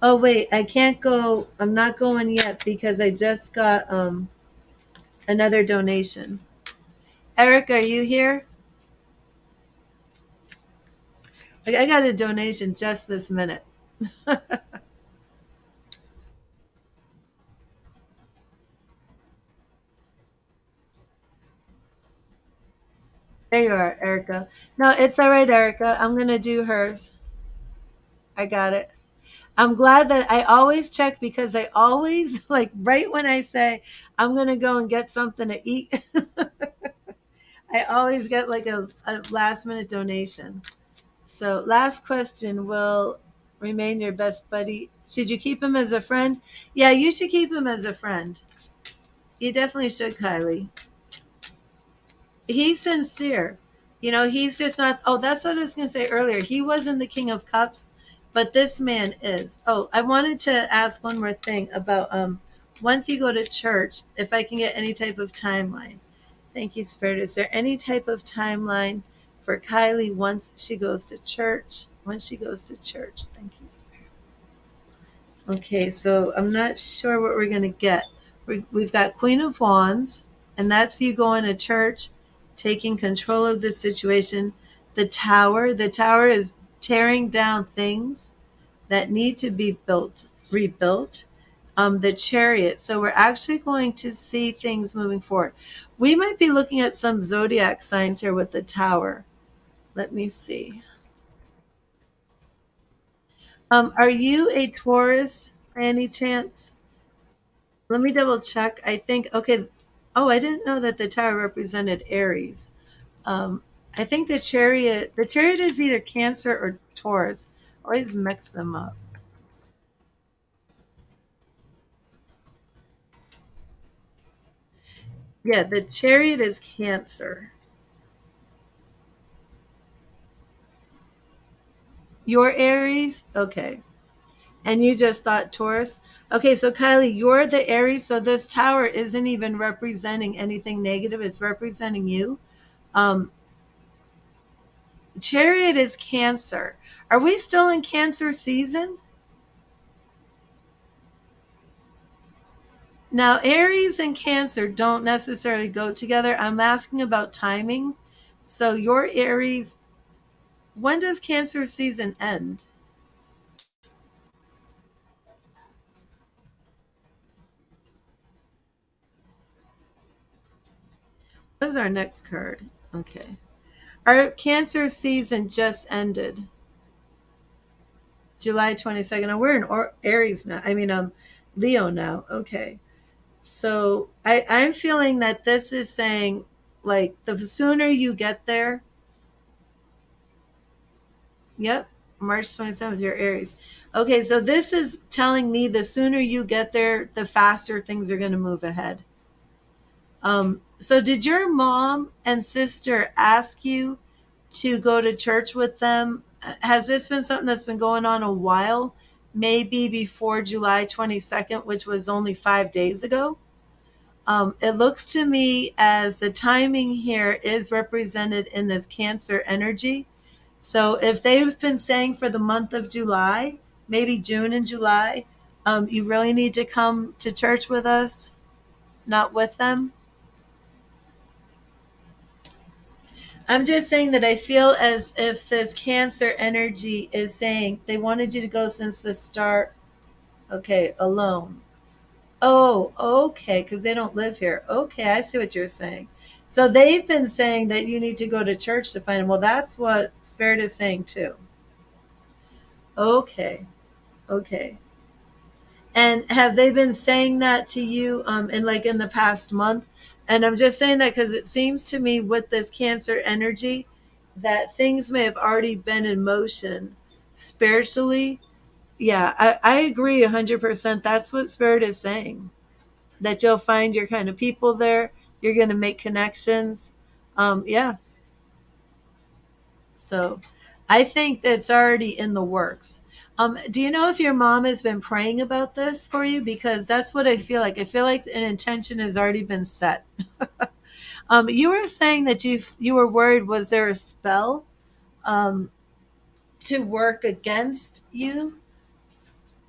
Oh, wait, I can't go. I'm not going yet because I just got another donation. Eric, are you here? Like, I got a donation just this minute. There you are, Erica. No, it's all right, Erica. I'm going to do hers. I got it. I'm glad that I always check, because I always, like, right when I say I'm going to go and get something to eat, I always get like a last minute donation. So, last question, will remain your best buddy. Should you keep him as a friend? Yeah, you should keep him as a friend. You definitely should, Kylie. He's sincere. He's just not. Oh, that's what I was going to say earlier. He wasn't the King of Cups, but this man is. Oh, I wanted to ask one more thing about once you go to church, if I can get any type of timeline. Thank you, Spirit. Is there any type of timeline for Kylie once she goes to church? Once she goes to church. Thank you, Spirit. Okay, so I'm not sure what we're going to get. We've got Queen of Wands, and that's you going to church, taking control of the situation. The tower is tearing down things that need to be rebuilt. The Chariot. So we're actually going to see things moving forward. We might be looking at some zodiac signs here with the Tower. Let me see. Are you a Taurus by any chance? Let me double check. I think, okay. Oh, I didn't know that the Tower represented Aries. Um, I think the chariot is either Cancer or Taurus. I always mix them up. Yeah, the Chariot is Cancer. Your Aries? Okay. And you just thought Taurus? Okay, so Kylie, you're the Aries, so this tower isn't even representing anything negative. It's representing you. Um, Chariot is Cancer. Are we still in Cancer season? Now, Aries and Cancer don't necessarily go together. I'm asking about timing. So, your Aries, when does Cancer season end? What is our next card? Okay. Our Cancer season just ended July 22nd. And we're in Aries now. I mean, Leo now. Okay. So, I'm feeling that this is saying, like, the sooner you get there, yep, March 27th, your Aries. Okay, so this is telling me the sooner you get there, the faster things are going to move ahead. So did your mom and sister ask you to go to church with them? Has this been something that's been going on a while? Maybe before July 22nd, which was only 5 days ago? It looks to me as the timing here is represented in this Cancer energy. So if they've been saying for the month of July, maybe June and July, you really need to come to church with us, not with them. I'm just saying that I feel as if this Cancer energy is saying they wanted you to go since the start. Okay, alone. Oh, okay, because they don't live here. Okay, I see what you're saying. So they've been saying that you need to go to church to find them. Well, that's what Spirit is saying too. Okay, okay. And have they been saying that to you in like in the past month? And I'm just saying that because it seems to me with this Cancer energy that things may have already been in motion spiritually. Yeah, I agree 100%. That's what Spirit is saying. That you'll find your kind of people there. You're going to make connections. Yeah. So I think that's already in the works. Do you know if your mom has been praying about this for you? Because that's what I feel like. I feel like an intention has already been set. You were saying that you were worried. Was there a spell um, to work against you?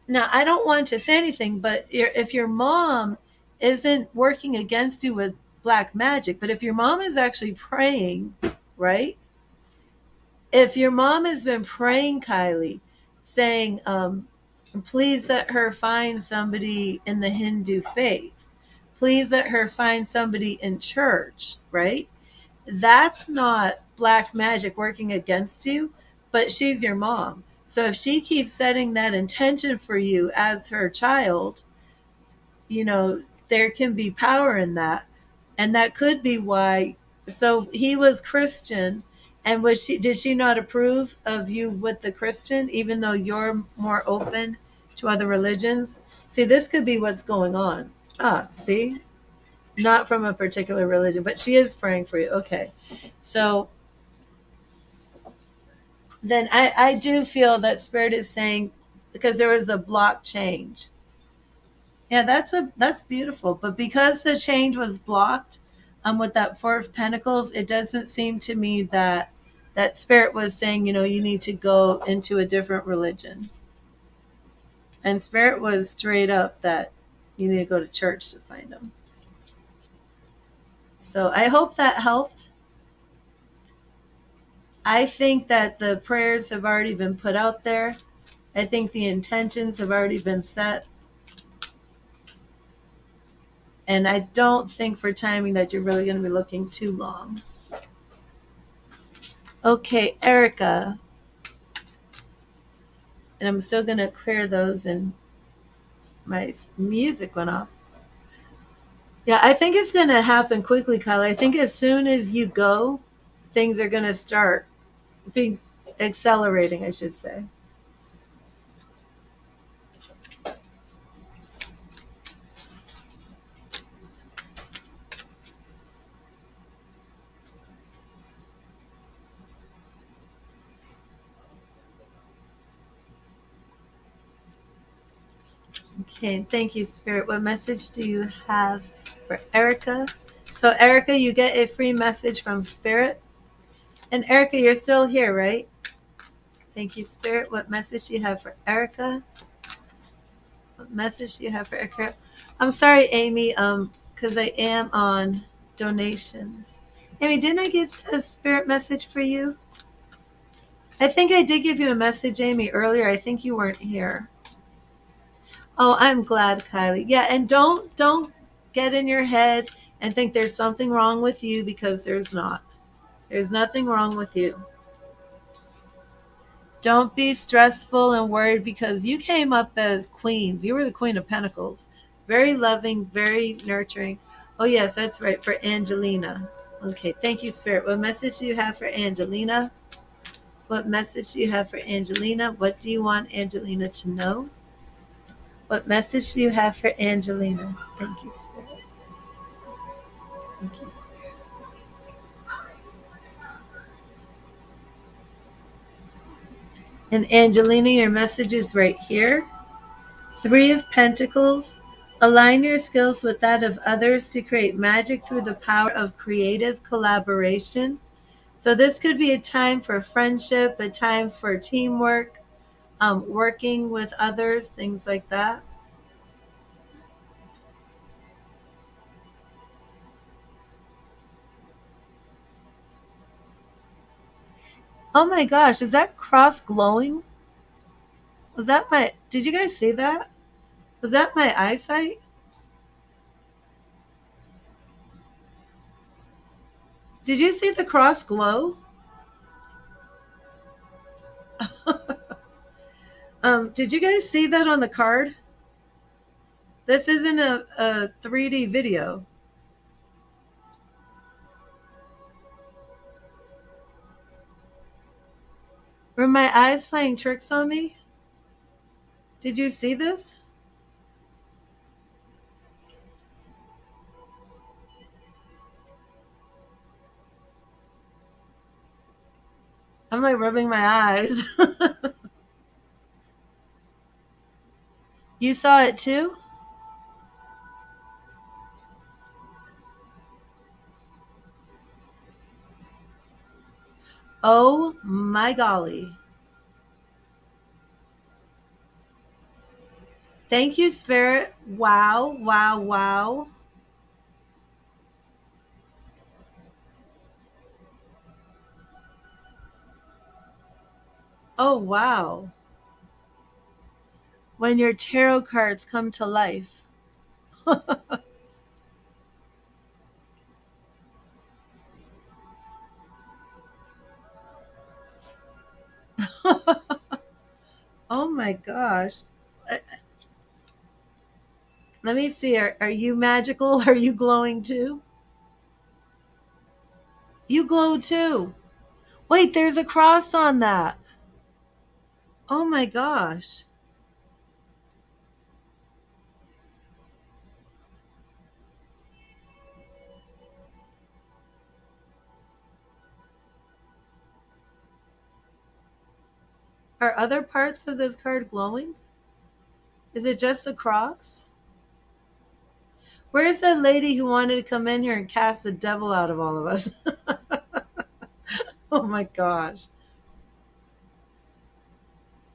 Now, I don't want to say anything, but if your mom isn't working against you with black magic, but if your mom is actually praying, right? If your mom has been praying, Kylie, saying, please let her find somebody in the Hindu faith, please let her find somebody in church, right? That's not black magic working against you, but she's your mom. So if she keeps setting that intention for you as her child, you know, there can be power in that. And that could be why. So he was Christian. And did she not approve of you with the Christian, even though you're more open to other religions? See, this could be what's going on. Ah, see? Not from a particular religion, but she is praying for you. Okay. So then I do feel that Spirit is saying, because there was a block change. Yeah, that's beautiful. But because the change was blocked, with that Four of Pentacles, it doesn't seem to me that Spirit was saying, you need to go into a different religion. And Spirit was straight up that you need to go to church to find them. So I hope that helped. I think that the prayers have already been put out there. I think the intentions have already been set. And I don't think for timing that you're really going to be looking too long. Okay, Erica. And I'm still going to clear those, and my music went off. Yeah, I think it's going to happen quickly, Kyle. I think as soon as you go, things are going to start being accelerating, I should say. Okay, thank you, Spirit. What message do you have for Erica? So, Erica, you get a free message from Spirit. And Erica, you're still here, right? Thank you, Spirit. What message do you have for Erica? What message do you have for Erica? I'm sorry, Amy, because I am on donations. Amy, didn't I give a Spirit message for you? I think I did give you a message, Amy, earlier. I think you weren't here. Oh, I'm glad, Kylie. Yeah, and don't get in your head and think there's something wrong with you, because there's not. There's nothing wrong with you. Don't be stressful and worried, because you came up as queens. You were the Queen of Pentacles. Very loving, very nurturing. Oh, yes, that's right, for Angelina. Okay, thank you, Spirit. What message do you have for Angelina? What message do you have for Angelina? What do you want Angelina to know? What message do you have for Angelina? Thank you, Spirit. Thank you, Spirit. And Angelina, your message is right here. Three of Pentacles. Align your skills with that of others to create magic through the power of creative collaboration. So this could be a time for friendship, a time for teamwork, working with others, things like that. Oh my gosh, is that cross glowing? Was that my, did you guys see that? Was that my eyesight? Did you see the cross glow? Did you guys see that on the card? This isn't a 3D video. Were my eyes playing tricks on me? Did you see this? I'm like rubbing my eyes. You saw it too? Oh my golly. Thank you, Spirit. Wow, wow, wow. Oh, wow. When your tarot cards come to life. Oh my gosh. Uh, Let me see. Are you magical? Are you glowing too? You glow too. Wait, there's a cross on that. Oh my gosh. Are other parts of this card glowing? Is it just a cross? Where's that lady who wanted to come in here and cast the devil out of all of us? Oh my gosh.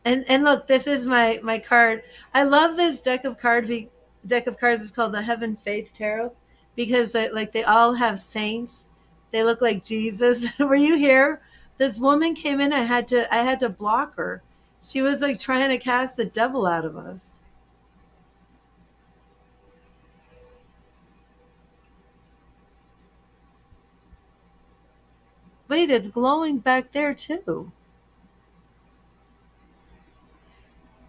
And look, this is my card. I love this deck of cards is called the Heaven Faith Tarot, because like they all have saints. They look like Jesus. Were you here? This woman came in. I had to block her. She was like trying to cast the devil out of us. Wait, it's glowing back there too.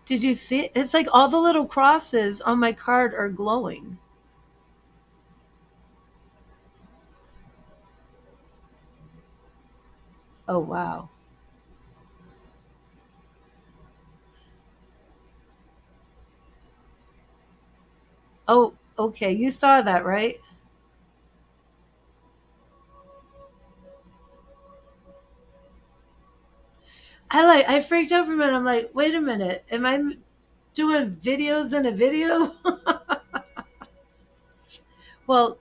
Did you see it? It's like all the little crosses on my card are glowing. Oh wow. Oh, okay. You saw that, right? I freaked out for a minute. I'm like, wait a minute. Am I? doing videos in a video. Well,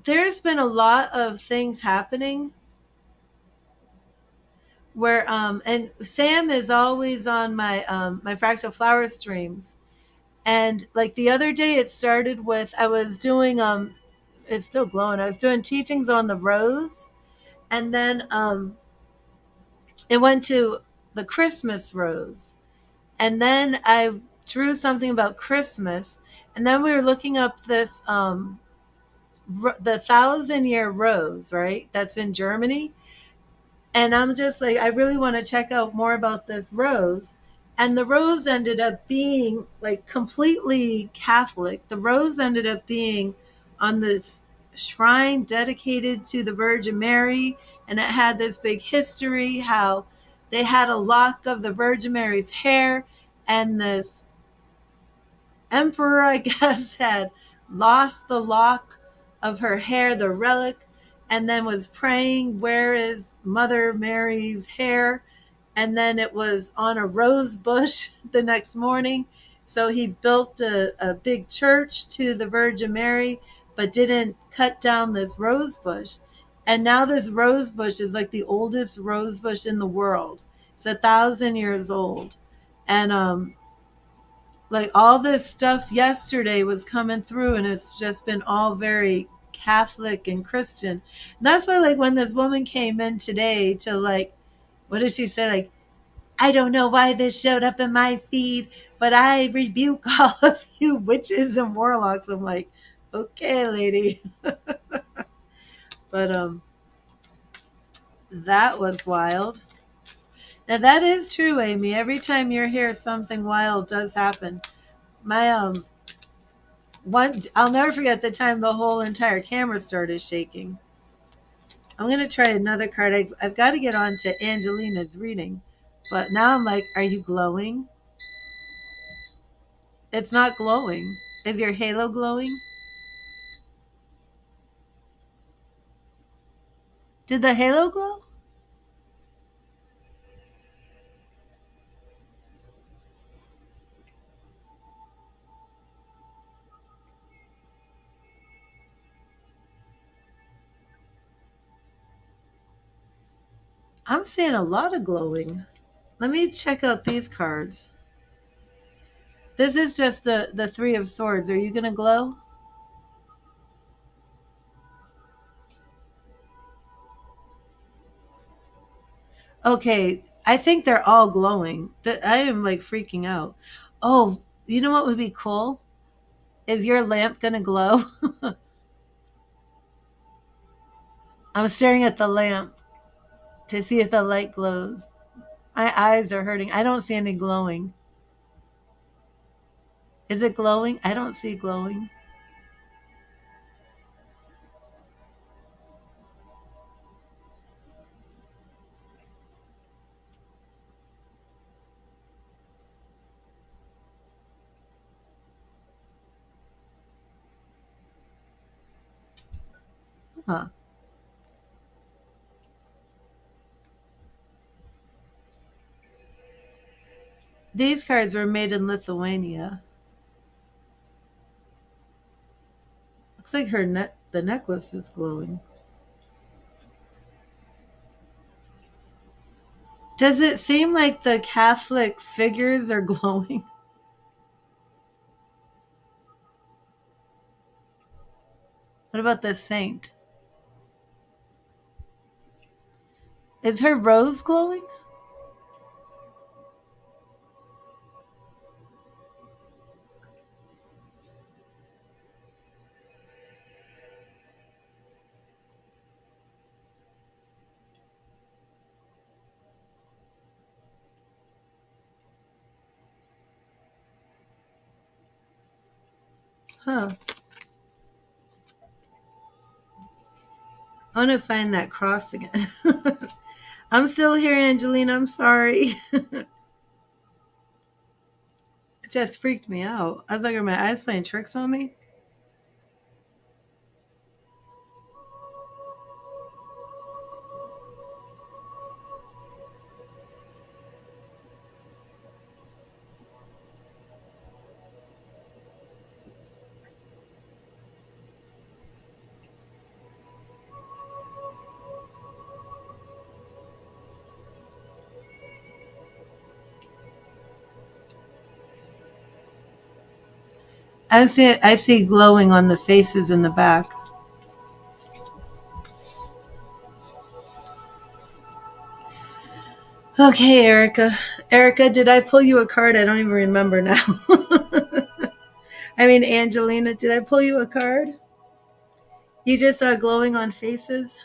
there's been a lot of things happening where and Sam is always on my fractal flower streams. And like the other day it started with I was doing it's still glowing. I was doing teachings on the rose, and then it went to the Christmas rose. And then I drew something about Christmas, and then we were looking up this the 1,000 year rose, right? That's in Germany. And I'm just like, I really want to check out more about this rose. And the rose ended up being like completely Catholic. The rose ended up being on this shrine dedicated to the Virgin Mary. And it had this big history how they had a lock of the Virgin Mary's hair, and this emperor, I guess, had lost the lock of her hair, the relic, and then was praying, "Where is Mother Mary's hair?" And then it was on a rose bush the next morning. So he built a big church to the Virgin Mary, but didn't cut down this rose bush. And now this rose bush is like the oldest rose bush in the world. It's 1,000 years old. And like all this stuff yesterday was coming through, and it's just been all very Catholic and Christian. And that's why, like, when this woman came in today to, like, what did she say? Like, I don't know why this showed up in my feed, but I rebuke all of you witches and warlocks. I'm like, okay, lady. But that was wild. Now that is true, Amy. Every time you're here, something wild does happen. My one, I'll never forget the time the whole entire camera started shaking. I'm going to try another card. I've got to get on to Angelina's reading. But now I'm like, are you glowing? It's not glowing. Is your halo glowing? Did the halo glow? I'm seeing a lot of glowing. Let me check out these cards. This is just the Three of Swords. Are you going to glow? Okay, I think they're all glowing. I am like freaking out. Oh, you know what would be cool? Is your lamp going to glow? I'm staring at the lamp to see if the light glows. My eyes are hurting. I don't see any glowing. Is it glowing? I don't see glowing. Huh. These cards were made in Lithuania. Looks like the necklace is glowing. Does it seem like the Catholic figures are glowing? What about the saint? Is her rose glowing? Huh. I want to find that cross again. I'm still here, Angelina. I'm sorry. It just freaked me out. I was like, are my eyes playing tricks on me? I see glowing on the faces in the back. Okay, Erica. Erica, did I pull you a card? I don't even remember now. I mean, Angelina, did I pull you a card? You just saw glowing on faces?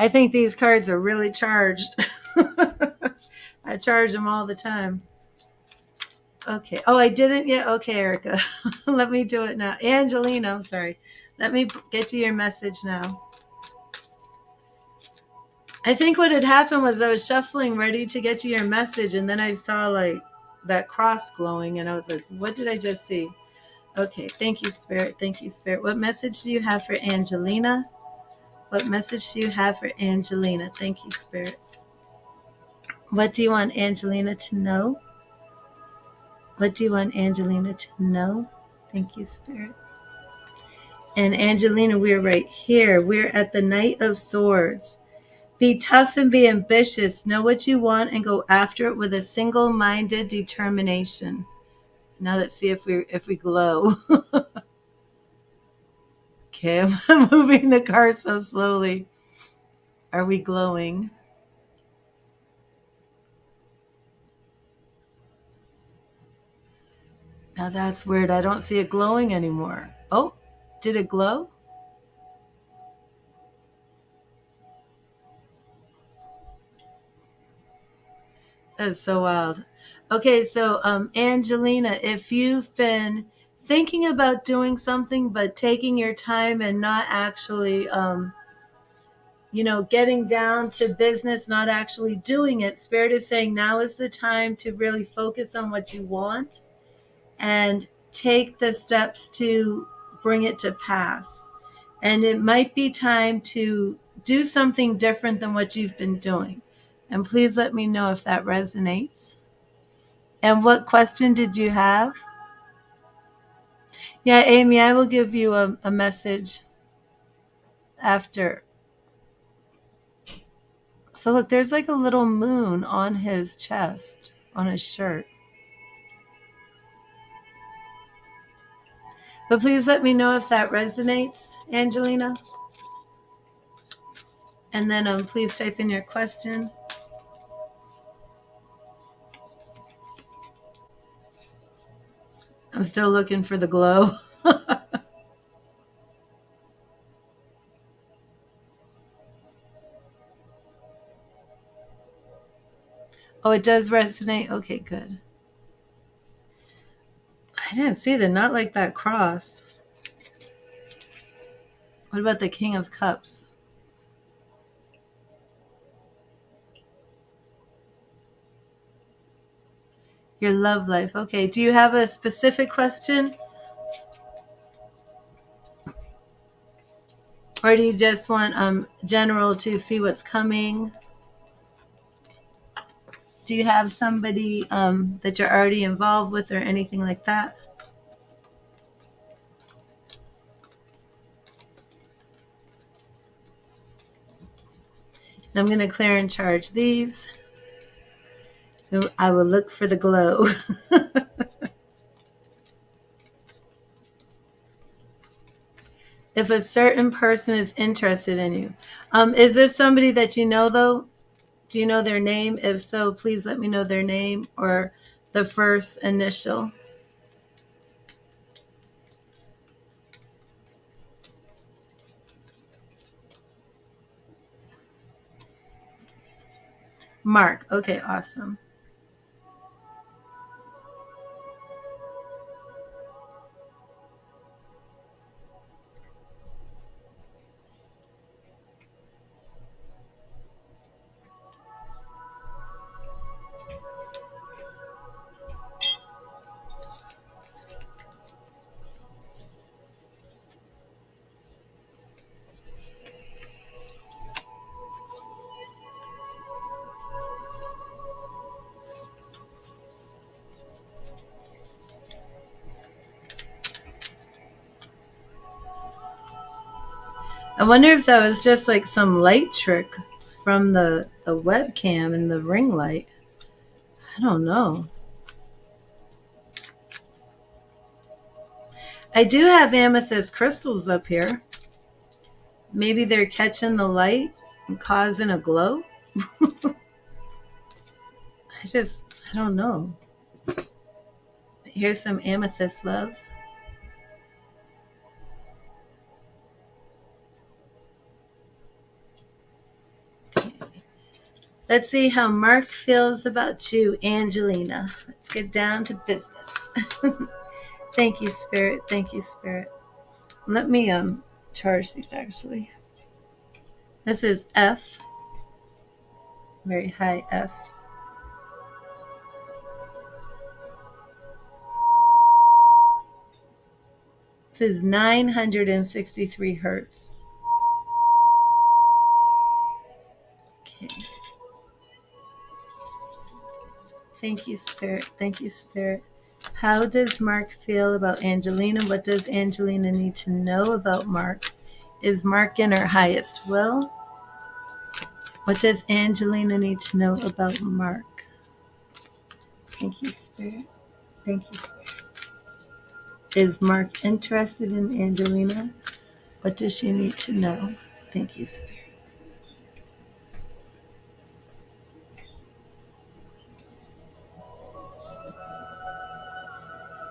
I think these cards are really charged. I charge them all the time. Okay. Oh, I didn't yet? Okay, Erica. Let me do it now. Angelina, I'm sorry. Let me get you your message now. I think what had happened was I was shuffling ready to get you your message, and then I saw like that cross glowing, and I was like, what did I just see? Okay. Thank you, Spirit. Thank you, Spirit. What message do you have for Angelina? What message do you have for Angelina? Thank you, Spirit. What do you want Angelina to know? What do you want Angelina to know? Thank you, Spirit. And Angelina, we're right here. We're at the Knight of Swords. Be tough and be ambitious. Know what you want and go after it with a single-minded determination. Now let's see if we glow. Okay, I'm moving the card so slowly. Are we glowing? Now that's weird. I don't see it glowing anymore. Oh, did it glow? That's so wild. Okay, so Angelina, if you've been thinking about doing something but taking your time and not actually, getting down to business, not actually doing it, Spirit is saying now is the time to really focus on what you want and take the steps to bring it to pass. And it might be time to do something different than what you've been doing. And please let me know if that resonates. And what question did you have? Yeah, Amy, I will give you a message after. So look, there's like a little moon on his chest, on his shirt. But please let me know if that resonates, Angelina. And then please type in your question. I'm still looking for the glow. Oh, it does resonate? Okay, good. I didn't see the not like that cross. What about the King of Cups? Your love life. Okay, do you have a specific question? Or do you just want general to see what's coming? Do you have somebody that you're already involved with or anything like that? I'm going to clear and charge these. So I will look for the glow. If a certain person is interested in you. Is this somebody that you know, though? Do you know their name? If so, please let me know their name or the first initial. Mark. Okay, awesome. I wonder if that was just like some light trick from the webcam and the ring light. I don't know. I do have amethyst crystals up here. Maybe they're catching the light and causing a glow. I don't know. Here's some amethyst love. Let's see how Mark feels about you, Angelina. Let's get down to business. Thank you, Spirit. Thank you, Spirit. Let me charge these actually. This is F, very high F. This is 963 hertz. Okay. Thank you, Spirit. Thank you, Spirit. How does Mark feel about Angelina? What does Angelina need to know about Mark? Is Mark in her highest will? What does Angelina need to know about Mark? Thank you, Spirit. Thank you, Spirit. Is Mark interested in Angelina? What does she need to know? Thank you, Spirit.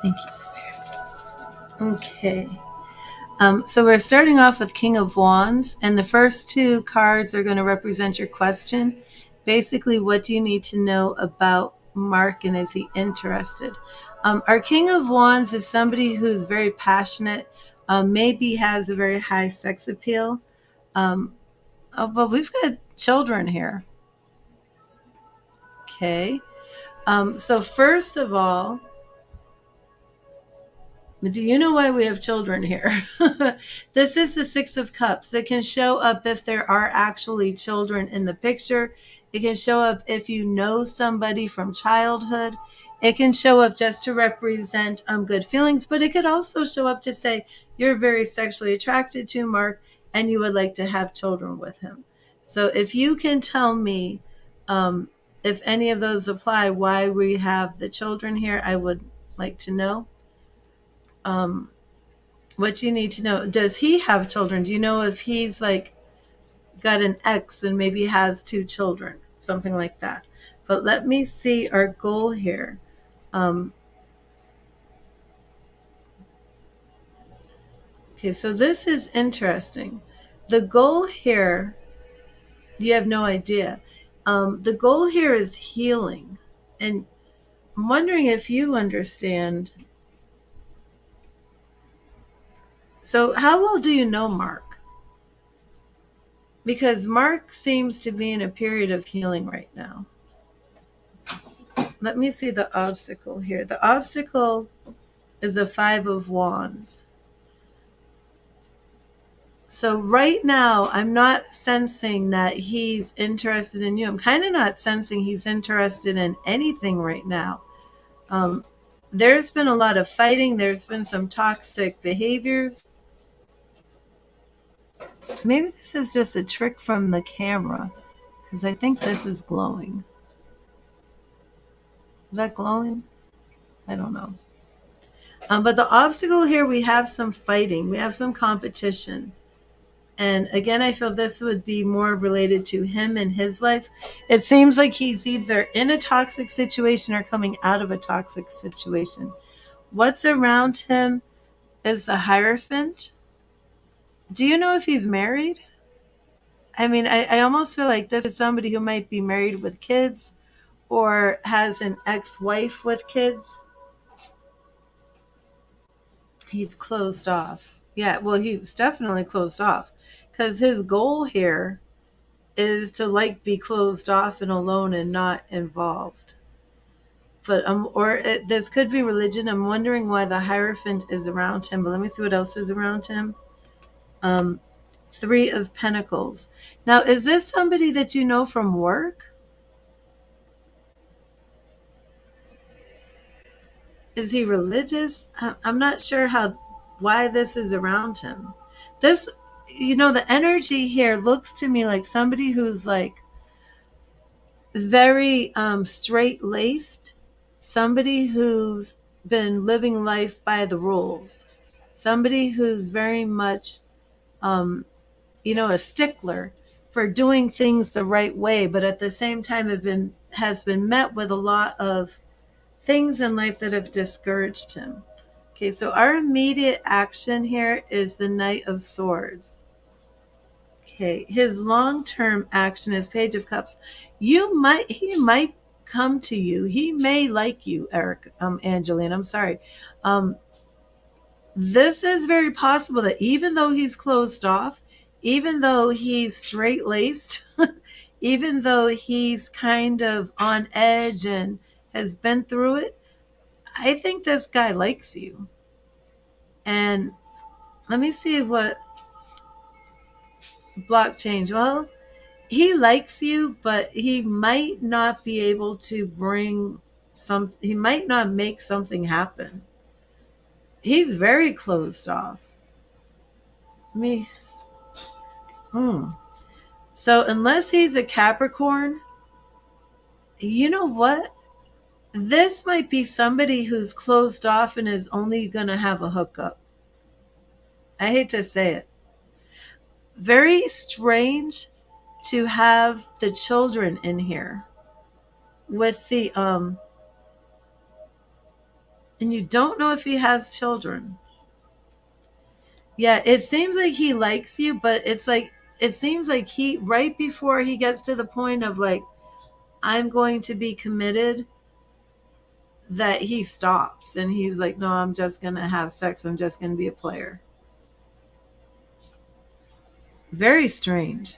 Thank you, Spirit. Okay. So we're starting off with King of Wands, and the first two cards are going to represent your question. Basically, what do you need to know about Mark, and is he interested? Our King of Wands is somebody who's very passionate, maybe has a very high sex appeal. But we've got children here. Okay. So first of all, do you know why we have children here? This is the Six of Cups. It can show up if there are actually children in the picture. It can show up if you know somebody from childhood. It can show up just to represent good feelings, but it could also show up to say you're very sexually attracted to Mark and you would like to have children with him. So if you can tell me if any of those apply, why we have the children here, I would like to know. What you need to know, does he have children? Do you know if he's like got an ex and maybe has two children, something like that? But let me see our goal here. Okay, so this is interesting. The goal here, you have no idea. The goal here is healing. And I'm wondering if you understand. So how well do you know Mark? Because Mark seems to be in a period of healing right now. Let me see the obstacle here. The obstacle is a Five of Wands. So right now, I'm not sensing that he's interested in you. I'm kind of not sensing he's interested in anything right now. There's been a lot of fighting. There's been some toxic behaviors. Maybe this is just a trick from the camera, because I think this is glowing. Is that glowing? I don't know. But the obstacle here, we have some fighting. We have some competition. And again, I feel this would be more related to him and his life. It seems like he's either in a toxic situation or coming out of a toxic situation. What's around him is the Hierophant. Do you know if he's married? I mean, I almost feel like this is somebody who might be married with kids or has an ex-wife with kids. He's closed off. Yeah, well, he's definitely closed off because his goal here is to like be closed off and alone and not involved. But this could be religion. I'm wondering why the Hierophant is around him. But let me see what else is around him. Three of Pentacles. Now, is this somebody that you know from work? Is he religious? I'm not sure why this is around him. This the energy here looks to me like somebody who's like very straight laced, somebody who's been living life by the rules, somebody who's very much, um, a stickler for doing things the right way, but at the same time has been met with a lot of things in life that have discouraged him. Okay, so our immediate action here is the Knight of Swords. Okay, his long-term action is Page of Cups. He might come to you. He may like you, Eric, Angeline. I'm sorry. Um, this is very possible that even though he's closed off, even though he's straight-laced, even though he's kind of on edge and has been through it, I think this guy likes you. And let me see what block change. Well, he likes you, but he might not be able to he might not make something happen. He's very closed off. Me. Hmm. So unless he's a Capricorn, you know what? This might be somebody who's closed off and is only going to have a hookup. I hate to say it. Very strange to have the children in here with the and you don't know if he has children. Yeah, it seems like he likes you, but it seems like he right before he gets to the point of like I'm going to be committed, that he stops and he's like, no, I'm just going to have sex. I'm just going to be a player. Very strange.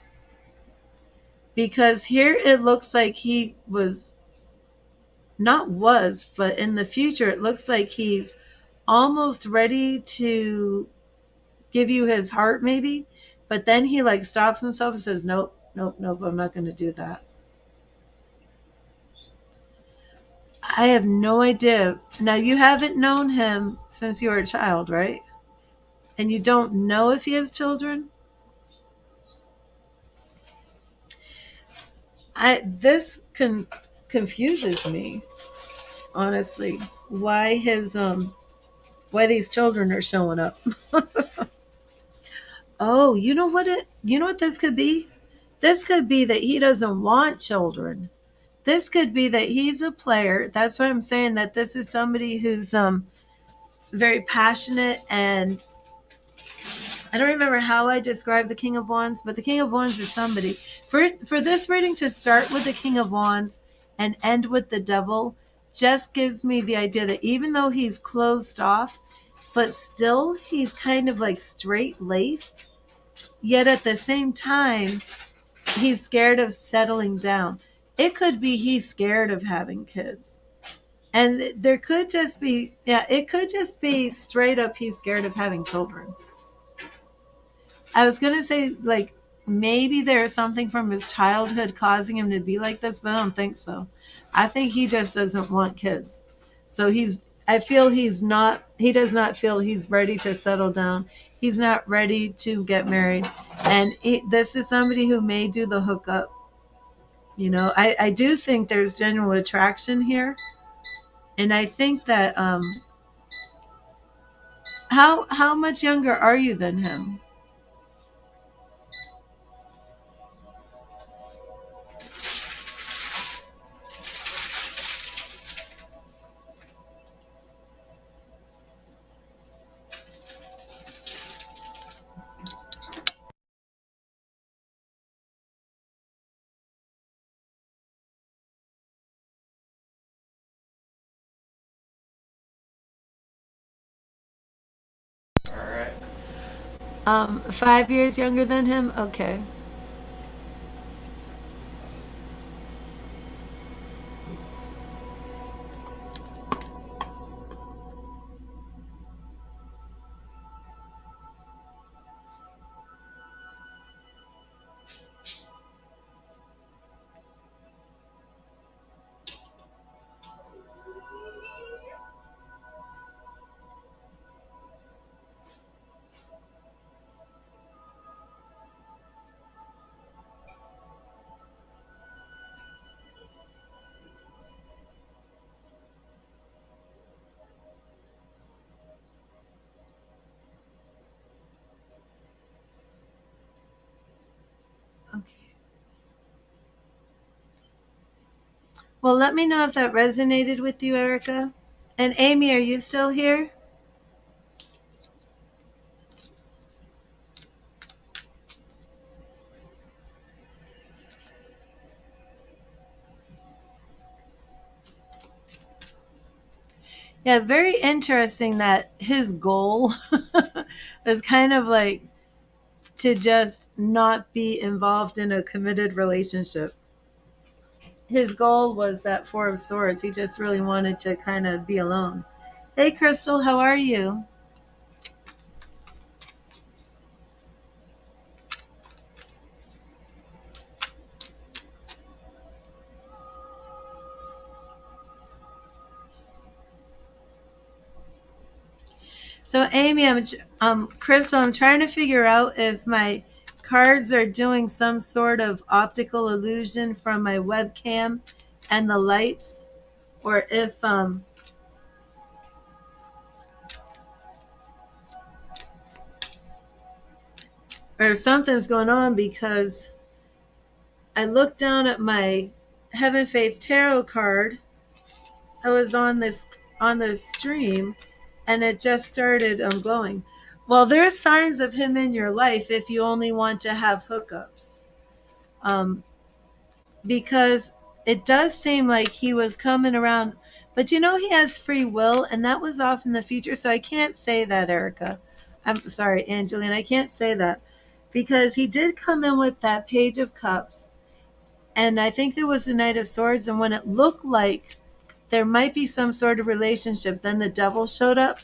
Because here it looks like he was not was, but in the future it looks like he's almost ready to give you his heart maybe, but then he like stops himself and says, nope, nope, nope, I'm not going to do that. I have no idea. Now, you haven't known him since you were a child, right? And you don't know if he has children? This confuses me, honestly. Why these children are showing up. Oh, you know what this could be? This could be that he doesn't want children. This could be that he's a player. That's why I'm saying that this is somebody who's very passionate, and I don't remember how I described the King of Wands, but the King of Wands is somebody. For this reading to start with the King of Wands and end with the Devil just gives me the idea that even though he's closed off, but still he's kind of like straight laced, yet at the same time he's scared of settling down. It could be he's scared of having kids. And there could just be, yeah, it could just be straight up he's scared of having children. I was going to say, like, maybe there's something from his childhood causing him to be like this, but I don't think so. I think he just doesn't want kids. So I feel he does not feel he's ready to settle down. He's not ready to get married. And this is somebody who may do the hookup. I do think there's genuine attraction here. And I think that, how much younger are you than him? All right. 5 years younger than him? Okay. Well, let me know if that resonated with you, Erica. And Amy, are you still here? Yeah, very interesting that his goal is kind of like to just not be involved in a committed relationship. His goal was that Four of Swords. He just really wanted to kind of be alone. Hey, Crystal, how are you? So, Amy, Crystal, I'm trying to figure out if my cards are doing some sort of optical illusion from my webcam and the lights, or if or something's going on, because I looked down at my Heaven Faith Tarot card. I was on this stream, and it just started glowing. Well, there's signs of him in your life if you only want to have hookups, um, because it does seem like he was coming around. But he has free will, and that was off in the future. So I can't say that, Erica. I'm sorry, Angeline. I can't say that because he did come in with that Page of Cups, and I think there was the Knight of Swords. And when it looked like there might be some sort of relationship, then the devil showed up.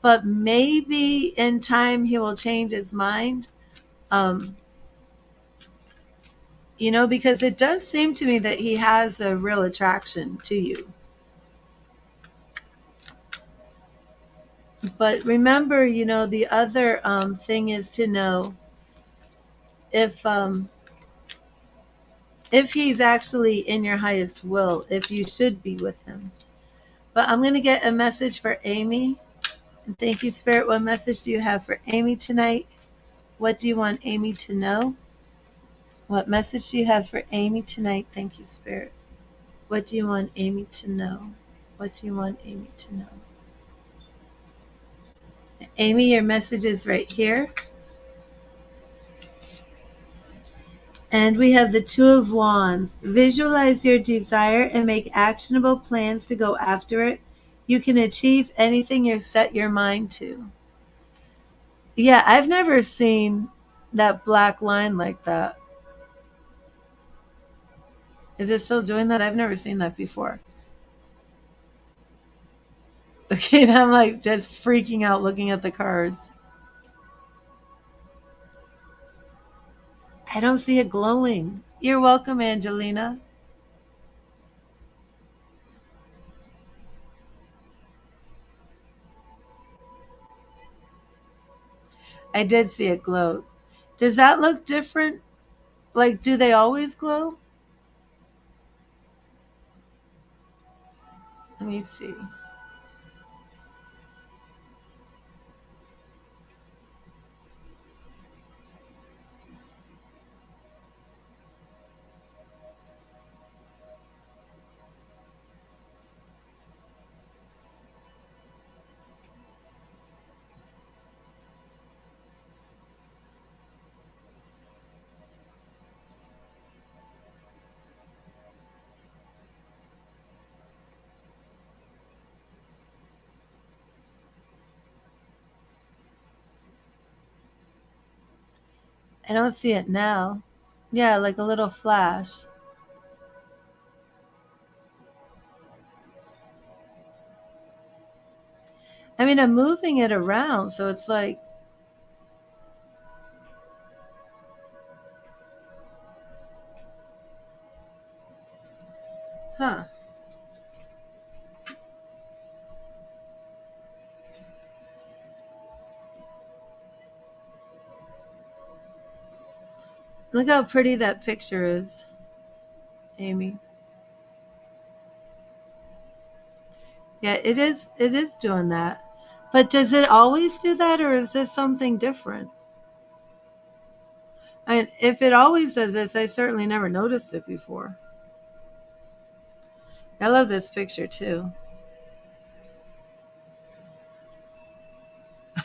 But maybe in time he will change his mind. Um, because it does seem to me that he has a real attraction to you. But remember, the other thing is to know if he's actually in your highest will, if you should be with him. But I'm going to get a message for Amy. And thank you, Spirit. What message do you have for Amy tonight? What do you want Amy to know? What message do you have for Amy tonight? Thank you, Spirit. What do you want Amy to know? What do you want Amy to know? Amy, your message is right here. And we have the Two of Wands. Visualize your desire and make actionable plans to go after it. You can achieve anything you set your mind to. Yeah, I've never seen that black line like that. Is it still doing that? I've never seen that before. Okay, and I'm like just freaking out looking at the cards. I don't see it glowing. You're welcome, Angelina. I did see it glow. Does that look different? Like, do they always glow? Let me see. I don't see it now. Yeah, like a little flash. I mean, I'm moving it around, so it's like, huh. Look how pretty that picture is, Amy. Yeah, it is doing that. But does it always do that, or is this something different? I mean, if it always does this, I certainly never noticed it before. I love this picture too.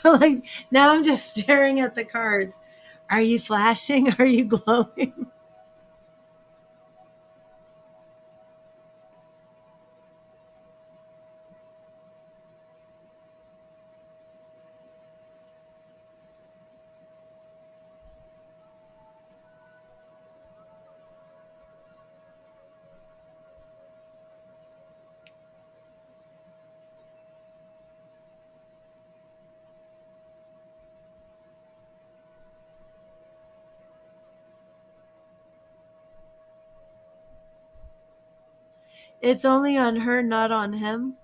Like now I'm just staring at the cards. Are you flashing? Are you glowing? It's only on her, not on him.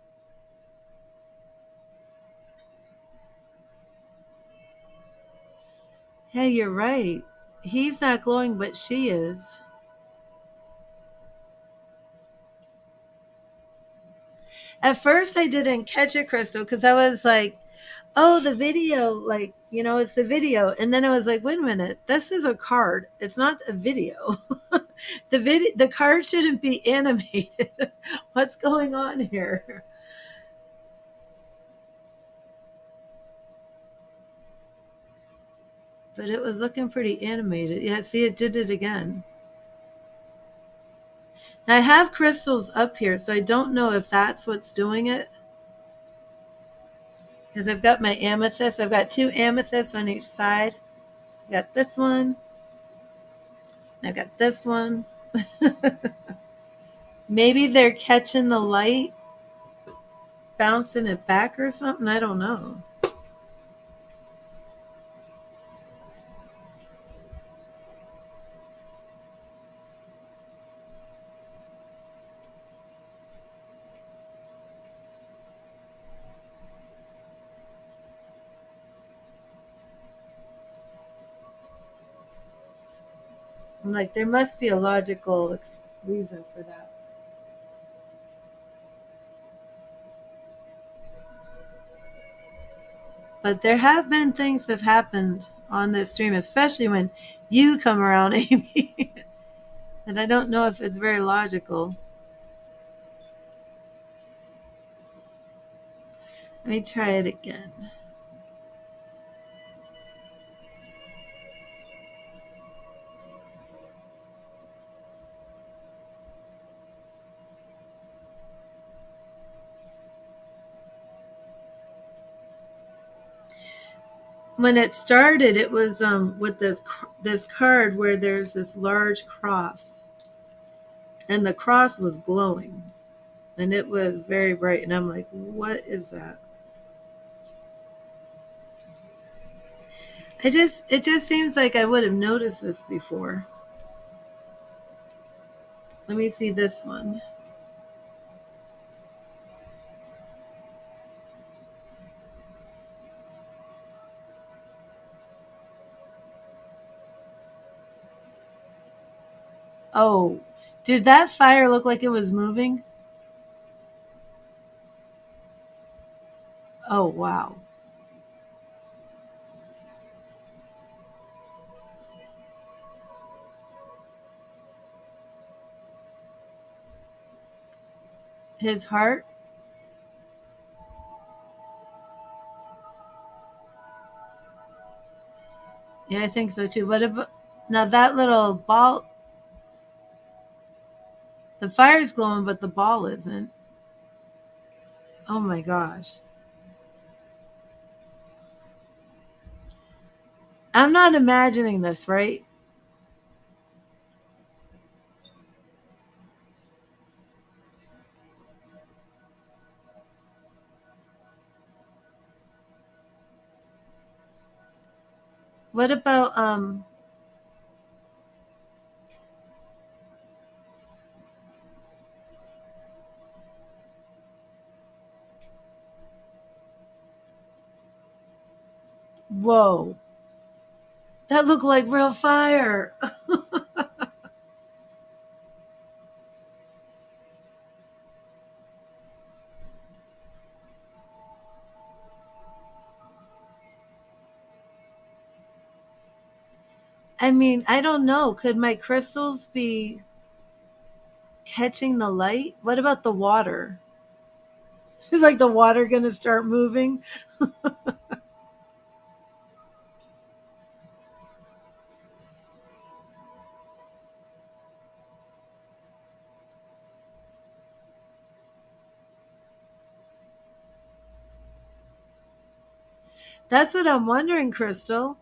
Hey, you're right. He's not glowing, but she is. At first, I didn't catch it, Crystal, because I was like, oh, the video, like, it's the video. And then I was like, wait a minute, this is a card. It's not a video. The card shouldn't be animated. What's going on here? But it was looking pretty animated. Yeah, see, it did it again. Now, I have crystals up here, so I don't know if that's what's doing it. Because I've got my amethyst. I've got two amethysts on each side. I got this one. And I've got this one. Maybe they're catching the light, bouncing it back or something. I don't know. I'm like, there must be a logical reason for that. But there have been things that have happened on this stream, especially when you come around, Amy. And I don't know if it's very logical. Let me try it again. When it started, it was with this card where there's this large cross, and the cross was glowing, and it was very bright. And I'm like, what is that? It just seems like I would have noticed this before. Let me see this one. Oh, did that fire look like it was moving? Oh, wow. His heart? Yeah, I think so too. What about now that little ball? The fire's glowing, but the ball isn't. Oh my gosh. I'm not imagining this, right? What about whoa. That looked like real fire. I mean, I don't know. Could my crystals be catching the light. What about the water? Is like the water going to start moving? That's what I'm wondering, Crystal.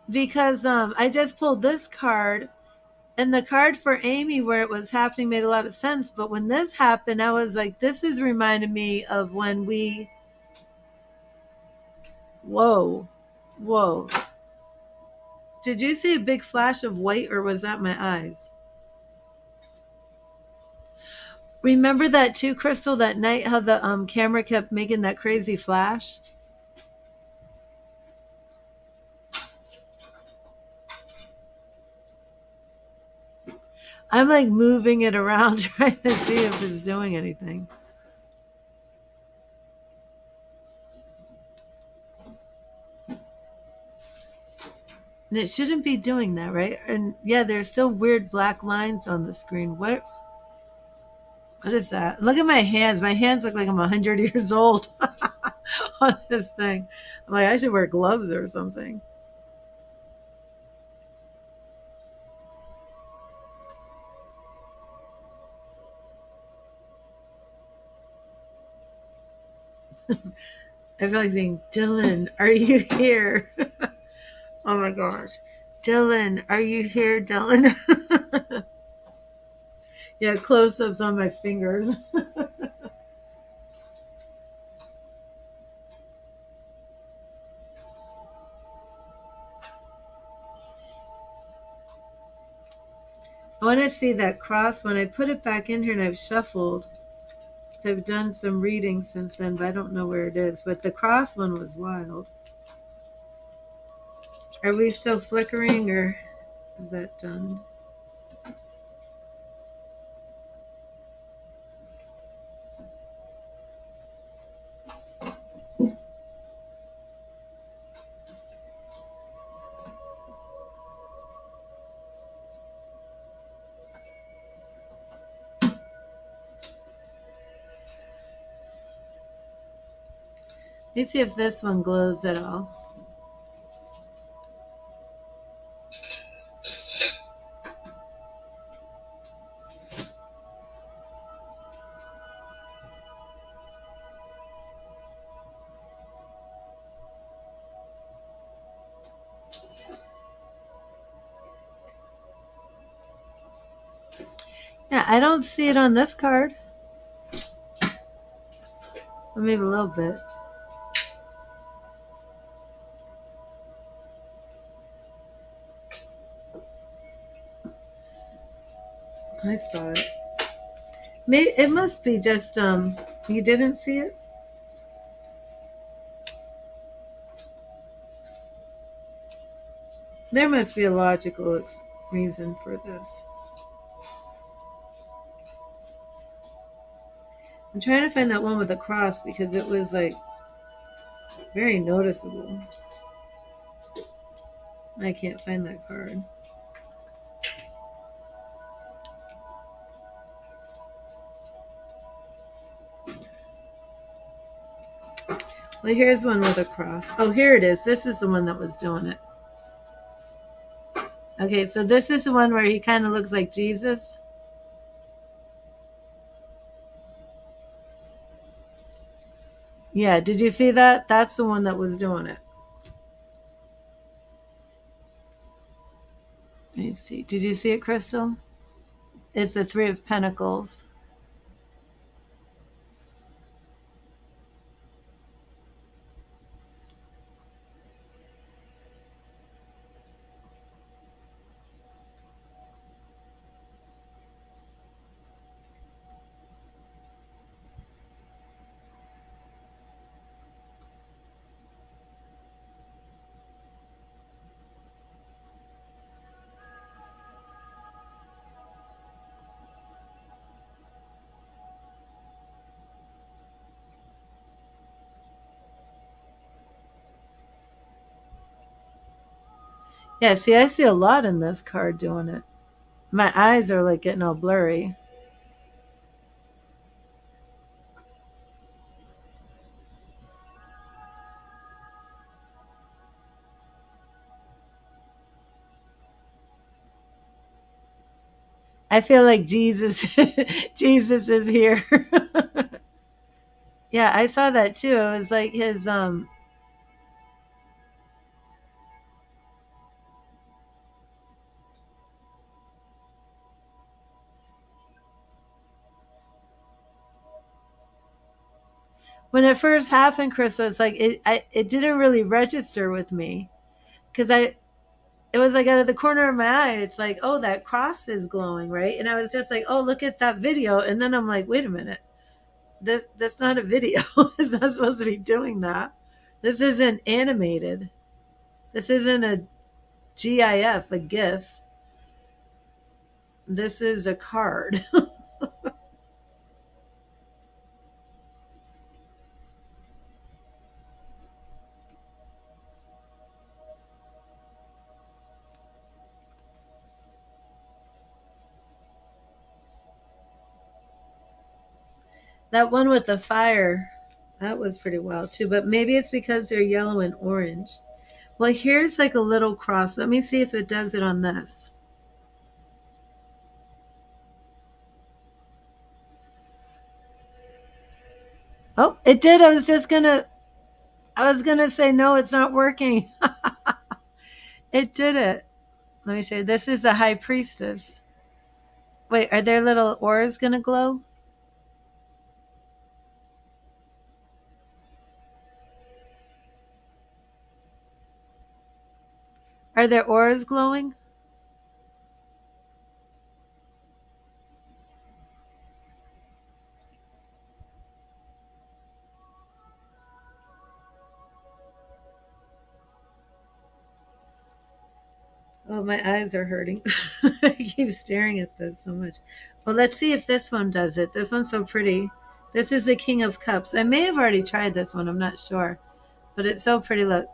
Because I just pulled this card, and the card for Amy where it was happening made a lot of sense. But when this happened, I was like, this is reminding me of when we. Whoa, whoa! Did you see a big flash of white, or was that my eyes? Remember that too, Crystal? That night, how the camera kept making that crazy flash? I'm like moving it around trying to see if it's doing anything. And it shouldn't be doing that, right? And yeah, there's still weird black lines on the screen. What is that? Look at my hands. My hands look like I'm 100 years old on this thing. I'm like, I should wear gloves or something. I feel like saying, Dylan, are you here? Oh my gosh. Dylan, are you here, Dylan? Yeah, close ups on my fingers. I want to see that cross when I put it back in here and I've shuffled. I've done some reading since then, but I don't know where it is. But the cross one was wild. Are we still flickering, or is that done? Let me see if this one glows at all. Yeah, I don't see it on this card. Or maybe a little bit. I saw it. Maybe it must be just you didn't see it? There must be a logical reason for this. I'm trying to find that one with the cross because it was like very noticeable. I can't find that card. Well, here's one with a cross. Oh, here it is. This is the one that was doing it. Okay, so this is the one where he kind of looks like Jesus. Yeah, did you see that? That's the one that was doing it. Let me see. Did you see it, Crystal? It's the Three of Pentacles. Yeah, see, I see a lot in this card doing it. My eyes are like getting all blurry. I feel like Jesus Jesus is here. Yeah, I saw that too. It was like his when it first happened, Chris, was like it didn't really register with me because I it was like out of the corner of my eye. It's like, oh, that cross is glowing, right? And I was just like, oh, look at that video. And then I'm like, wait a minute, that's not a video. It's not supposed to be doing that. This isn't animated. This isn't a GIF, a GIF. This is a card. That one with the fire, that was pretty wild too. But maybe it's because they're yellow and orange. Well, here's like a little cross. Let me see if it does it on this. Oh, it did. I was gonna say no, it's not working. It did it. Let me show you. This is a high priestess. Wait, are their little auras gonna glow? Are their auras glowing? Oh, my eyes are hurting. I keep staring at this so much. Well, let's see if this one does it. This one's so pretty. This is the King of Cups. I may have already tried this one. I'm not sure. But it's so pretty. Look.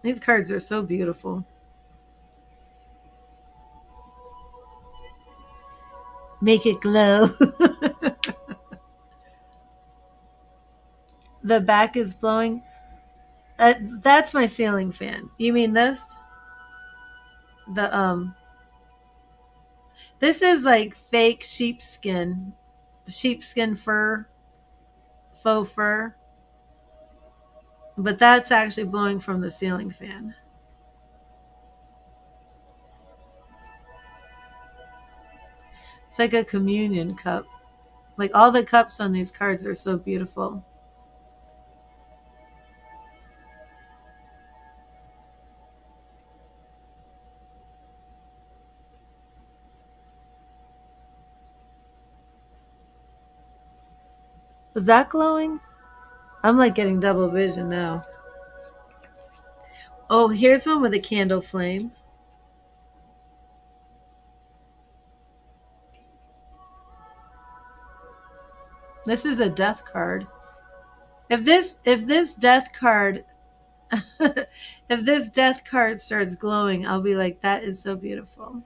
These cards are so beautiful. Make it glow. The back is blowing. That's my ceiling fan. You mean this? The This is like fake sheepskin fur, faux fur. But that's actually blowing from the ceiling fan. It's like a communion cup. Like all the cups on these cards are so beautiful. Is that glowing? I'm like getting double vision now. Oh, here's one with a candle flame. This is a death card. If this death card if this death card starts glowing, I'll be like, that is so beautiful.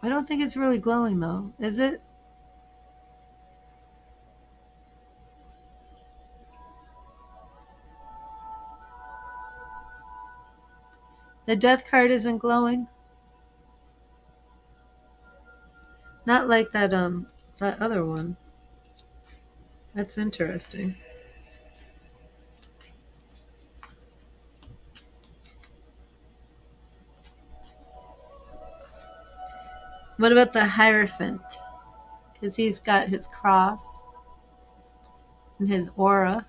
I don't think it's really glowing though, is it? The death card isn't glowing. Not like that other one. That's interesting. What about the Hierophant? Because he's got his cross and his aura.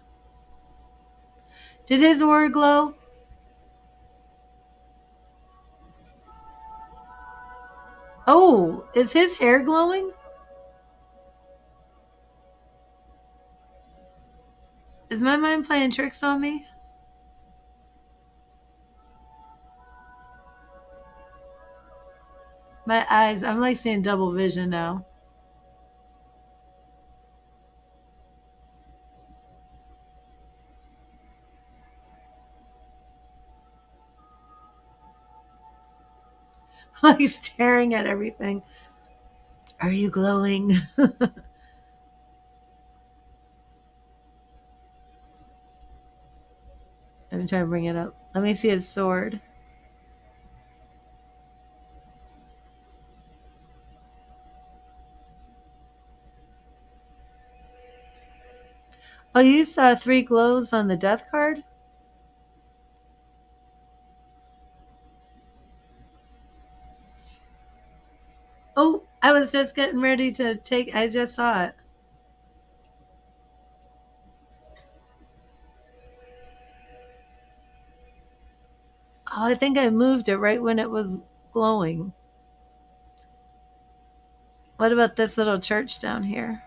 Did his aura glow? Oh, is his hair glowing? Is my mind playing tricks on me? My eyes, I'm like seeing double vision now. like staring at everything. Are you glowing? Let me try to bring it up. Let me see his sword. Oh, you saw three glows on the death card? Oh, I was just getting ready to take, I just saw it. Oh, I think I moved it right when it was glowing. What about this little church down here?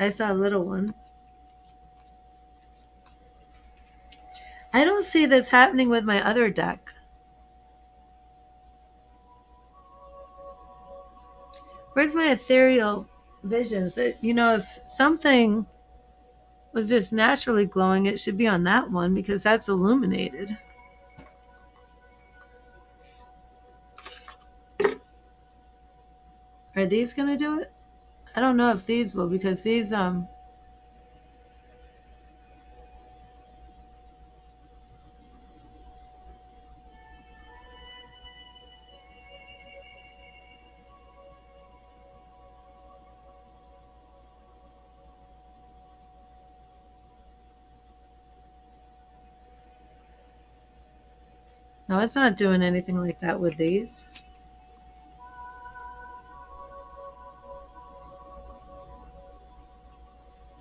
I saw a little one. I don't see this happening with my other deck. Where's my ethereal visions? If something was just naturally glowing, it should be on that one because that's illuminated. Are these going to do it? I don't know if these will because these no, it's not doing anything like that with these.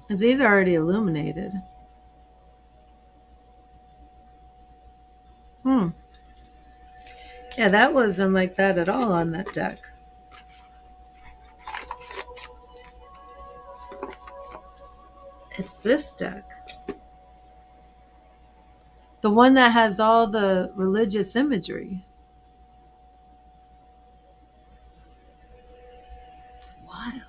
Because these are already illuminated. Hmm. Yeah, that wasn't like that at all on that deck. It's this deck. The one that has all the religious imagery. It's wild.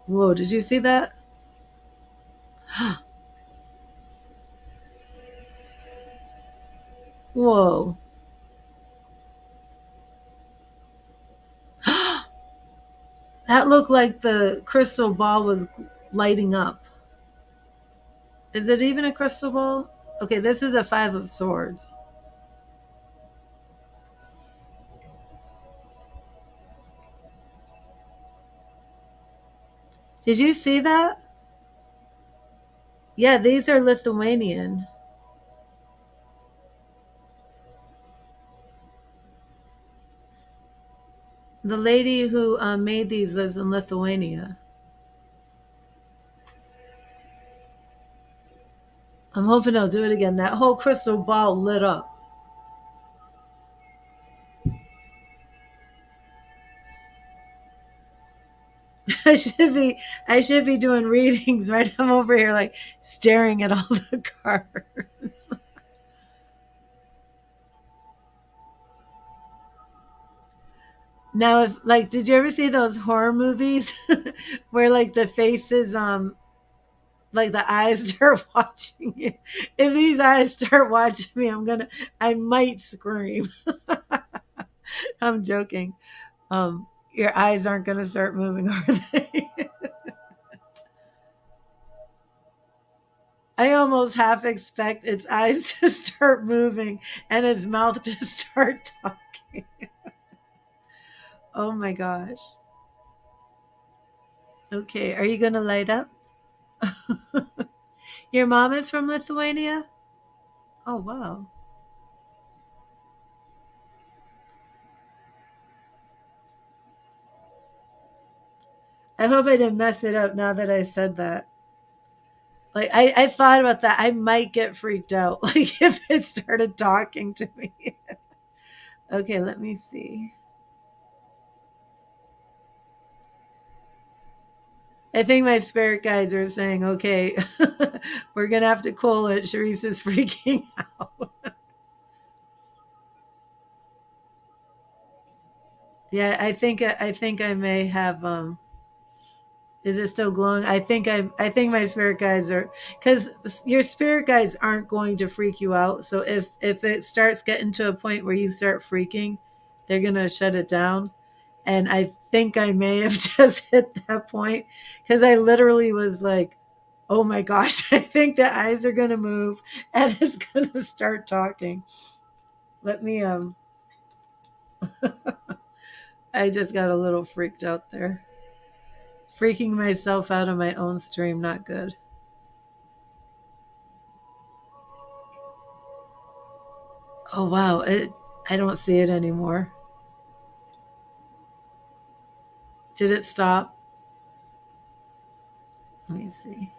Whoa, did you see that? Whoa. That looked like the crystal ball was lighting up. Is it even a crystal ball? Okay, this is a five of swords. Did you see that? Yeah, these are Lithuanian. The lady who made these lives in Lithuania. I'm hoping they'll do it again. That whole crystal ball lit up. I should be I should be doing readings, right? I'm over here like staring at all the cards. Now, if like, did you ever see those horror movies where like the faces, like the eyes start watching you? If these eyes start watching me, I might scream. I'm joking. Your eyes aren't gonna start moving, are they? I almost half expect its eyes to start moving and its mouth to start talking. Oh my gosh. Okay, are you gonna light up? Your mom is from Lithuania? Oh wow. I hope I didn't mess it up now that I said that. Like I thought about that. I might get freaked out. Like if it started talking to me. Okay, let me see. I think my spirit guides are saying, okay, we're going to have to call it. Sharice is freaking out. Yeah, I think I may have is it still glowing? I think my spirit guides are, cuz your spirit guides aren't going to freak you out. So if it starts getting to a point where you start freaking, they're going to shut it down. And I think I may have just hit that point cuz I literally was like, "Oh my gosh, I think the eyes are going to move and it's going to start talking." Let me I just got a little freaked out there. Freaking myself out of my own stream, not good. Oh wow, I don't see it anymore. Did it stop? Let me see.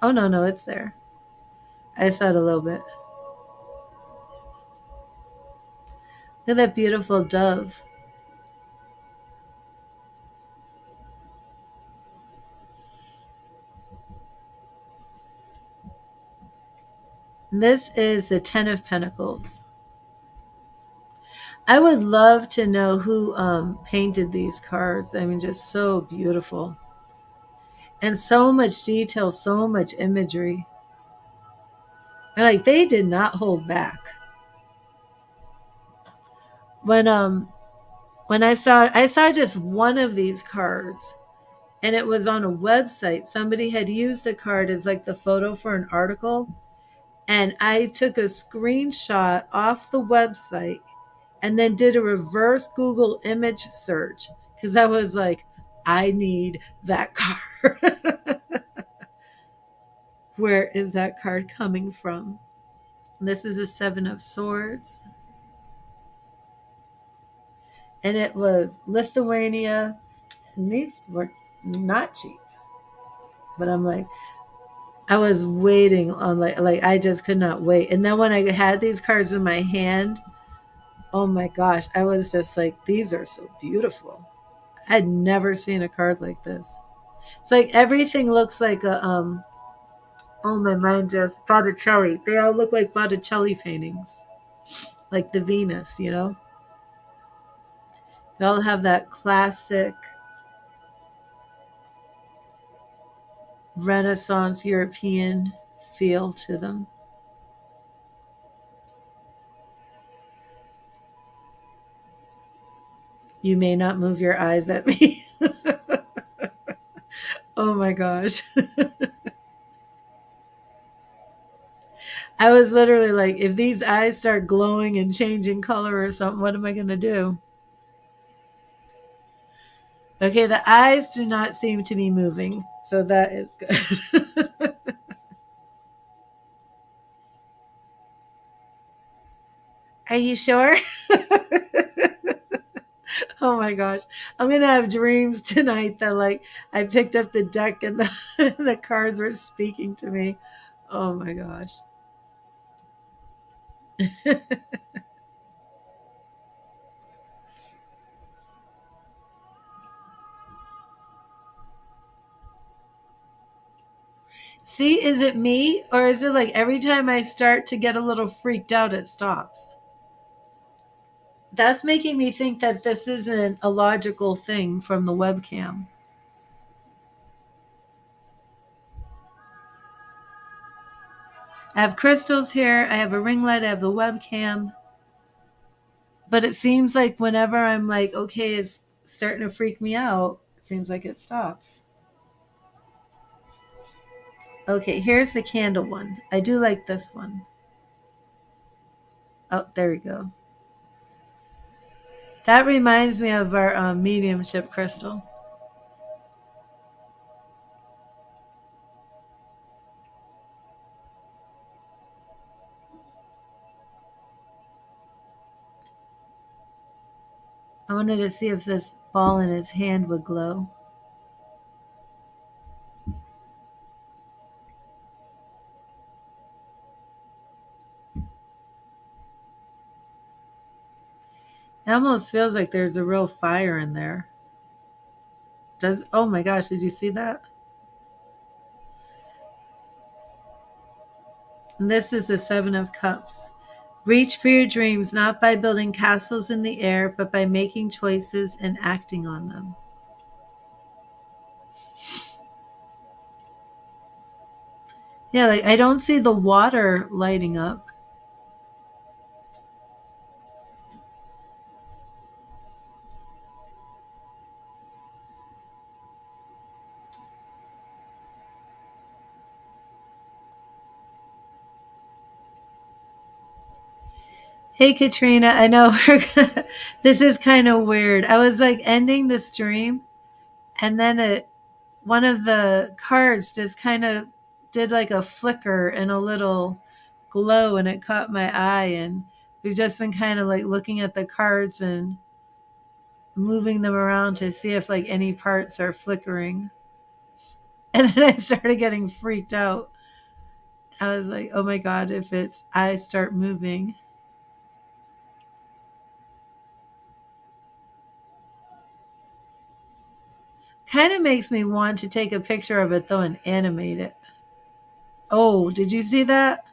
Oh no, no, it's there. I saw it a little bit. Look at that beautiful dove. This is the Ten of Pentacles. I would love to know who painted these cards. I mean, just so beautiful. And so much detail, so much imagery. Like they did not hold back. When I saw just one of these cards, and it was on a website. Somebody had used the card as like the photo for an article, and I took a screenshot off the website and then did a reverse Google image search because I was like, I need that card. Where is that card coming from? This is a Seven of Swords, and it was Lithuania, and these were not cheap. But I'm like, I was waiting on like I just could not wait. And then when I had these cards in my hand, oh my gosh, I was just like, these are so beautiful. I had never seen a card like this. It's like everything looks like a oh my mind just Botticelli. They all look like Botticelli paintings. Like the Venus. They all have that classic Renaissance European feel to them. You may not move your eyes at me. Oh my gosh. I was literally like, if these eyes start glowing and changing color or something, what am I going to do? Okay, the eyes do not seem to be moving. So that is good. Are you sure? Oh my gosh. I'm going to have dreams tonight that like I picked up the deck and the cards were speaking to me. Oh my gosh. See, is it me or is it like every time I start to get a little freaked out, it stops? That's making me think that this isn't a logical thing from the webcam. I have crystals here, I have a ring light, I have the webcam. But it seems like whenever I'm like, okay, it's starting to freak me out, it seems like it stops. Okay, here's the candle one. I do like this one. Oh, there we go. That reminds me of our mediumship crystal. I wanted to see if this ball in his hand would glow. It almost feels like there's a real fire in there. Does oh my gosh, did you see that? And this is the Seven of Cups. Reach for your dreams not by building castles in the air, but by making choices and acting on them. Yeah, like I don't see the water lighting up. Hey Katrina, I know this is kind of weird. I was like ending the stream, and then one of the cards just kind of did like a flicker and a little glow, and it caught my eye. And we've just been kind of like looking at the cards and moving them around to see if like any parts are flickering. And then I started getting freaked out. I was like, oh my God, if it's I start moving. Kind of makes me want to take a picture of it though and animate it. Oh, did you see that?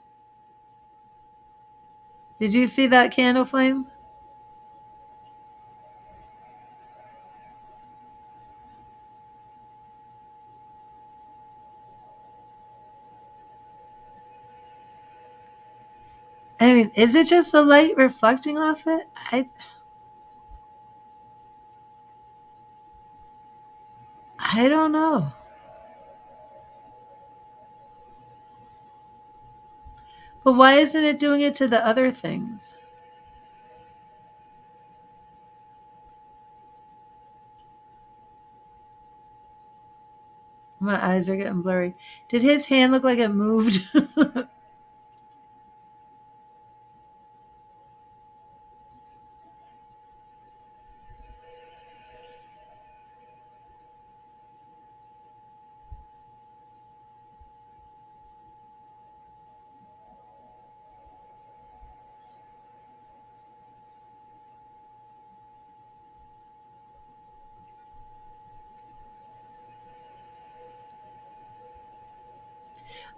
Did you see that candle flame? I mean, is it just the light reflecting off it? I don't know. But why isn't it doing it to the other things? My eyes are getting blurry. Did his hand look like it moved?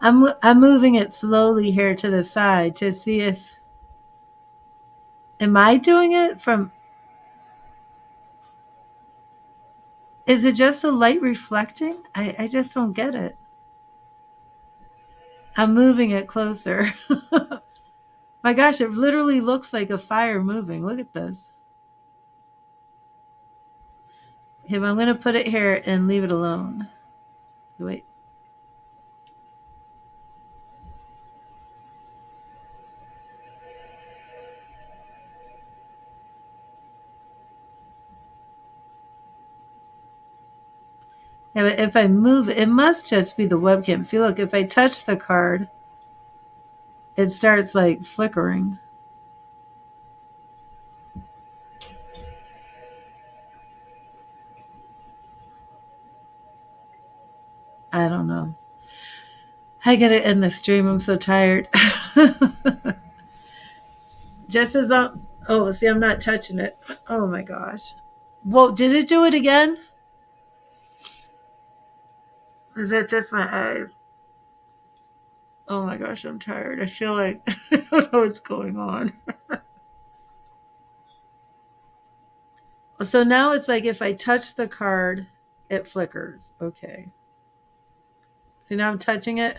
I'm moving it slowly here to the side to see if am I doing it from is it just the light reflecting? I just don't get it. I'm moving it closer. My gosh, it literally looks like a fire moving. Look at this. Okay, I'm going to put it here and leave it alone. Wait. Yeah, but if I move it must just be the webcam. See, look, if I touch the card, it starts like flickering. I don't know. I gotta end the stream. I'm so tired. Just as I'm. Oh, see, I'm not touching it. Oh my gosh. Well, did it do it again? Is that just my eyes? Oh my gosh, I'm tired. I feel like I don't know what's going on. So now it's like if I touch the card, it flickers. Okay. See, now I'm touching it.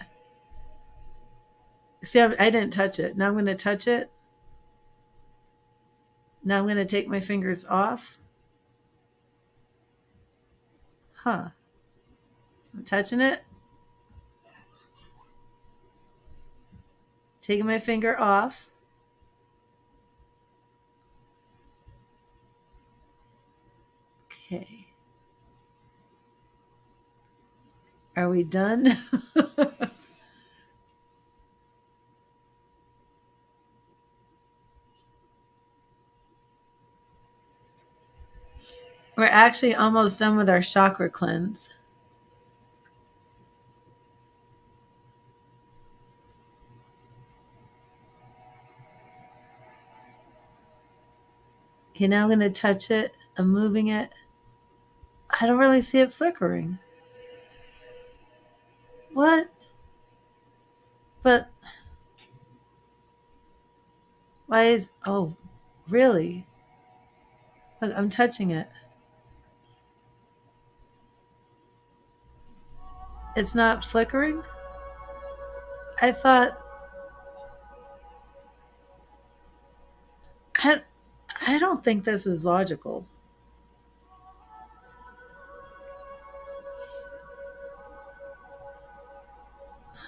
See, I didn't touch it. Now I'm going to touch it. Now I'm going to take my fingers off. Huh. I'm touching it. Taking my finger off. Okay. Are we done? We're actually almost done with our chakra cleanse. Okay, now I'm going to touch it. I'm moving it. I don't really see it flickering. What? But why is. Oh, really? Look, I'm touching it. It's not flickering? I thought. I, I don't think this is logical.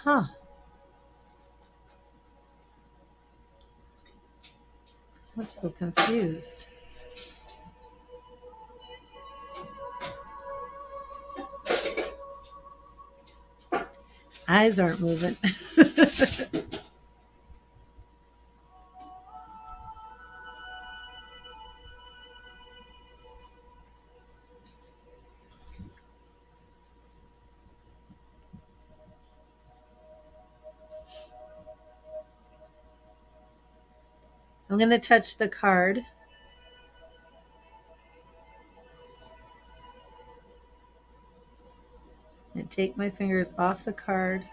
Huh. I'm so confused. Eyes aren't moving. I'm going to touch the card. And take my fingers off the card.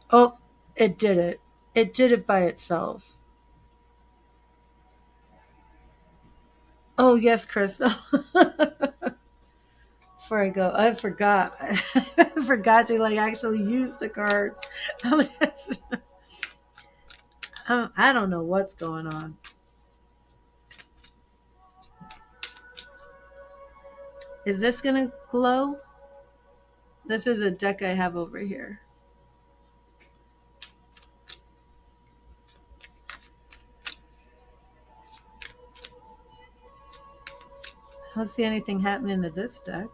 Oh, it did it. It did it by itself. Oh, yes, Crystal. Before I go, I forgot. I forgot to like actually use the cards. I don't know what's going on. Is this going to glow? This is a deck I have over here. I don't see anything happening to this deck.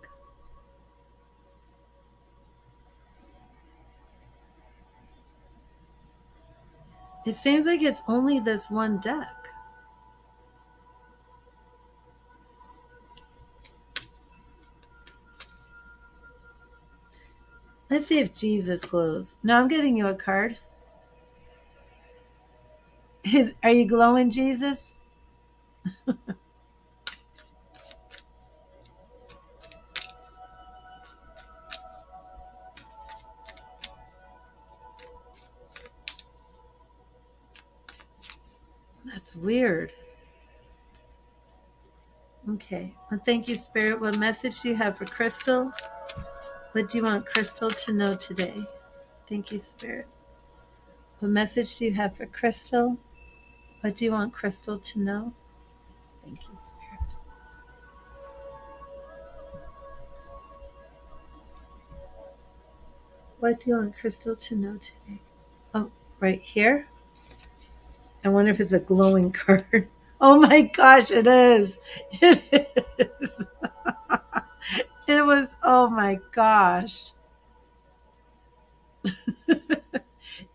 It seems like it's only this one deck. Let's see if Jesus glows. No, I'm getting you a card. Are you glowing, Jesus? That's weird. Okay. Well, thank you, Spirit. What message do you have for Crystal? What do you want Crystal to know today? Thank you, Spirit. What message do you have for Crystal? What do you want Crystal to know? Thank you, Spirit. What do you want Crystal to know today? Oh, right here? I wonder if it's a glowing card. Oh my gosh, it is. It is. It was, oh my gosh.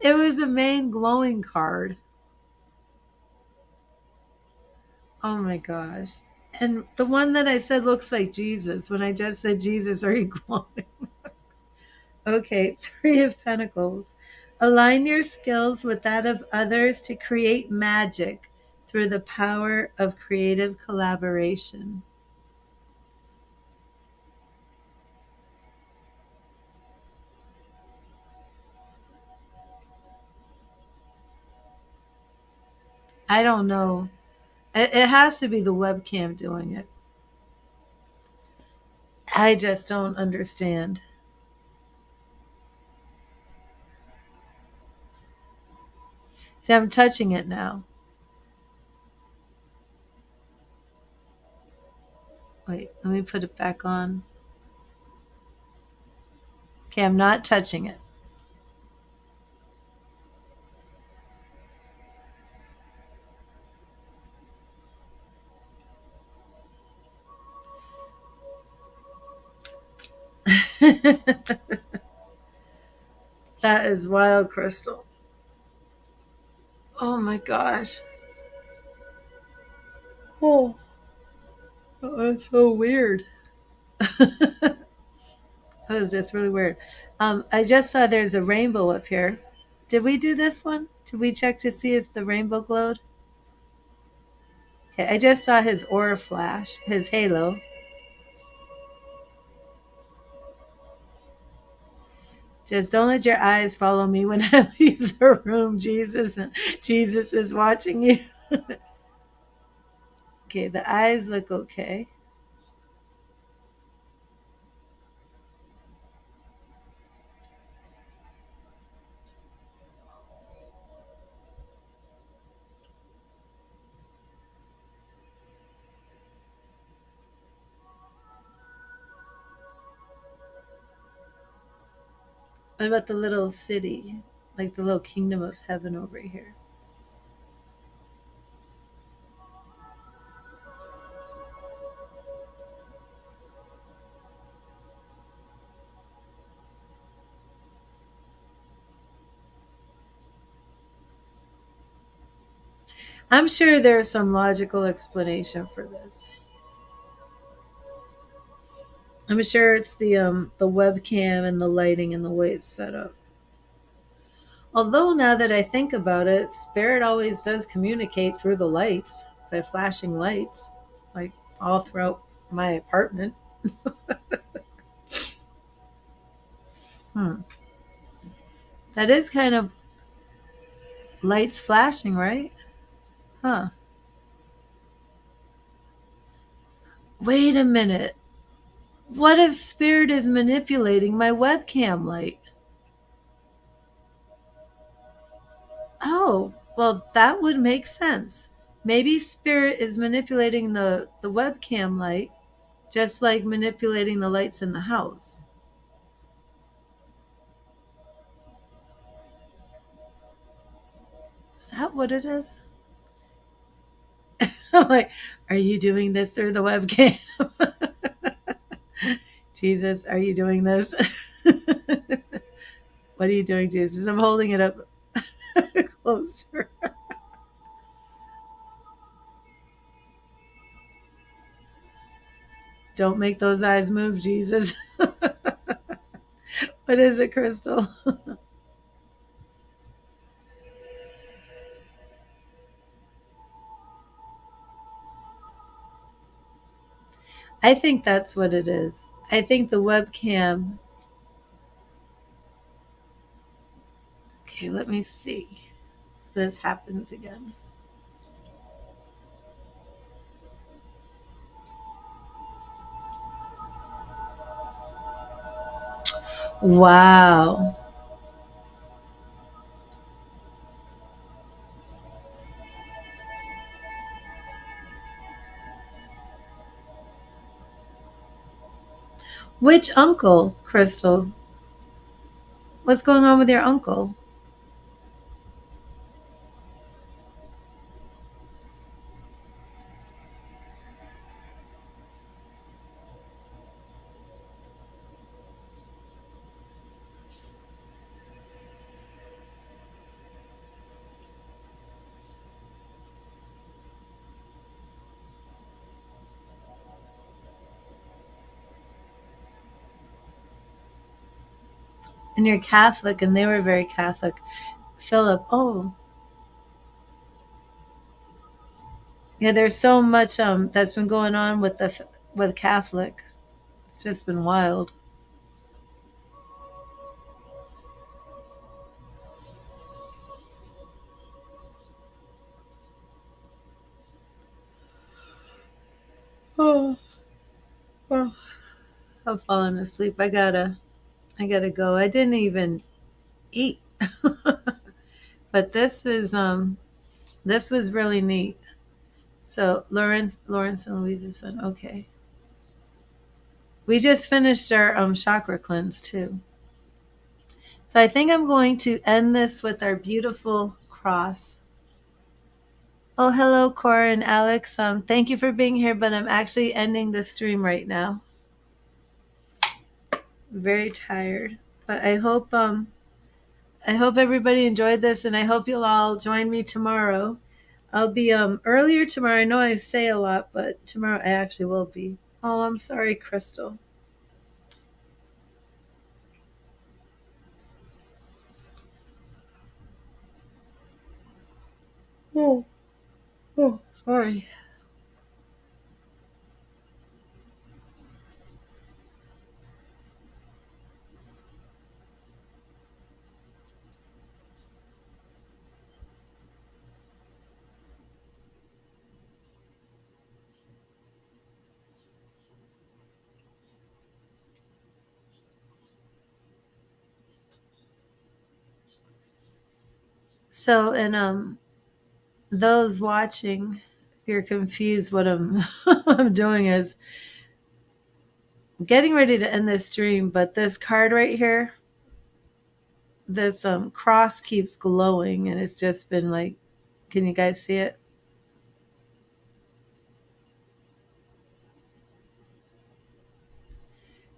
It was a main glowing card. Oh my gosh. And the one that I said looks like Jesus, when I just said, Jesus, are you glowing? Okay, Three of Pentacles. Align your skills with that of others to create magic through the power of creative collaboration. I don't know. It has to be the webcam doing it. I just don't understand. See, I'm touching it now. Wait, let me put it back on. Okay, I'm not touching it. That is wild, Crystal. Oh my gosh. Oh, that's so weird. That was just really weird. I just saw there's a rainbow up here. Did we do this one? Did we check to see if the rainbow glowed? Okay, I just saw his aura flash, his halo. Just don't let your eyes follow me when I leave the room. Jesus is watching you. Okay, the eyes look okay. What about the little city, like the little kingdom of heaven over here? I'm sure there's some logical explanation for this. I'm sure it's the webcam and the lighting and the way it's set up. Although now that I think about it, spirit always does communicate through the lights by flashing lights, like all throughout my apartment. Hmm. That is kind of lights flashing, right? Huh. Wait a minute. What if spirit is manipulating my webcam light? Oh, well, that would make sense. Maybe spirit is manipulating the webcam light just like manipulating the lights in the house. Is that what it is? I'm like, are you doing this through the webcam? Jesus, are you doing this? What are you doing, Jesus? I'm holding it up closer. Don't make those eyes move, Jesus. What is it, Crystal? I think that's what it is. I think the webcam. Okay, let me see. This happens again. Wow. Which uncle, Crystal? What's going on with your uncle? And you're Catholic, and they were very Catholic. Philip, oh, yeah, there's so much that's been going on with with Catholic. It's just been wild. Oh, oh, I'm falling asleep. I gotta go. I didn't even eat. But this was really neat. So Lawrence and Louisa's son. Okay. We just finished our chakra cleanse too. So I think I'm going to end this with our beautiful cross. Oh, hello, Cora and Alex. Thank you for being here, but I'm actually ending the stream right now. I'm very tired, but I hope everybody enjoyed this, and I hope you'll all join me tomorrow. I'll be earlier tomorrow. I know I say a lot, but tomorrow I actually will be. Oh, I'm sorry, Crystal. Oh, oh, sorry. So, and those watching, if you're confused, what I'm I'm doing is getting ready to end this stream. But this card right here, this cross keeps glowing, and it's just been like, can you guys see it?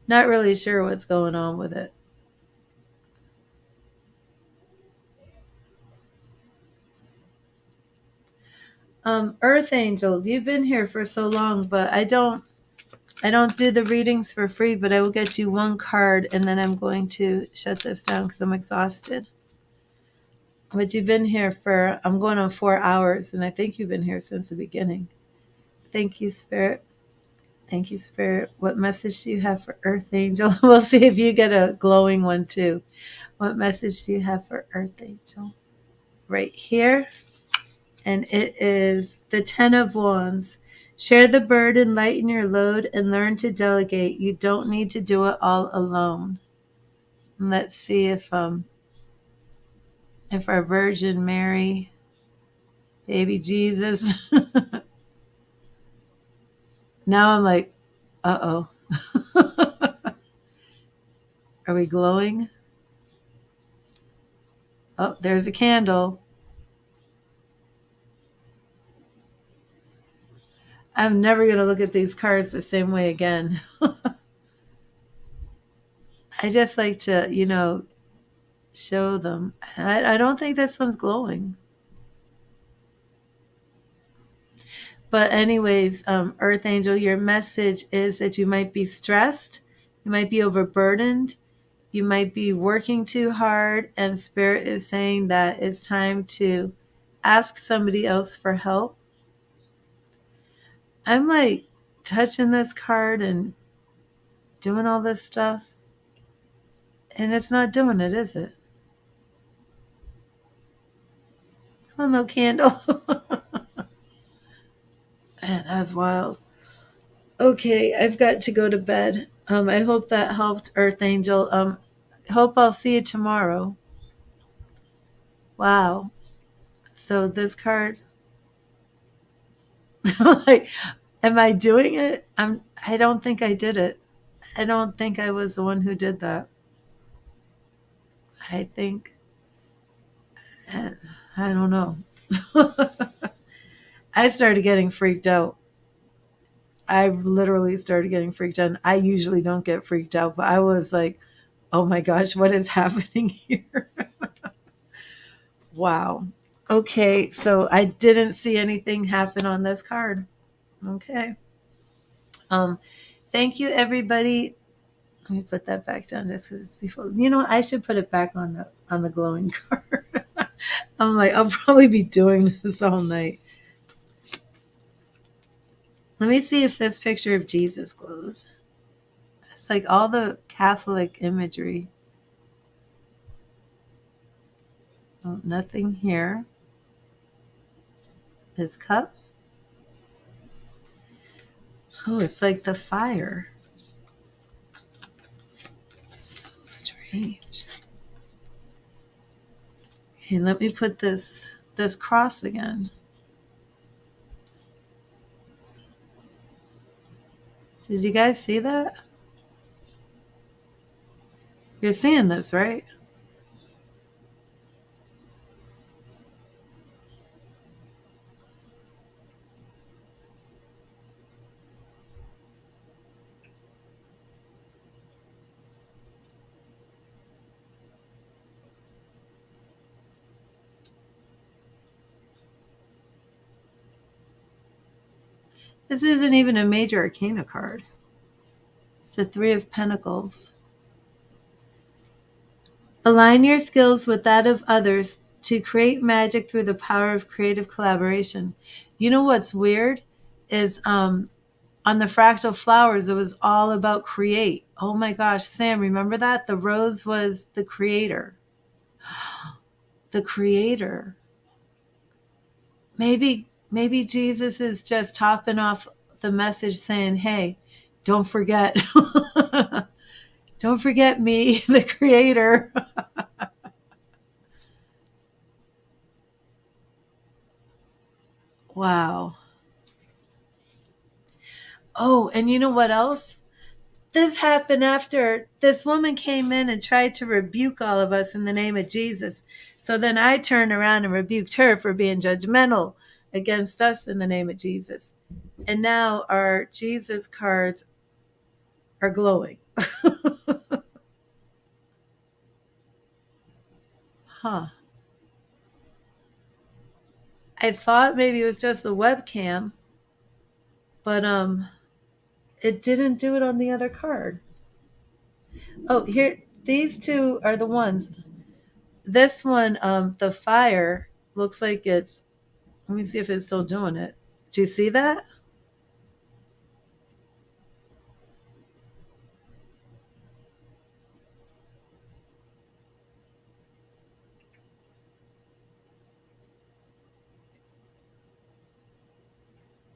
Not really sure what's going on with it. Earth Angel, you've been here for so long, but I don't do the readings for free, but I will get you one card and then I'm going to shut this down because I'm exhausted. But you've been here for, I'm going on 4 hours, and I think you've been here since the beginning. Thank you, Spirit. Thank you, Spirit. What message do you have for Earth Angel? We'll see if you get a glowing one too. What message do you have for Earth Angel? Right here. And it is the 10 of Wands. Share the burden, lighten your load, and learn to delegate. You don't need to do it all alone. And let's see if our Virgin Mary, baby Jesus. Now I'm like, uh-oh. Are we glowing? Oh, there's a candle. I'm never going to look at these cards the same way again. I just like to, show them. I don't think this one's glowing. But anyways, Earth Angel, your message is that you might be stressed. You might be overburdened. You might be working too hard. And Spirit is saying that it's time to ask somebody else for help. I'm like touching this card and doing all this stuff. And it's not doing it, is it? Oh, no candle. Man, that's wild. Okay, I've got to go to bed. I hope that helped, Earth Angel. Hope I'll see you tomorrow. Wow. So this card, like, am I doing it? I don't think I did it. I don't think I was the one who did that. I think, I don't know. I started getting freaked out. I literally started getting freaked out. I usually don't get freaked out, but I was like, oh my gosh, what is happening here? Wow. Okay, so I didn't see anything happen on this card. Okay. Thank you, everybody. Let me put that back down just because it's before. I should put it back on the glowing card. I'm like, I'll probably be doing this all night. Let me see if this picture of Jesus glows. It's like all the Catholic imagery. Oh, nothing here. His cup. Oh, it's like the fire. So strange. Okay, let me put this cross again. Did you guys see that? You're seeing this, right? This isn't even a major arcana card. It's the Three of Pentacles. Align your skills with that of others to create magic through the power of creative collaboration. You know what's weird is on the fractal flowers, it was all about create. Oh my gosh, Sam, remember that? The rose was the creator. The creator. Maybe Jesus is just topping off the message saying, hey, don't forget. Don't forget me, the creator. Wow. Oh, and you know what else? This happened after this woman came in and tried to rebuke all of us in the name of Jesus. So then I turned around and rebuked her for being judgmental against us in the name of Jesus. And now our Jesus cards are glowing. Huh. I thought maybe it was just a webcam, but it didn't do it on the other card. Oh, here these two are the ones. This one, the fire looks like it's, let me see if it's still doing it. Do you see that?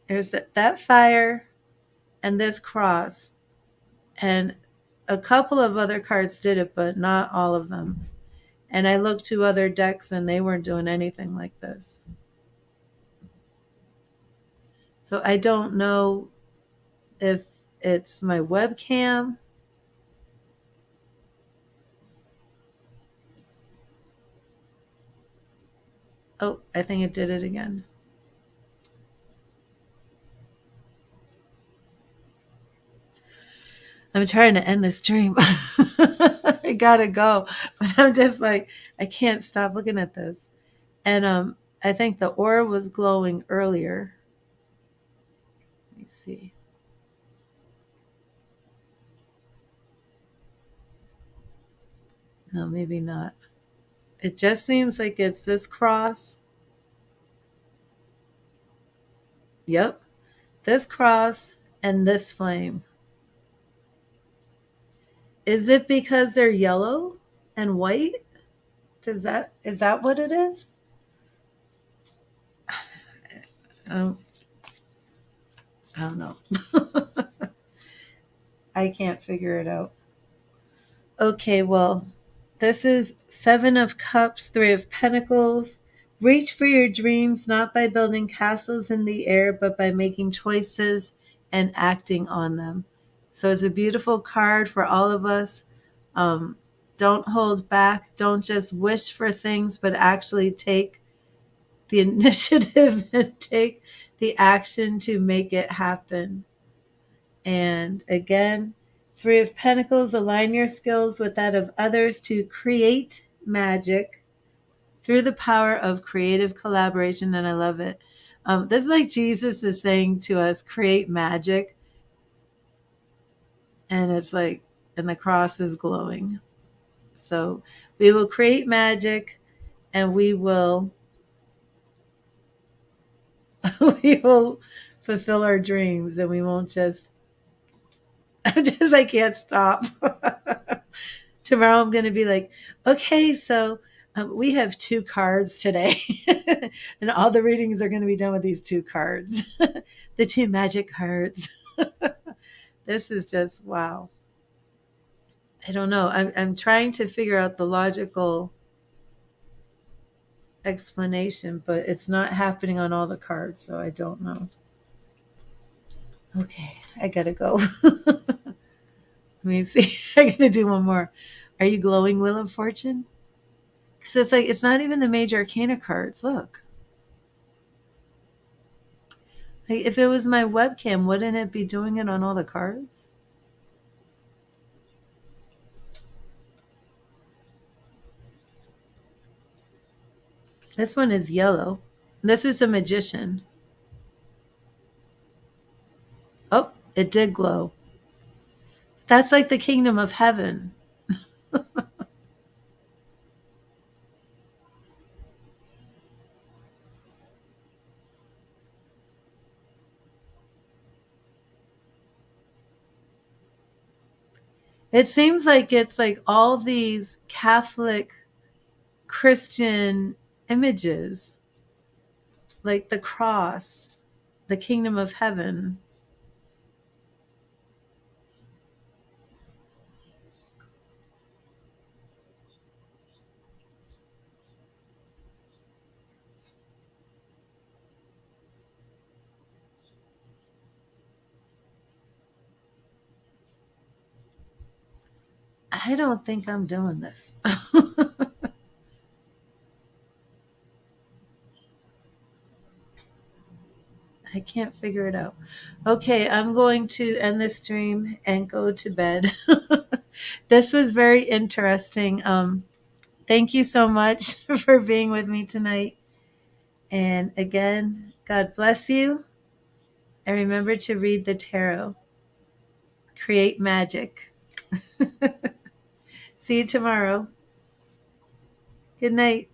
There's that fire and this cross, and a couple of other cards did it, but not all of them. And I looked to other decks and they weren't doing anything like this. So I don't know if it's my webcam. Oh, I think it did it again. I'm trying to end this dream. I gotta go. But I'm just like, I can't stop looking at this. And I think the aura was glowing earlier. Let me see. No, maybe not. It just seems like it's this cross. Yep. This cross and this flame. Is it because they're yellow and white? Is that what it is? Um, I don't know. I can't figure it out. Okay, well, this is Seven of Cups, Three of Pentacles. Reach for your dreams not by building castles in the air, but by making choices and acting on them. So it's a beautiful card for all of us. Um, don't hold back. Don't just wish for things, but actually take the initiative and take the action to make it happen. And again, Three of Pentacles, align your skills with that of others to create magic through the power of creative collaboration. And I love it. This is like Jesus is saying to us, create magic. And it's like, and the cross is glowing. So we will create magic and we will we will fulfill our dreams, and we won't just I can't stop. Tomorrow I'm going to be like, okay, so we have two cards today, and all the readings are going to be done with these two cards, the two magic cards. This is just wow. I don't know. I'm trying to figure out the logical explanation, but it's not happening on all the cards, so I don't know. Okay, I gotta go. Let me see. I gotta do one more. Are you glowing, Wheel of Fortune? Because it's like, it's not even the major arcana cards. Look. Like, if it was my webcam, wouldn't it be doing it on all the cards? This one is yellow. This is a magician. Oh, it did glow. That's like the kingdom of heaven. It seems like it's like all these Catholic Christian images, like the cross, the kingdom of heaven. I don't think I'm doing this. I can't figure it out. Okay, I'm going to end this stream and go to bed. This was very interesting. Thank you so much for being with me tonight. And again, God bless you. And remember to read the tarot. Create magic. See you tomorrow. Good night.